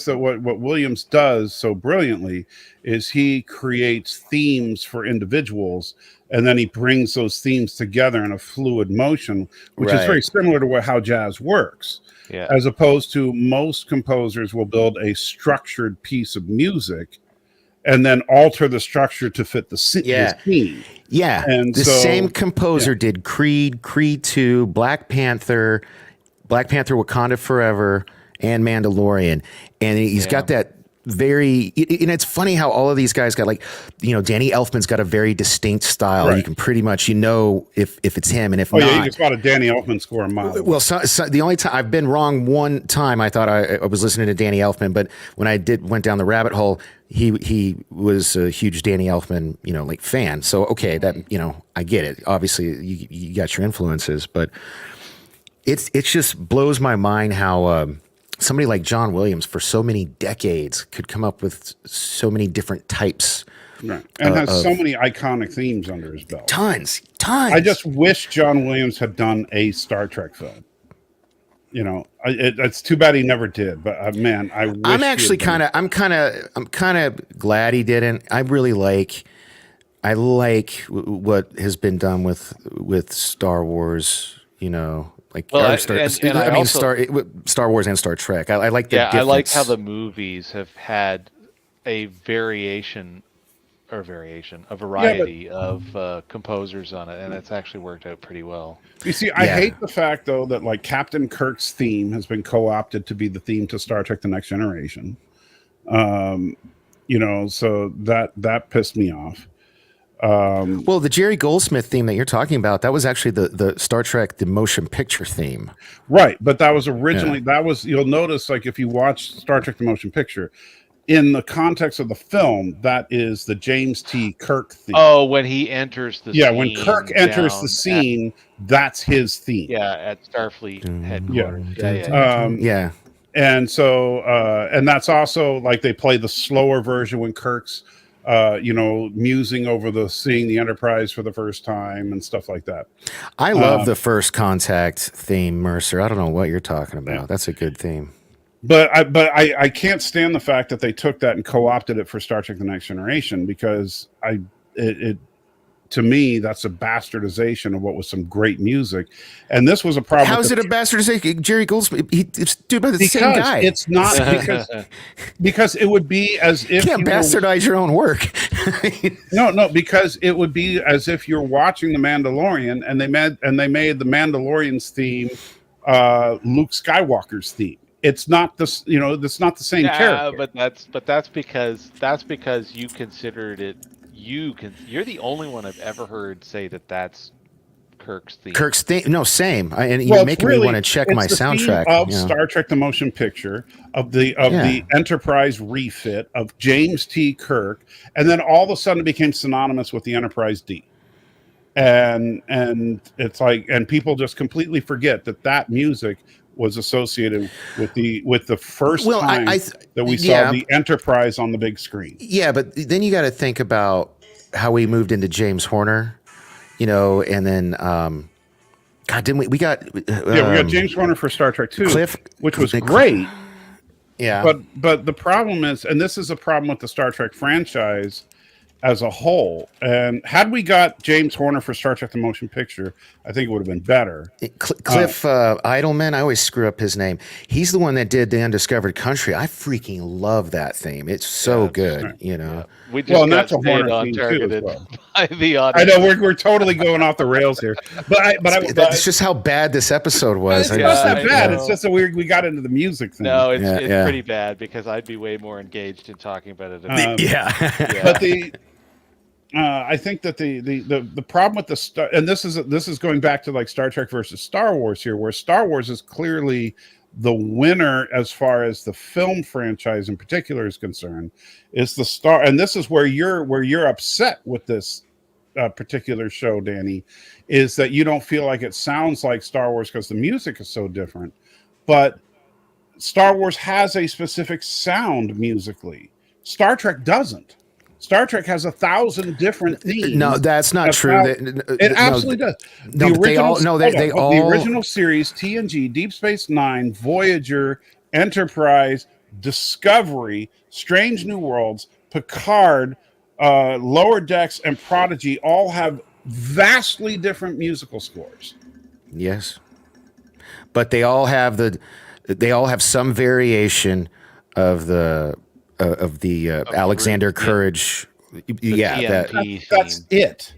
that what Williams does so brilliantly is he creates themes for individuals, and then he brings those themes together in a fluid motion, which is very similar to how jazz works. Yeah, as opposed to most composers will build a structured piece of music and then alter the structure to fit the theme. Yeah, and the same composer did Creed, Creed 2, Black Panther, Wakanda Forever, and Mandalorian. And he's got that very, and it's funny how all of these guys got Danny Elfman's got a very distinct style. Right. You can pretty much, if it's him, and if not. Yeah, you just got a Danny Elfman score a mile. Well, so the only time I've been wrong one time, I thought I was listening to Danny Elfman, but when I went down the rabbit hole, he was a huge Danny Elfman, fan. So, okay, that, I get it. Obviously you got your influences, but it just blows my mind how, somebody like John Williams for so many decades could come up with so many different types. Right. And has so many iconic themes under his belt. Tons. I just wish John Williams had done a Star Trek film. it's too bad he never did. But man, I'm actually kind of glad he didn't. I like what has been done with Star Wars. Star Wars and Star Trek. I like the difference. I like how the movies have had a variety of composers on it, and it's actually worked out pretty well. You see, I hate the fact though that like Captain Kirk's theme has been co-opted to be the theme to Star Trek: The Next Generation. So that pissed me off. Well, the Jerry Goldsmith theme that you're talking about, that was actually the Star Trek the motion picture theme, right? But that was originally you'll notice, like, if you watch Star Trek the motion picture, in the context of the film, that is the James T. Kirk theme. Oh, when he enters the scene, when Kirk enters the scene, that's his theme. Yeah, at Starfleet headquarters. Yeah. And so, and that's also like they play the slower version when Kirk's, musing over seeing the Enterprise for the first time and stuff like that. I love the First Contact theme, Mercer. I don't know what you're talking about. Yeah. That's a good theme. But I can't stand the fact that they took that and co-opted it for Star Trek: The Next Generation, because to me, that's a bastardization of what was some great music. And this was a problem. How is it a bastardization? Jerry Goldsmith, it's dude by the same guy. It's not because it would be as if you can't bastardize your own work. No, because it would be as if you're watching The Mandalorian and they made the Mandalorian's theme Luke Skywalker's theme. It's not this, that's not the same character. But that's because you considered it. You're the only one I've ever heard say that that's Kirk's theme. Kirk's theme, no, same. You're making me want to check my soundtrack of Star Trek: The Motion Picture, of the Enterprise refit of James T. Kirk, and then all of a sudden it became synonymous with the Enterprise D. And it's like, and people just completely forget that music was associated with the first time that we saw the Enterprise on the big screen. Yeah, but then you got to think about how we moved into James Horner, and then didn't we got we got James Horner for Star Trek 2, which was great. Yeah, but the problem is, and this is a problem with the Star Trek franchise as a whole. And had we got James Horner for Star Trek: The Motion Picture, I think it would have been better. Cliff Idleman, I always screw up his name. He's the one that did The Undiscovered Country. I freaking love that theme. It's so good, right. Yeah. We just that's a Horner theme too, as well. By the audience. I know we're totally going off the rails here, but that's just how bad this episode was. It's not that bad. It's just that we got into the music thing. No, it's pretty bad, because I'd be way more engaged in talking about it. But I think that the problem with the and this is going back to like Star Trek versus Star Wars here, where Star Wars is clearly the winner as far as the film franchise in particular is concerned, is and this is where you're upset with this particular show, Danny, is that you don't feel like it sounds like Star Wars because the music is so different. But Star Wars has a specific sound musically. Star Trek doesn't. Star Trek has 1,000 different themes. No, that's not true. It absolutely does. The original series, TNG, Deep Space Nine, Voyager, Enterprise, Discovery, Strange New Worlds, Picard, Lower Decks, and Prodigy all have vastly different musical scores. Yes, but they all have some variation of the Alexander Courage. That's it.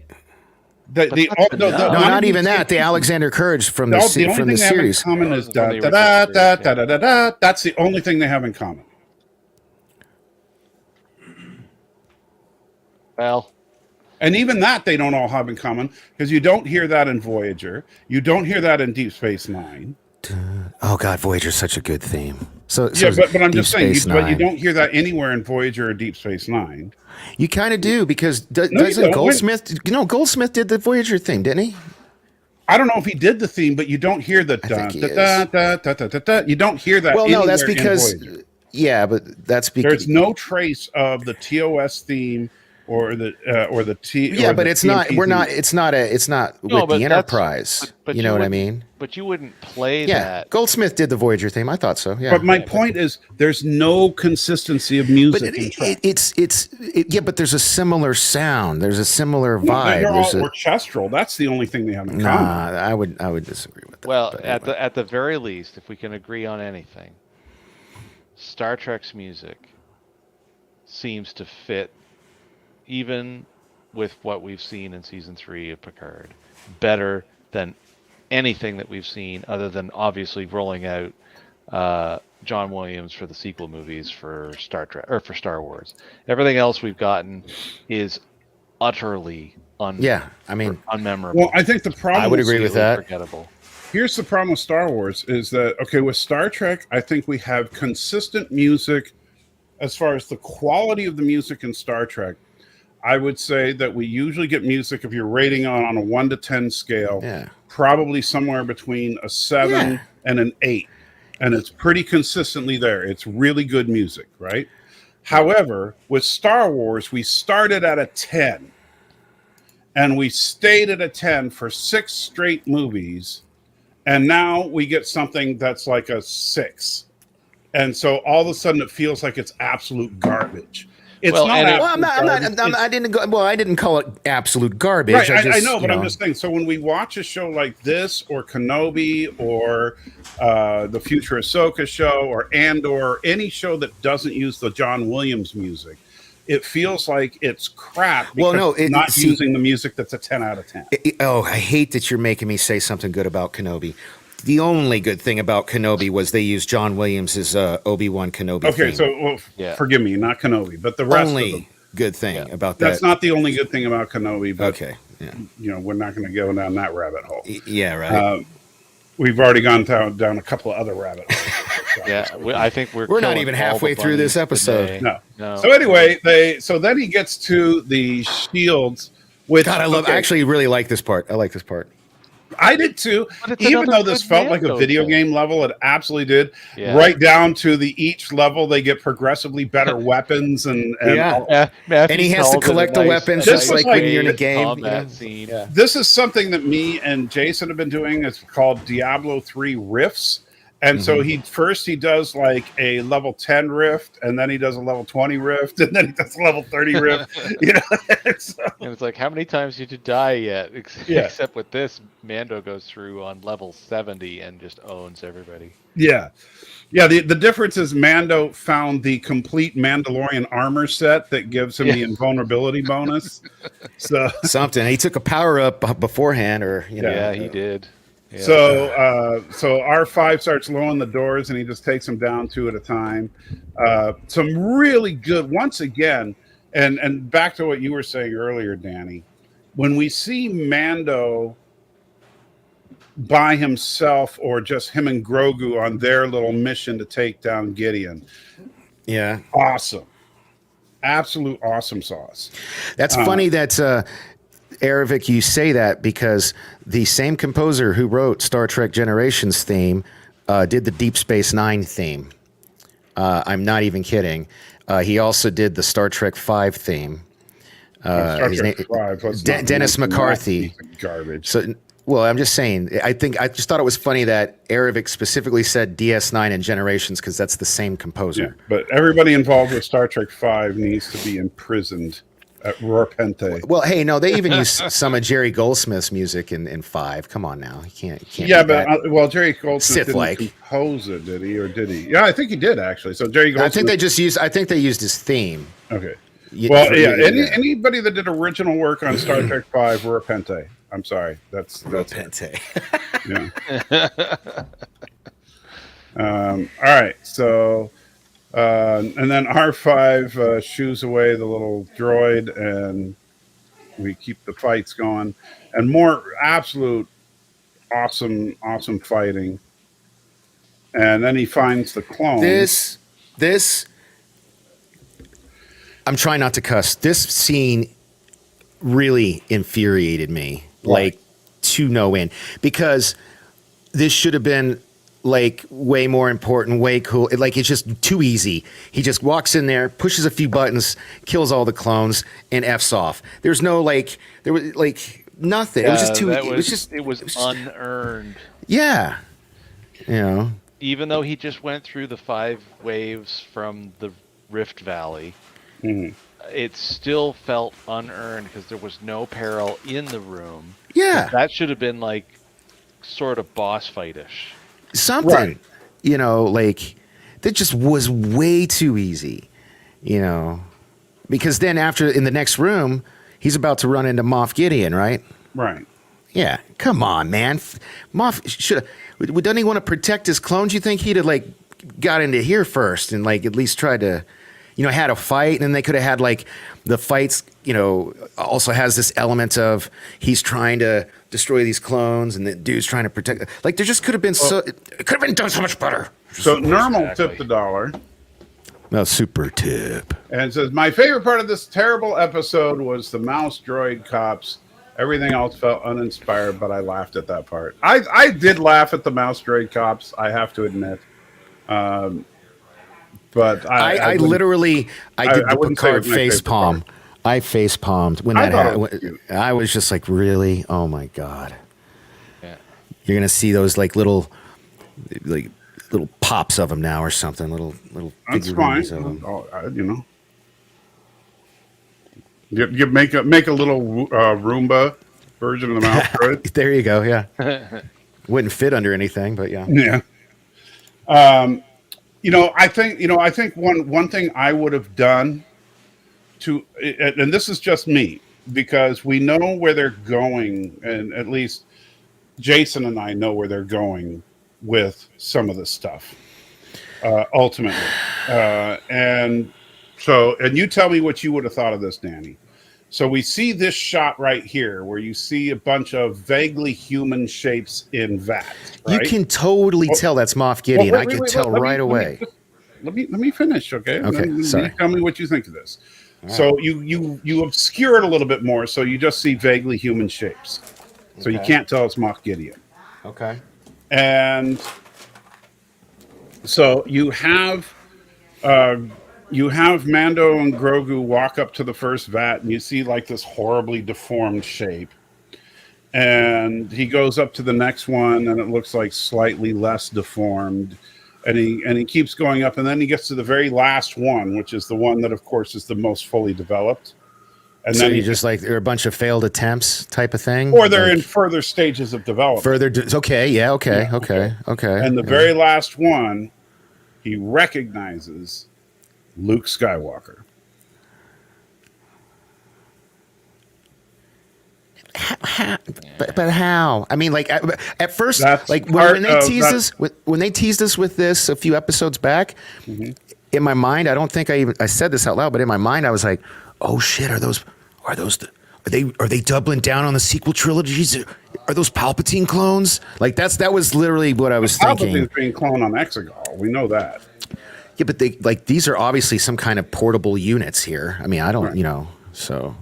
Not even that. The Alexander Courage from the series. Common is that's the only thing they have in common. Well, and even that they don't all have in common, because you don't hear that in Voyager. You don't hear that in Deep Space Nine. Oh God, Voyager's such a good theme. But I'm just saying, but you don't hear that anywhere in Voyager or Deep Space Nine. You kind of do, because doesn't Goldsmith? Goldsmith did the Voyager thing, didn't he? I don't know if he did the theme, but you don't hear the you don't hear that. Well, no, that's because but that's because there's no trace of the TOS theme or the T. Yeah, or but the it's not. We're TMPZ. not. It's not a. It's not No, with but the Enterprise. but you know what I mean? But you wouldn't play Yeah. that. Goldsmith did the Voyager theme. I thought so. Yeah. But my point is, there's no consistency of music in track. Yeah, but there's a similar sound. There's a similar No, vibe. they're There's all a, orchestral. That's the only thing they have in nah, common. I would disagree with that. Well, but at anyway. the very least, if we can agree on anything, Star Trek's music seems to fit, even with what we've seen in season 3 of Picard, better than anything that we've seen, other than obviously rolling out John Williams for the sequel movies for Star Trek or for Star Wars. Everything else we've gotten is utterly unmemorable. Well, I think the problem. I would agree with that. Forgettable. Here's the problem with Star Wars is that, okay, with Star Trek, I think we have consistent music as far as the quality of the music in Star Trek. I would say that we usually get music, if you're rating on a 1 to 10 scale, probably somewhere between a 7 and an 8. And it's pretty consistently there. It's really good music, right? However, with Star Wars, we started at a 10. And we stayed at a 10 for 6 straight movies. And now we get something that's like a 6. And so all of a sudden it feels like it's absolute garbage. It's I didn't call it absolute garbage. Right, I know, but I'm just saying. So when we watch a show like this, or Kenobi, or the future Ahsoka show, or Andor, or any show that doesn't use the John Williams music, it feels like it's crap because it's not using the music that's a 10 out of 10. I hate that you're making me say something good about Kenobi. The only good thing about Kenobi was they used John Williams' Obi-Wan Kenobi Okay, theme. so forgive me, not Kenobi, but the rest of them. Good thing about that. That's not the only good thing about Kenobi, but okay, we're not going to go down that rabbit hole. Yeah, right. We've already gone down a couple of other rabbit holes. I think we're not even halfway through this episode. No. So anyway, so then he gets to the shields, which God, I actually really like this part. I like this part. I did too. Even though this felt like a video game level, it absolutely did. Yeah. Right down to each level, they get progressively better weapons, and he has to collect the weapons just like when you're in a game. This is something that me and Jason have been doing. It's called Diablo 3 Rifts. And so he does like a level 10 rift, and then he does a level 20 rift, and then he does a level 30 rift. And it's like, how many times did you die yet? Except with this, Mando goes through on level 70 and just owns everybody. Yeah. The difference is Mando found the complete Mandalorian armor set that gives him the invulnerability bonus. So something. He took a power up beforehand, or Yeah, he did. Yeah. So R5 starts lowering the doors, and he just takes them down 2 at a time. Some really good, once again, and back to what you were saying earlier, Danny, when we see Mando by himself, or just him and Grogu on their little mission to take down Gideon. Yeah. Awesome. Absolute awesome sauce. That's funny that Aravik, you say that, because the same composer who wrote Star Trek Generations theme did the Deep Space Nine theme. I'm not even kidding. He also did the Star Trek 5 theme. Dennis McCarthy. Garbage. So, well, I'm just saying. I just thought it was funny that Aravik specifically said DS9 and Generations, because that's the same composer. Yeah, but everybody involved with Star Trek 5 needs to be imprisoned at Rorpente. Well, hey, no, they even use some of Jerry Goldsmith's music in 5. Come on now, you can't. Yeah, but Jerry Goldsmith didn't compose it, did he, or did he? Yeah, I think he did actually. So Jerry Goldsmith. I think they used his theme. Okay. Anybody that did original work on Star Trek 5 were Rorpente. I'm sorry, that's Rorpente. Yeah. All right, so. And then R5 shoos away the little droid, and we keep the fights going, and more absolute awesome fighting. And then he finds the clone. This I'm trying not to cuss. This scene really infuriated me, like to no end, because this should have been like way more important, way cool. Like it's just too easy. He just walks in there, pushes a few buttons, kills all the clones, and F's off. There's no there was like nothing. It was just too. It was unearned. Yeah, you know. Even though he just went through the 5 waves from the Rift Valley, it still felt unearned because there was no peril in the room. Yeah, that should have been like sort of boss fight-ish. Something, right. You know, like that just was way too easy, you know, because then after in the next room, he's about to run into Moff Gideon, right? Right. Yeah. Come on, man. Moff should have. Doesn't he want to protect his clones? You think he'd have like got into here first and like at least tried to, you know, had a fight, and then they could have had like the fights, you know, also has this element of he's trying to destroy these clones and the dude's trying to protect. Like there just could have been it could have been done so much better. So Normal tipped $1. No, super tip. And it says, my favorite part of this terrible episode was the mouse droid cops. Everything else felt uninspired, but I laughed at that part. I did laugh at the mouse droid cops, I have to admit. But I literally did the Picard face palm. I face palmed when that happened. I was just like, really? Oh my god! Yeah. You're gonna see those like little pops of them now or something. Little that's fine. Of them. You know, you make a little Roomba version of the mouse droid. There you go. Yeah. Wouldn't fit under anything, but yeah. Yeah. You know, I think one thing I would have done and this is just me, because we know where they're going, and at least Jason and I know where they're going with some of this stuff, ultimately. And you tell me what you would have thought of this, Danny. So we see this shot right here where you see a bunch of vaguely human shapes in vats. Right? You can totally tell that's Moff Gideon. I can tell right away. Let me finish, okay? Okay, sorry. Tell me what you think of this. Right. So you obscure it a little bit more, so you just see vaguely human shapes. So you can't tell it's Moff Gideon. Okay. And so you have Mando and Grogu walk up to the first vat, and you see like this horribly deformed shape. And he goes up to the next one, and it looks like slightly less deformed. And he keeps going up, and then he gets to the very last one, which is the one that, of course, is the most fully developed. And so then you just like, they're a bunch of failed attempts type of thing? Or they're in further stages of development. Okay, yeah, okay. And the very last one, he recognizes Luke Skywalker. But how? I mean, like at first, like when they teased us with this a few episodes back, in my mind, I don't think I said this out loud, but in my mind, I was like, "Oh shit, are they doubling down on the sequel trilogies? Are those Palpatine clones?" Like that was literally what I was thinking. Palpatine's being cloned on Exegol. We know that. Yeah, but these are obviously some kind of portable units here. I mean, I don't, so.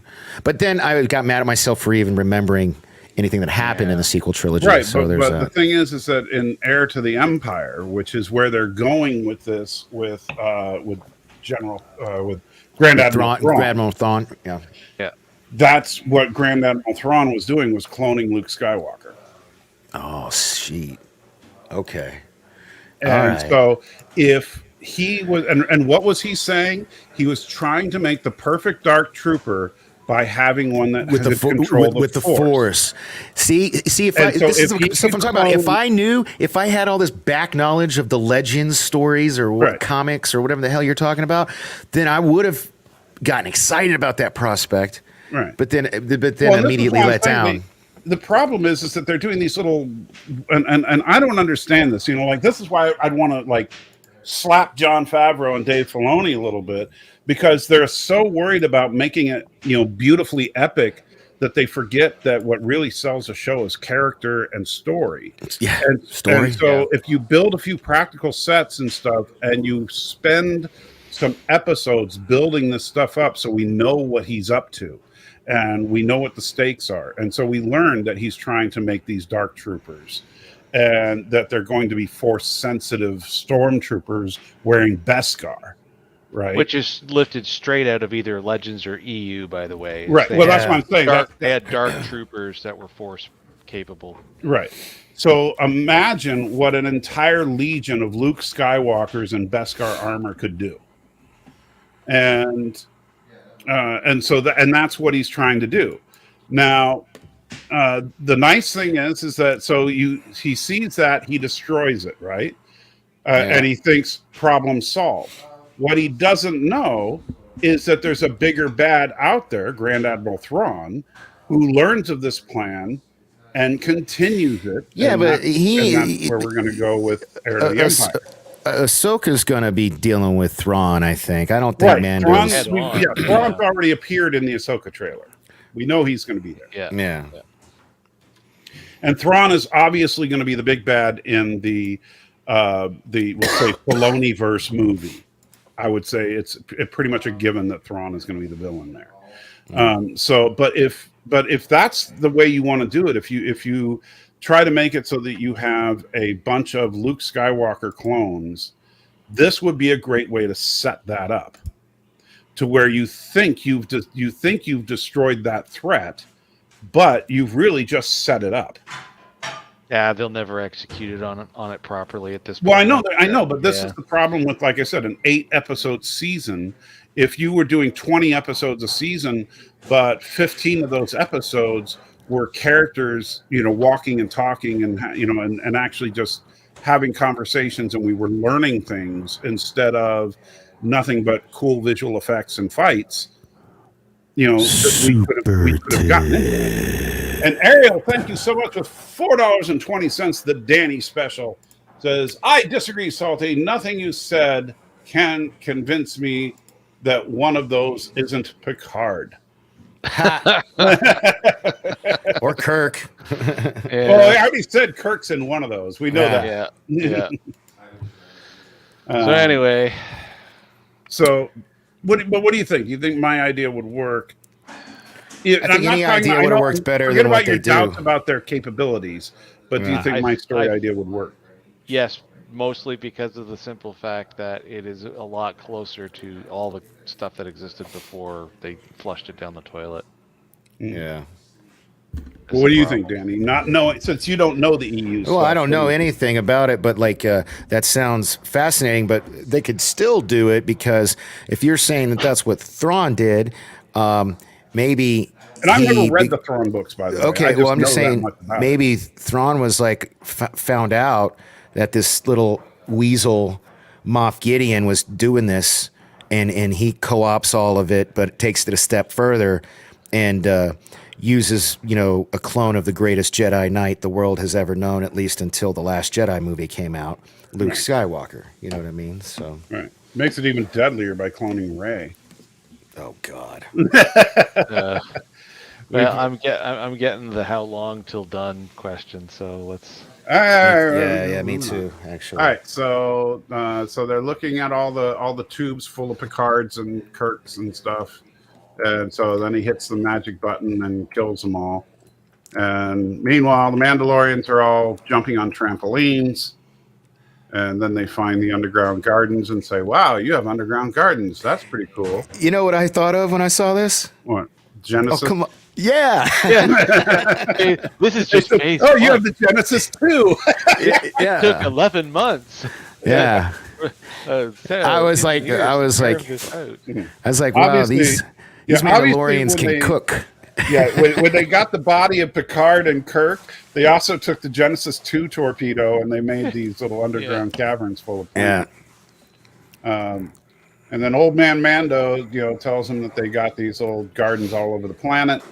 But then I got mad at myself for even remembering anything that happened in the sequel trilogy. Right, so but the thing is that in Heir to the Empire, which is where they're going with this, with Grand Admiral Thrawn, yeah. That's what Grand Admiral Thrawn was doing, was cloning Luke Skywalker. Oh, shit. Okay. And so if he was, and what was he saying? He was trying to make the perfect Dark Trooper by having one that with the Force. See, if I'm talking about, if I had all this back knowledge of the Legends stories or comics or whatever the hell you're talking about, then I would have gotten excited about that prospect. Right. But then immediately let down. The problem is that they're doing these little, and I don't understand this. Like this is why I'd want to like slap Jon Favreau and Dave Filoni a little bit, because they're so worried about making it, beautifully epic, that they forget that what really sells a show is character and story. Yeah, story. And so if you build a few practical sets and stuff, and you spend some episodes building this stuff up, so we know what he's up to, and we know what the stakes are, and so we learned that he's trying to make these Dark Troopers. and that they're going to be force-sensitive stormtroopers wearing Beskar, right? Which is lifted straight out of either Legends or EU, by the way. Right. Well, that's what I'm saying. They had dark troopers that were force capable. Right. So imagine what an entire legion of Luke Skywalkers in Beskar armor could do. And that's what he's trying to do. Now, the nice thing is that he sees that, he destroys it, right? And he thinks problem solved. What he doesn't know is that there's a bigger bad out there, Grand Admiral Thrawn, who learns of this plan and continues it. Yeah, and but that's where we're going to go with Heir to the Empire. Ahsoka's going to be dealing with Thrawn, I think. I don't think Mando's... Thrawn's already appeared in the Ahsoka trailer. We know he's going to be there. Yeah. And Thrawn is obviously going to be the big bad in the we'll say Filoni-verse movie. I would say it's pretty much a given that Thrawn is going to be the villain there. But if that's the way you want to do it, if you try to make it so that you have a bunch of Luke Skywalker clones, this would be a great way to set that up to where you think you've destroyed that threat, but you've really just set it up. Yeah, they'll never execute it on it properly at this point. Well, I know, but this is the problem with, like I said, an 8-episode season. If you were doing 20 episodes a season, but 15 of those episodes were characters, walking and talking and, and actually just having conversations, and we were learning things instead of nothing but cool visual effects and fights, we could have gotten it. And Ariel, thank you so much with $4.20. The Danny special says, I disagree, Salty. Nothing you said can convince me that one of those isn't Picard. Or Kirk. Well, I already said Kirk's in one of those. We know that. Yeah. So anyway. So, what do you think? Do you think my idea would work? I think any idea would have worked better than what they do. Doubts about their capabilities, but do you think my story idea would work? Yes, mostly because of the simple fact that it is a lot closer to all the stuff that existed before they flushed it down the toilet. Yeah. Well, what do you think, Danny? Not knowing, since you don't know the EU stuff. Well, I don't know anything about it, but that sounds fascinating. But they could still do it, because if you're saying that that's what Thrawn did, maybe. And I've never read the Thrawn books, by the way. Okay, well, I'm just saying maybe Thrawn was found out that this little weasel Moff Gideon was doing this, and he co-ops all of it, but takes it a step further and uses, a clone of the greatest Jedi Knight the world has ever known, at least until the Last Jedi movie came out, Luke Skywalker. You know what I mean? So right, makes it even deadlier by cloning Rey. Oh God. Well, I'm getting the how long till done question, so let's. Yeah, me too. Actually. All right, so they're looking at all the tubes full of Picards and Kirks and stuff, and so then he hits the magic button and kills them all. And meanwhile, the Mandalorians are all jumping on trampolines, and then they find the underground gardens and say, "Wow, you have underground gardens. That's pretty cool." You know what I thought of when I saw this? What? Genesis? Oh, come on. Yeah. Hey, this is just phase one. You have the Genesis too. Yeah. It took 11 months. Yeah. I was like, wow, these Mandalorians can cook. Yeah, when they got the body of Picard and Kirk, they also took the Genesis 2 torpedo and they made these little underground caverns full of planets. Yeah. And then Old Man Mando, tells them that they got these little gardens all over the planet.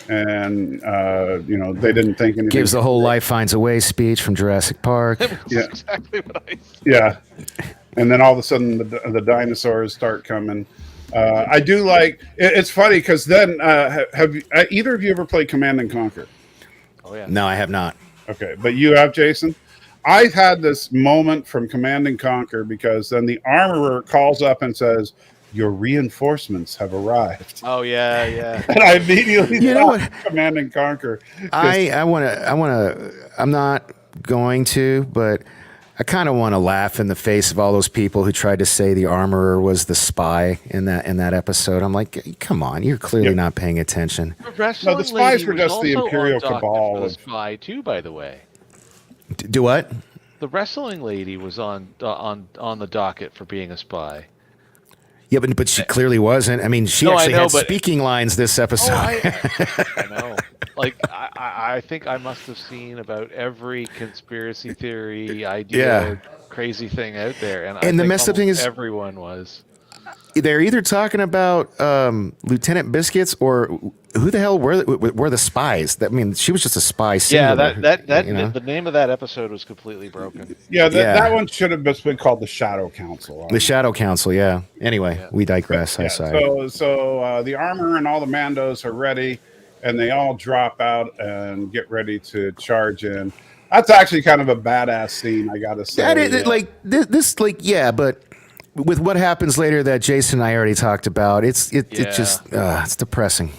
And, they didn't think anything. Gives the whole life finds a way speech from Jurassic Park. Yeah. Exactly what I said. Yeah. And then all of a sudden the dinosaurs start coming. I do like, it's funny because then, have either of you ever played Command and Conquer? Oh, yeah. No, I have not. Okay. But you have, Jason? I've had this moment from Command and Conquer because then the armorer calls up and says, "Your reinforcements have arrived." Oh yeah. And I immediately thought Command and Conquer. I'm not going to, but I kind of want to laugh in the face of all those people who tried to say the armorer was the spy in that episode. I'm like, come on, you're clearly not paying attention. No, the spies were just the Imperial Cabal. For the spy too, by the way. Do what? The wrestling lady was on the docket for being a spy. Yeah, but she clearly wasn't. I mean, she actually had speaking lines this episode. I know. Like, I think I must have seen about every conspiracy theory, idea, crazy thing out there. And the messed up thing is everyone was. They're either talking about Lieutenant Biscuits or who the hell were the spies? I mean, she was just a spy. Singular, the name of that episode was completely broken. Yeah, that one should have just been called the Shadow Council. The Shadow Council, yeah. Anyway, we digress. So the armor and all the Mandos are ready, and they all drop out and get ready to charge in. That's actually kind of a badass scene, I gotta say. That is, but with what happens later that Jason and I already talked about, it's depressing.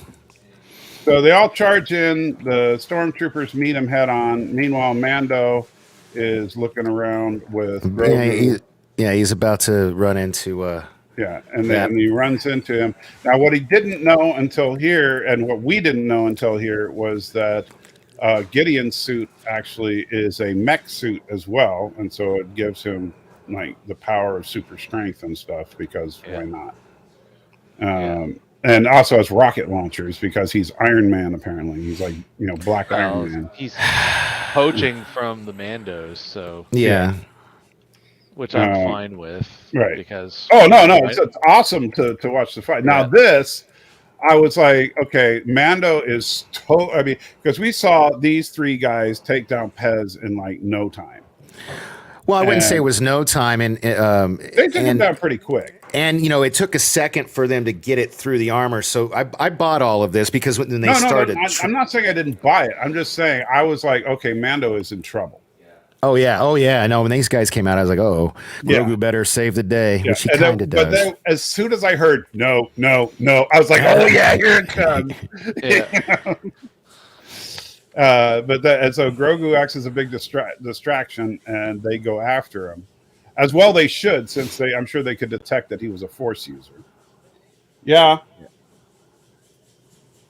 So they all charge in. The stormtroopers meet him head on. Meanwhile, Mando is looking around with Grogu. He's about to run into. And then he runs into him. Now, what he didn't know until here, and what we didn't know until here, was that Gideon's suit actually is a mech suit as well, and so it gives him like the power of super strength and stuff. Because why not? And also has rocket launchers because he's Iron Man. Apparently, he's like Black Iron Man. He's poaching from the Mandos, so which I'm fine with, right? Because it's awesome to watch the fight. Now this, I was like, okay, Mando is I mean, because we saw these three guys take down Pez in like no time. Well, I wouldn't say it was no time, and they took him down pretty quick. And it took a second for them to get it through the armor. So I bought all of this because when they started. I'm not saying I didn't buy it. I'm just saying I was like, okay, Mando is in trouble. Oh yeah. I know when these guys came out, I was like, Grogu better save the day, which he kind of does. But then, as soon as I heard no, I was like, oh yeah, here it comes. And so Grogu acts as a big distraction, and they go after him. As well they should, since I'm sure they could detect that he was a Force user. Yeah.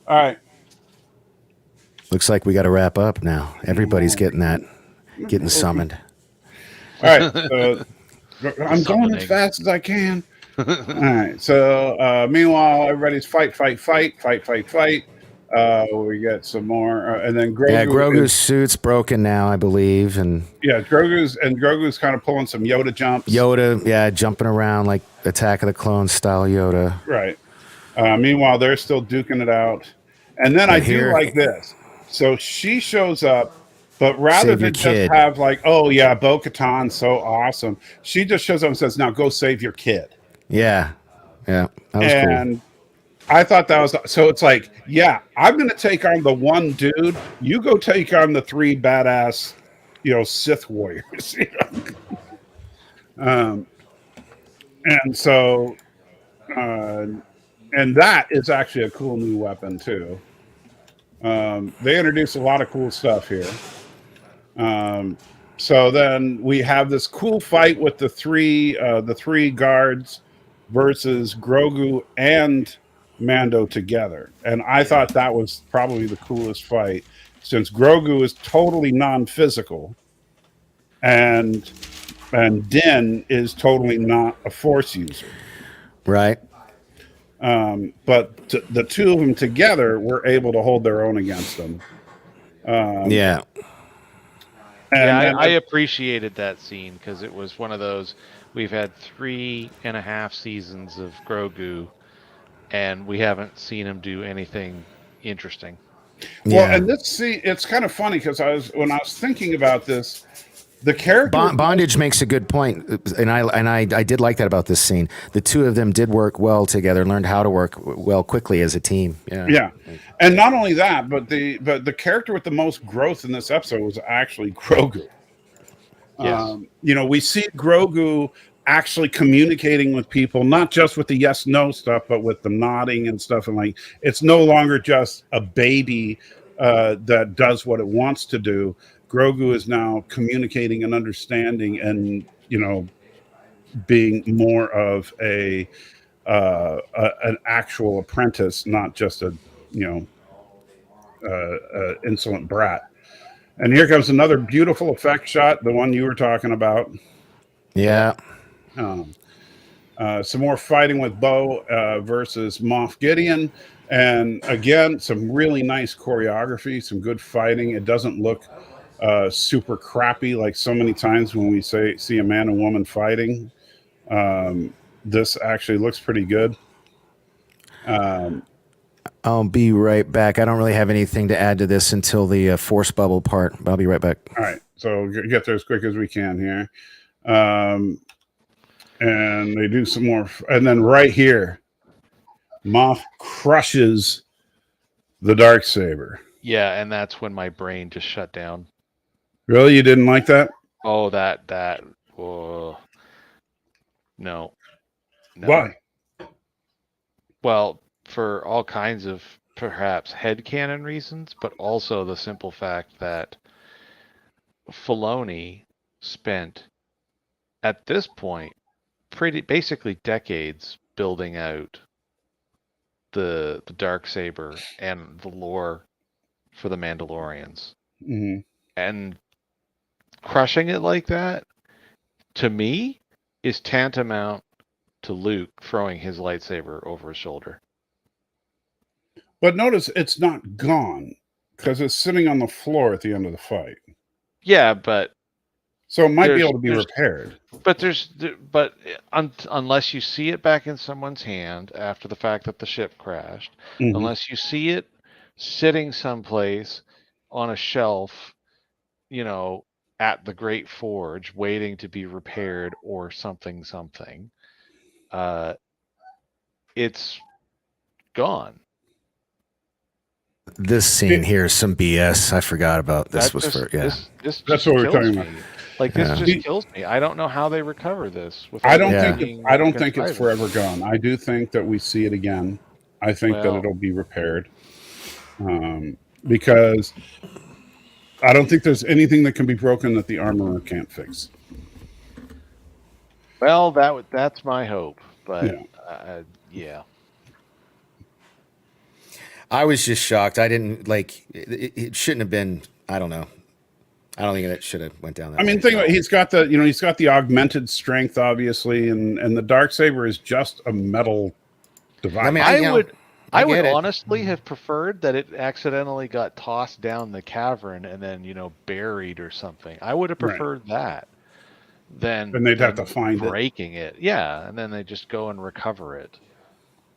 All right. Looks like we got to wrap up now. Everybody's getting summoned. All right. So I'm going as fast as I can. All right. So meanwhile, everybody's fight. We get some more, and then Grogu's suit's broken now, I believe, and Grogu's kind of pulling some Yoda jumps. Jumping around like Attack of the Clones style Yoda. Right. Meanwhile, they're still duking it out, and then I do like this. So she shows up, but rather than just have like, oh yeah, Bo-Katan's so awesome, she just shows up and says, "Now go save your kid." Yeah, that was cool. I thought that was so. It's like, I'm going to take on the one dude. You go take on the three badass, Sith warriors. And so, and that is actually a cool new weapon too. They introduced a lot of cool stuff here. So then we have this cool fight with the three guards versus Grogu and Mando together, and I thought that was probably the coolest fight, since Grogu is totally non-physical, and Din is totally not a Force user, right? But the two of them together were able to hold their own against them. I appreciated that scene because it was one of those. We've had 3.5 seasons of Grogu, and we haven't seen him do anything interesting. Well, and it's kind of funny because when I was thinking about this, the character Bondage makes a good point, and I did like that about this scene. The two of them did work well together, learned how to work well quickly as a team. Yeah. And not only that, but the character with the most growth in this episode was actually Grogu. Yes. We see Grogu actually communicating with people, not just with the yes/no stuff, but with the nodding and stuff. And like, it's no longer just a baby that does what it wants to do. Grogu is now communicating and understanding, and being more of an actual apprentice, not just a insolent brat. And here comes another beautiful effect shot, the one you were talking about. Yeah. Some more fighting with Bo versus Moff Gideon. And again, some really nice choreography, some good fighting. It doesn't look super crappy like so many times when we see a man and woman fighting. This actually looks pretty good. I'll be right back. I don't really have anything to add to this until the force bubble part, but I'll be right back. All right. So get there as quick as we can here. And they do some more. And then right here, Moff crushes the Darksaber. Yeah, and that's when my brain just shut down. Really? You didn't like that? Oh, that. Whoa. No. Why? Well, for all kinds of perhaps headcanon reasons, but also the simple fact that Filoni spent, at this point, basically decades building out the Darksaber and the lore for the Mandalorians. Mm-hmm. And crushing it like that, to me, is tantamount to Luke throwing his lightsaber over his shoulder. But notice it's not gone because it's sitting on the floor at the end of the fight. Yeah, but so it might be able to be repaired. But unless you see it back in someone's hand after the fact that the ship crashed, unless you see it sitting someplace on a shelf, at the Great Forge waiting to be repaired or something, it's gone. This scene here is some BS. I forgot about this. This that's what we're talking about. Like this just kills me. I don't know how they recover this. I don't think it's forever gone. I do think that we see it again. I think that it'll be repaired, because I don't think there's anything that can be broken that the armorer can't fix. Well, that's my hope, but yeah. I was just shocked. I didn't it shouldn't have been. I don't know. I don't think it should have went down that way. Think about it. He's got the augmented strength, obviously, and the Darksaber is just a metal device. I would honestly have preferred that it accidentally got tossed down the cavern and then buried or something. I would have preferred that than they'd have to find breaking it. Yeah, and then they just go and recover it.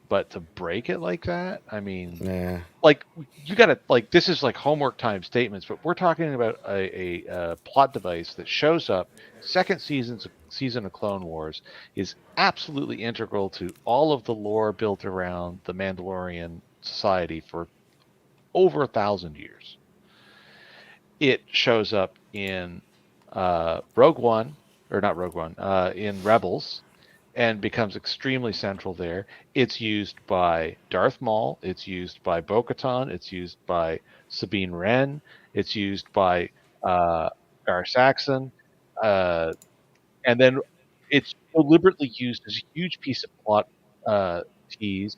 But to break it like that, you gotta this is like homework time statements, but we're talking about a plot device that shows up second season of Clone Wars, is absolutely integral to all of the lore built around the Mandalorian society for over 1,000 years. It shows up in Rogue One, in Rebels, and becomes extremely central there. It's used by Darth Maul. It's used by Bo-Katan. It's used by Sabine Wren. It's used by Gar Saxon. And then it's deliberately used as a huge piece of plot tease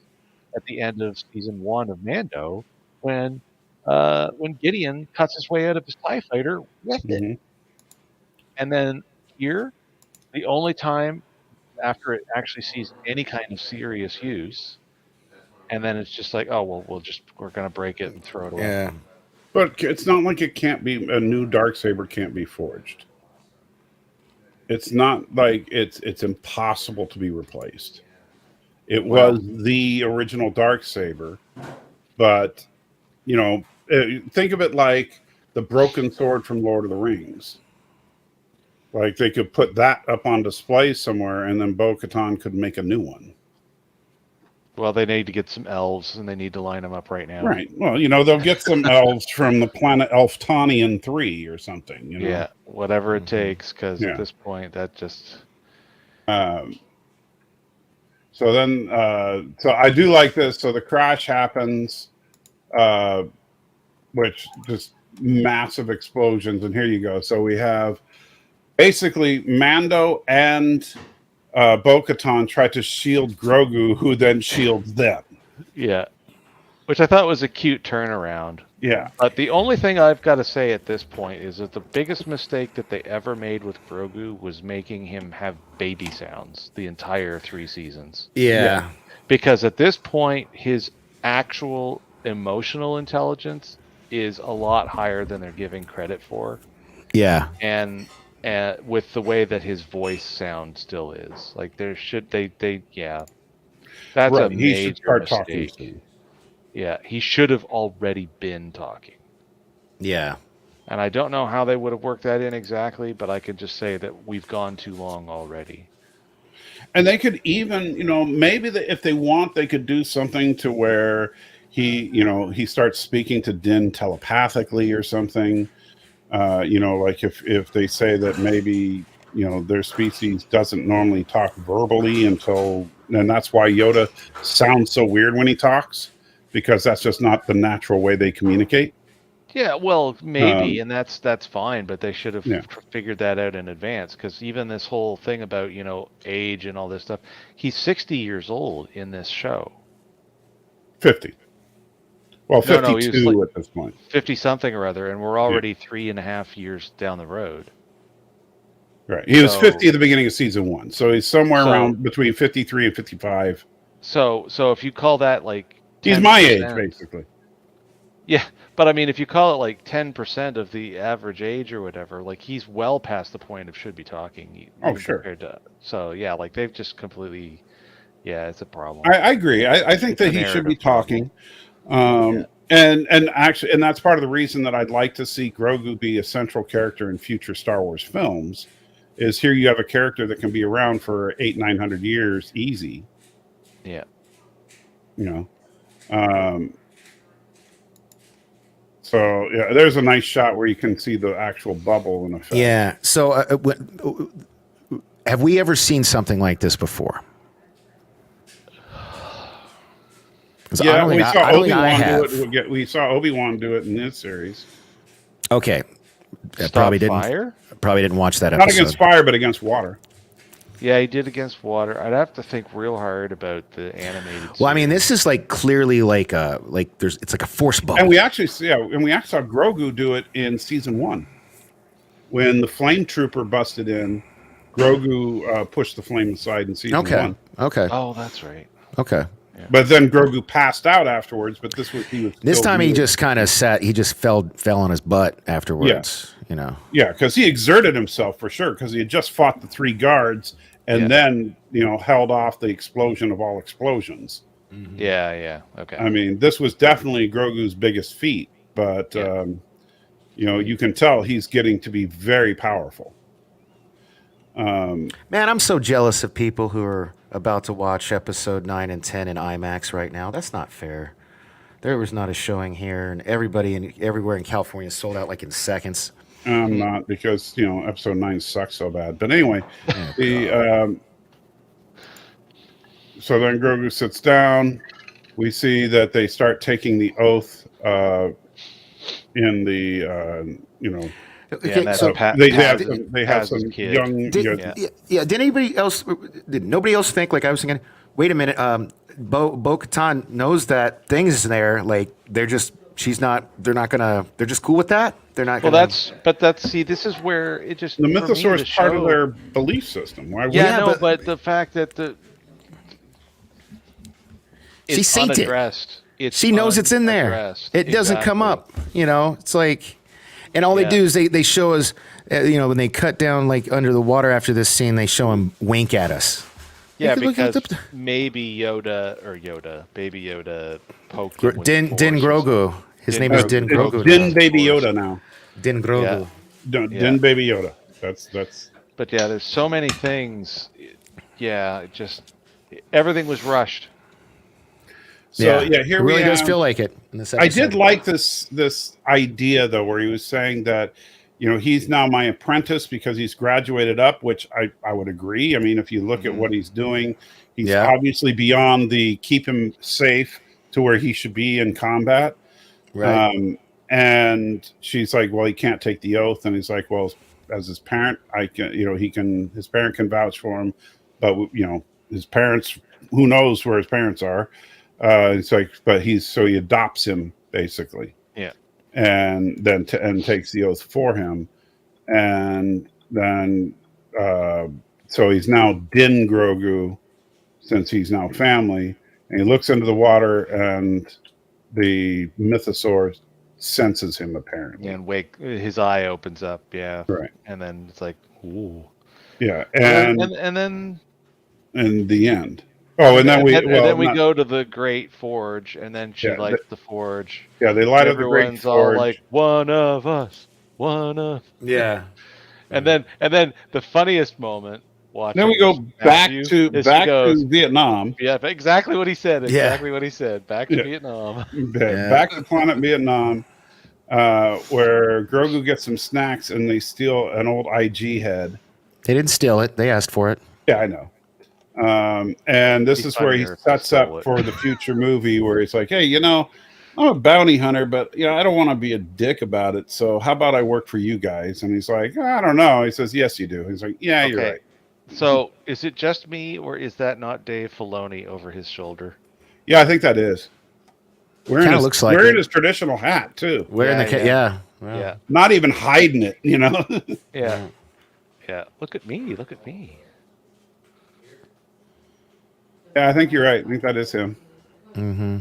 at the end of season 1 of Mando when Gideon cuts his way out of his TIE fighter with it. And then here, the only time after it actually sees any kind of serious use, and then it's just like, oh well, we're gonna break it and throw it away. Yeah, but it's not like it can't be a new Darksaber can't be forged. It's not like it's impossible to be replaced. It was the original Darksaber, but think of it like the broken sword from Lord of the Rings. Like they could put that up on display somewhere, and then Bo-Katan could make a new one. Well, they need to get some elves, and they need to line them up right now. Right. Well, they'll get some elves from the planet Elftonian 3 or something. Yeah, whatever it takes, because at this point, that just. So then, so I do like this. So the crash happens, which just massive explosions, and here you go. So we have basically Mando and Bo-Katan try to shield Grogu, who then shields them. Yeah. Which I thought was a cute turnaround. Yeah. But the only thing I've got to say at this point is that the biggest mistake that they ever made with Grogu was making him have baby sounds the entire 3 seasons. Yeah. Because at this point, his actual emotional intelligence is a lot higher than they're giving credit for. Yeah. And with the way that his voice sound still is. Like, there should, yeah. That's right. a He should major start mistake. talking soon. Yeah, he should have already been talking. Yeah. And I don't know how they would have worked that in exactly, but I can just say that we've gone too long already. And they could even, maybe if they want, they could do something to where he starts speaking to Din telepathically or something. Like if they say that maybe, their species doesn't normally talk verbally and that's why Yoda sounds so weird when he talks, because that's just not the natural way they communicate. Yeah, well, maybe, and that's fine, but they should have figured that out in advance, because even this whole thing about, age and all this stuff, he's 60 years old in this show. 50. Well, 52 he was like at this point. 50-something or other, and we're already 3.5 years down the road. Right. He was 50 at the beginning of season 1, so he's somewhere around between 53 and 55. So if you call that like 10%, he's my age, basically. Yeah, but I mean, if you call it like 10% of the average age or whatever, like he's well past the point of should be talking. Oh, sure. So yeah, like they've just completely, it's a problem. I agree. I think that he should be talking. And that's part of the reason that I'd like to see Grogu be a central character in future Star Wars films. Is here you have a character that can be around for 800-900 years easy. Yeah. So yeah, there's a nice shot where you can see the actual bubble in effect. Yeah. So have we ever seen something like this before? Yeah, we saw Obi-Wan do it. We saw Obi-Wan do it in this series. Okay. Probably didn't watch that episode. Not against fire, but against water. Yeah, he did against water. I'd have to think real hard about the animated. Well, I mean, this is like clearly it's like a force bubble. And we actually saw Grogu do it in season 1 when the flame trooper busted in. Grogu pushed the flame aside in season 1. Okay. Oh, that's right. Okay. Yeah. But then Grogu passed out afterwards. But this time he just kind of sat. He just fell on his butt afterwards. Yeah. Yeah, because he exerted himself for sure. Because he had just fought the 3 guards and then held off the explosion of all explosions. Mm-hmm. Yeah. Okay. I mean, this was definitely Grogu's biggest feat. But you can tell he's getting to be very powerful. Man, I'm so jealous of people who are about to watch episode 9 and 10 in IMAX right now. That's not fair. There was not a showing here, and everybody everywhere in California sold out like in seconds. I'm not, because episode 9 sucks so bad. But anyway, so then Grogu sits down. We see that they start taking the oath in the Okay, so they have some young. Did nobody else think, like I was thinking, wait a minute, Bo-Katan knows that things there, like they're just cool with that. They're not. This is where it just the mythosaur is part of their belief system. Why? But the fact that she's seen unaddressed. She knows it's in there. It doesn't come up. It's like. And all they do is they show us, when they cut down like under the water after this scene, they show him wink at us. Yeah, because maybe Baby Yoda poked him Din Grogu. His name is Din Grogu. Din Baby Yoda now. Din Grogu. Yeah. Din Baby Yoda. That's. But yeah, there's so many things. Yeah, everything was rushed. So here it really does feel like it in this episode. I did like this idea though, where he was saying that he's now my apprentice because he's graduated up, which I would agree. I mean, if you look at what he's doing, he's obviously beyond the keep him safe to where he should be in combat. Right. And she's like, well, he can't take the oath. And he's like, well, as his parent, I can, his parent can vouch for him, but his parents, who knows where his parents are. It's like, but so he adopts him basically. Yeah. And then and takes the oath for him. And then, so he's now Din Grogu, since he's now family. And he looks into the water, and the mythosaur senses him apparently. And his eye opens up, yeah. Right. And then it's like, ooh. Yeah. And then in the end. Oh, and then we go to the Great Forge, and then she lights the forge. Yeah, they light up the Great Forge. Everyone's all like, one of us, one of. Yeah. And then the funniest moment. Then we go back to Vietnam. Yeah, exactly what he said. Exactly what he said. Back to Vietnam. Back to planet Vietnam, where Grogu gets some snacks, and they steal an old IG head. They didn't steal it. They asked for it. Yeah, I know. And this is where he sets up for the future movie, where he's like, hey, I'm a bounty hunter, but I don't want to be a dick about it. So how about I work for you guys? And he's like, I don't know. He says, yes, you do. He's like, yeah, you're right. So is it just me, or is that not Dave Filoni over his shoulder? Yeah, I think that is. Kind of looks like wearing his traditional hat too. Wearing Wow. Yeah. Not even hiding it, Yeah. Yeah. Look at me. Look at me. Yeah, I think you're right. I think that is him. Mm-hmm.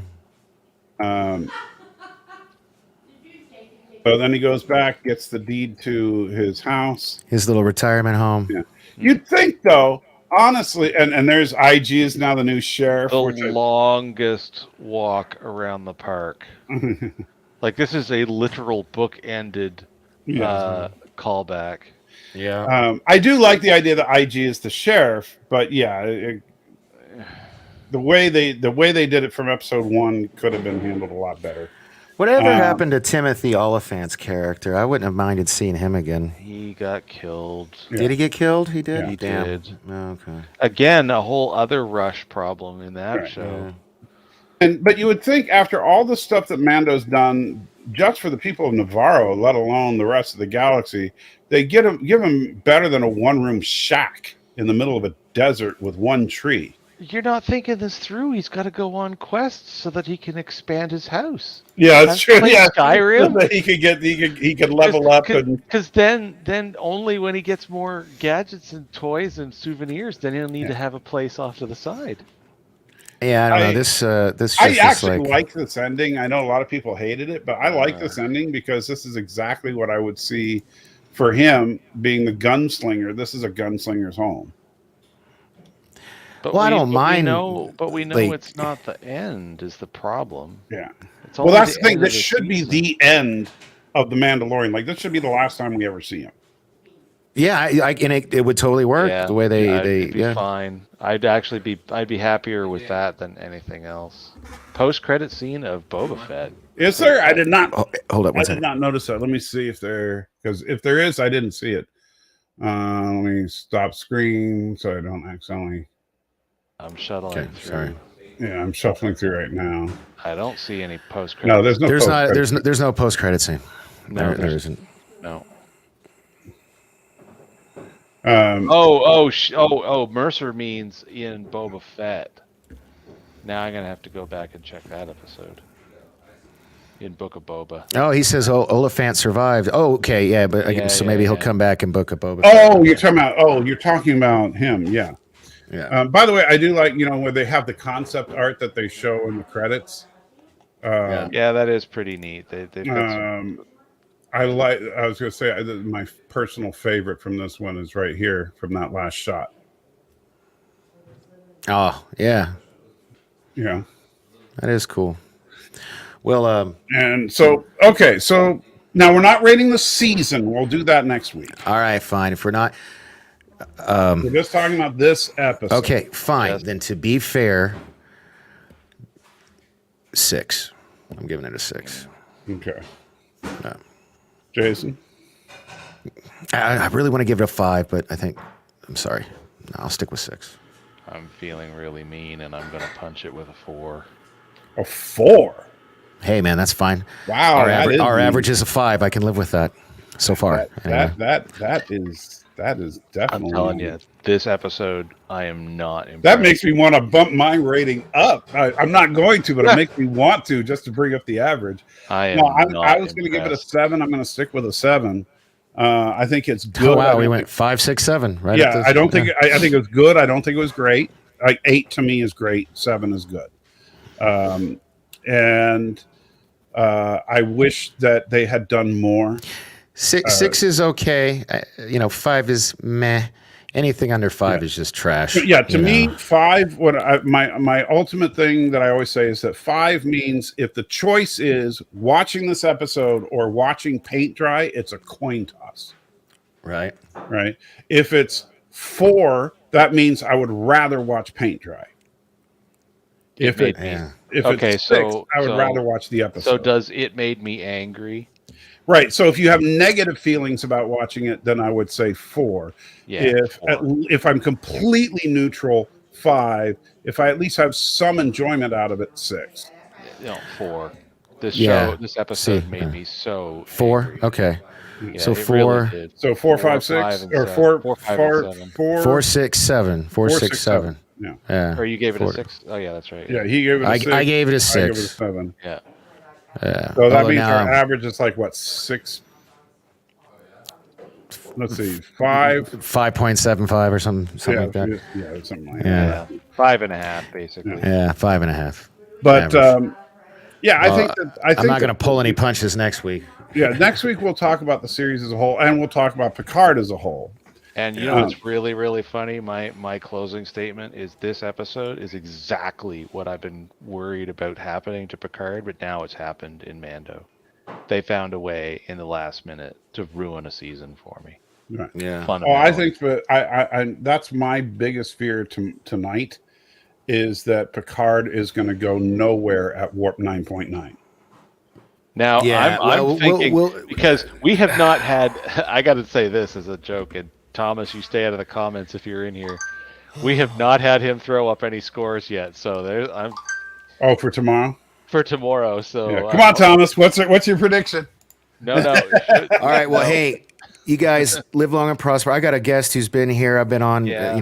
So then he goes back, gets the deed to his house, his little retirement home. Yeah. You'd think, though, honestly, and there's IG is now the new sheriff. The longest walk around the park. Like, this is a literal book-ended callback. Yeah. I do like the idea that IG is the sheriff, but the way they did it from episode 1 could have been handled a lot better. Whatever happened to Timothy Oliphant's character? I wouldn't have minded seeing him again. He got killed. Yeah. Did he get killed? He did? Yeah. He did. Oh, okay. Again, a whole other Rush problem in that show. Yeah. But you would think after all the stuff that Mando's done just for the people of Navarro, let alone the rest of the galaxy, they give him better than a one-room shack in the middle of a desert with one tree. You're not thinking this through. He's got to go on quests so that he can expand his house. Yeah, that's true. Yeah, Skyrim. So he could level up, because then only when he gets more gadgets and toys and souvenirs, then he'll need to have a place off to the side. Yeah, I don't know. This I actually like this ending. I know a lot of people hated it, but I like this ending because this is exactly what I would see for him being the gunslinger. This is a gunslinger's home. But I don't mind. We know it's not the end is the problem. Yeah. Well, that's the thing. This should be the end of the Mandalorian. Like, this should be the last time we ever see him. Yeah, and it would totally work the way it'd be fine. I'd be happier with that than anything else. Post-credit scene of Boba Fett. Is there? I did not. Oh, hold up. I did not notice that. Let me see if there is, I didn't see it. Let me stop screen so I don't accidentally. I'm shuttling through. Sorry. Yeah, I'm shuffling through right now. I don't see any post-credit. No, there's no. There's no post-credit scene. No, there isn't. No. Mercer means in Boba Fett. Now I'm gonna have to go back and check that episode. In Book of Boba. Oh, he says Oliphant survived. Oh, okay, yeah, but maybe he'll come back in Book of Boba. Oh, you're talking about him, yeah. Yeah. By the way, I do like where they have the concept art that they show in the credits. Yeah, that is pretty neat. They've got some... I was going to say my personal favorite from this one is right here from that last shot. Oh, yeah. Yeah. That is cool. Well, and so now we're not rating the season. We'll do that next week. All right, fine. If we're not, we're just talking about this episode. Okay, fine. Yes. Then to be fair, 6. I'm giving it a 6. Okay. Jason? I really want to give it a 5, but I'm sorry. I'll stick with 6. I'm feeling really mean, and I'm going to punch it with a 4. A 4? Hey, man, that's fine. Wow, Our, that is our mean. average is a 5. I can live with that so far. Anyway. That is definitely. I'm telling you, this episode, I am not impressed. That makes me want to bump my rating up. I'm not going to, but it makes me want to, just to bring up the average. I was going to give it a 7. I'm going to stick with a 7. I think it's good. Oh wow, we went 5, 6, 7. Right? Yeah, I don't think. I think it was good. I don't think it was great. 8 to me is great. 7 is good. And I wish that they had done more. 6 is okay. 5 is meh. Anything under 5 is just trash. Yeah, to me, 5. My ultimate thing that I always say is that 5 means if the choice is watching this episode or watching paint dry, it's a coin toss. Right. Right. If it's 4, that means I would rather watch paint dry. If it's 6, I would rather watch the episode. So does It Made Me Angry? Right. So if you have negative feelings about watching it, then I would say 4. Yeah. If I'm completely neutral, 5. If I at least have some enjoyment out of it, 6. 4. This episode made me so 4. angry. Okay. Yeah, so 4. Really so 4, 5, 6, or 4, 6, 7. 4, 6, 7. Yeah. Or you gave it a 6. Oh yeah, that's right. Yeah, he gave it a 6. I gave it a 6. I gave it a 7. Yeah. Yeah. So that means our average is like what, 6? Let's see, 5. 5.75 or something like that. Yeah, something like that. 5.5 basically. Yeah, 5.5. But I think I'm not going to pull any punches next week. Yeah, next week we'll talk about the series as a whole, and we'll talk about Picard as a whole. And you know what's really, really funny? My closing statement is this episode is exactly what I've been worried about happening to Picard, but now it's happened in Mando. They found a way in the last minute to ruin a season for me. Right. Yeah. I think that I that's my biggest fear tonight is that Picard is going to go nowhere at warp 9.9. Now, I'm thinking, because we have not had, I got to say this as a joke, and Thomas, you stay out of the comments if you're in here. We have not had him throw up any scores yet, so for tomorrow? For tomorrow, so... Yeah. Come on, Thomas, what's your prediction? No. All right, well, hey, you guys live long and prosper. I got a guest who's been here. I've been on, a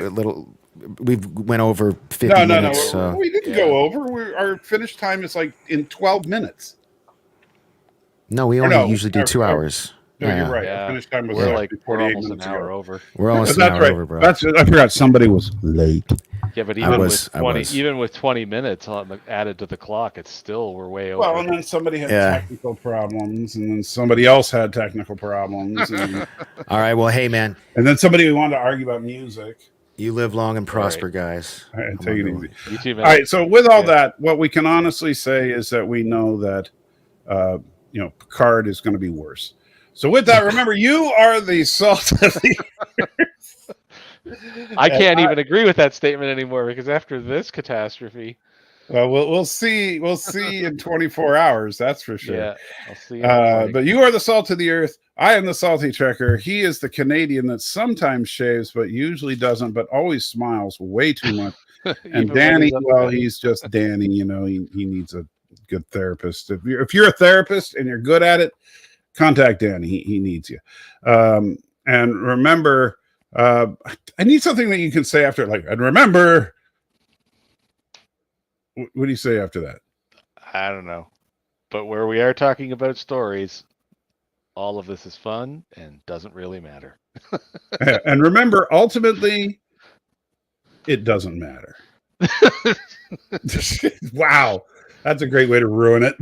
little... We went over 50 minutes. No. So. We didn't go over. Our finish time is like in 12 minutes. No, we only usually do 2 hours. No, you're right. Our finish time was we're almost an hour over. We're almost an hour over, bro. I forgot somebody was late. Yeah, but even with 20 minutes added to the clock, it's still we're way over. Well, and then somebody had technical problems, and then somebody else had technical problems. And, all right, well, hey, man. And then somebody wanted to argue about music. You live long and prosper, guys. All right, take it easy. You too, man. All right, so with all that, what we can honestly say is that we know that Picard is going to be worse. So with that, remember, you are the salt of the earth. I can't even agree with that statement anymore, because after this catastrophe... Well, we'll see. We'll see in 24 hours. That's for sure. Yeah, I'll see you. But you are the salt of the earth. I am the salty trekker. He is the Canadian that sometimes shaves, but usually doesn't, but always smiles way too much. And Danny, well, he's just Danny. He needs a good therapist. If you're a therapist and you're good at it, contact Danny. He needs you. And remember, I need something that you can say after, like, and remember. What do you say after that? I don't know. But where we are talking about stories, all of this is fun and doesn't really matter. And remember, ultimately, it doesn't matter. Wow. That's a great way to ruin it.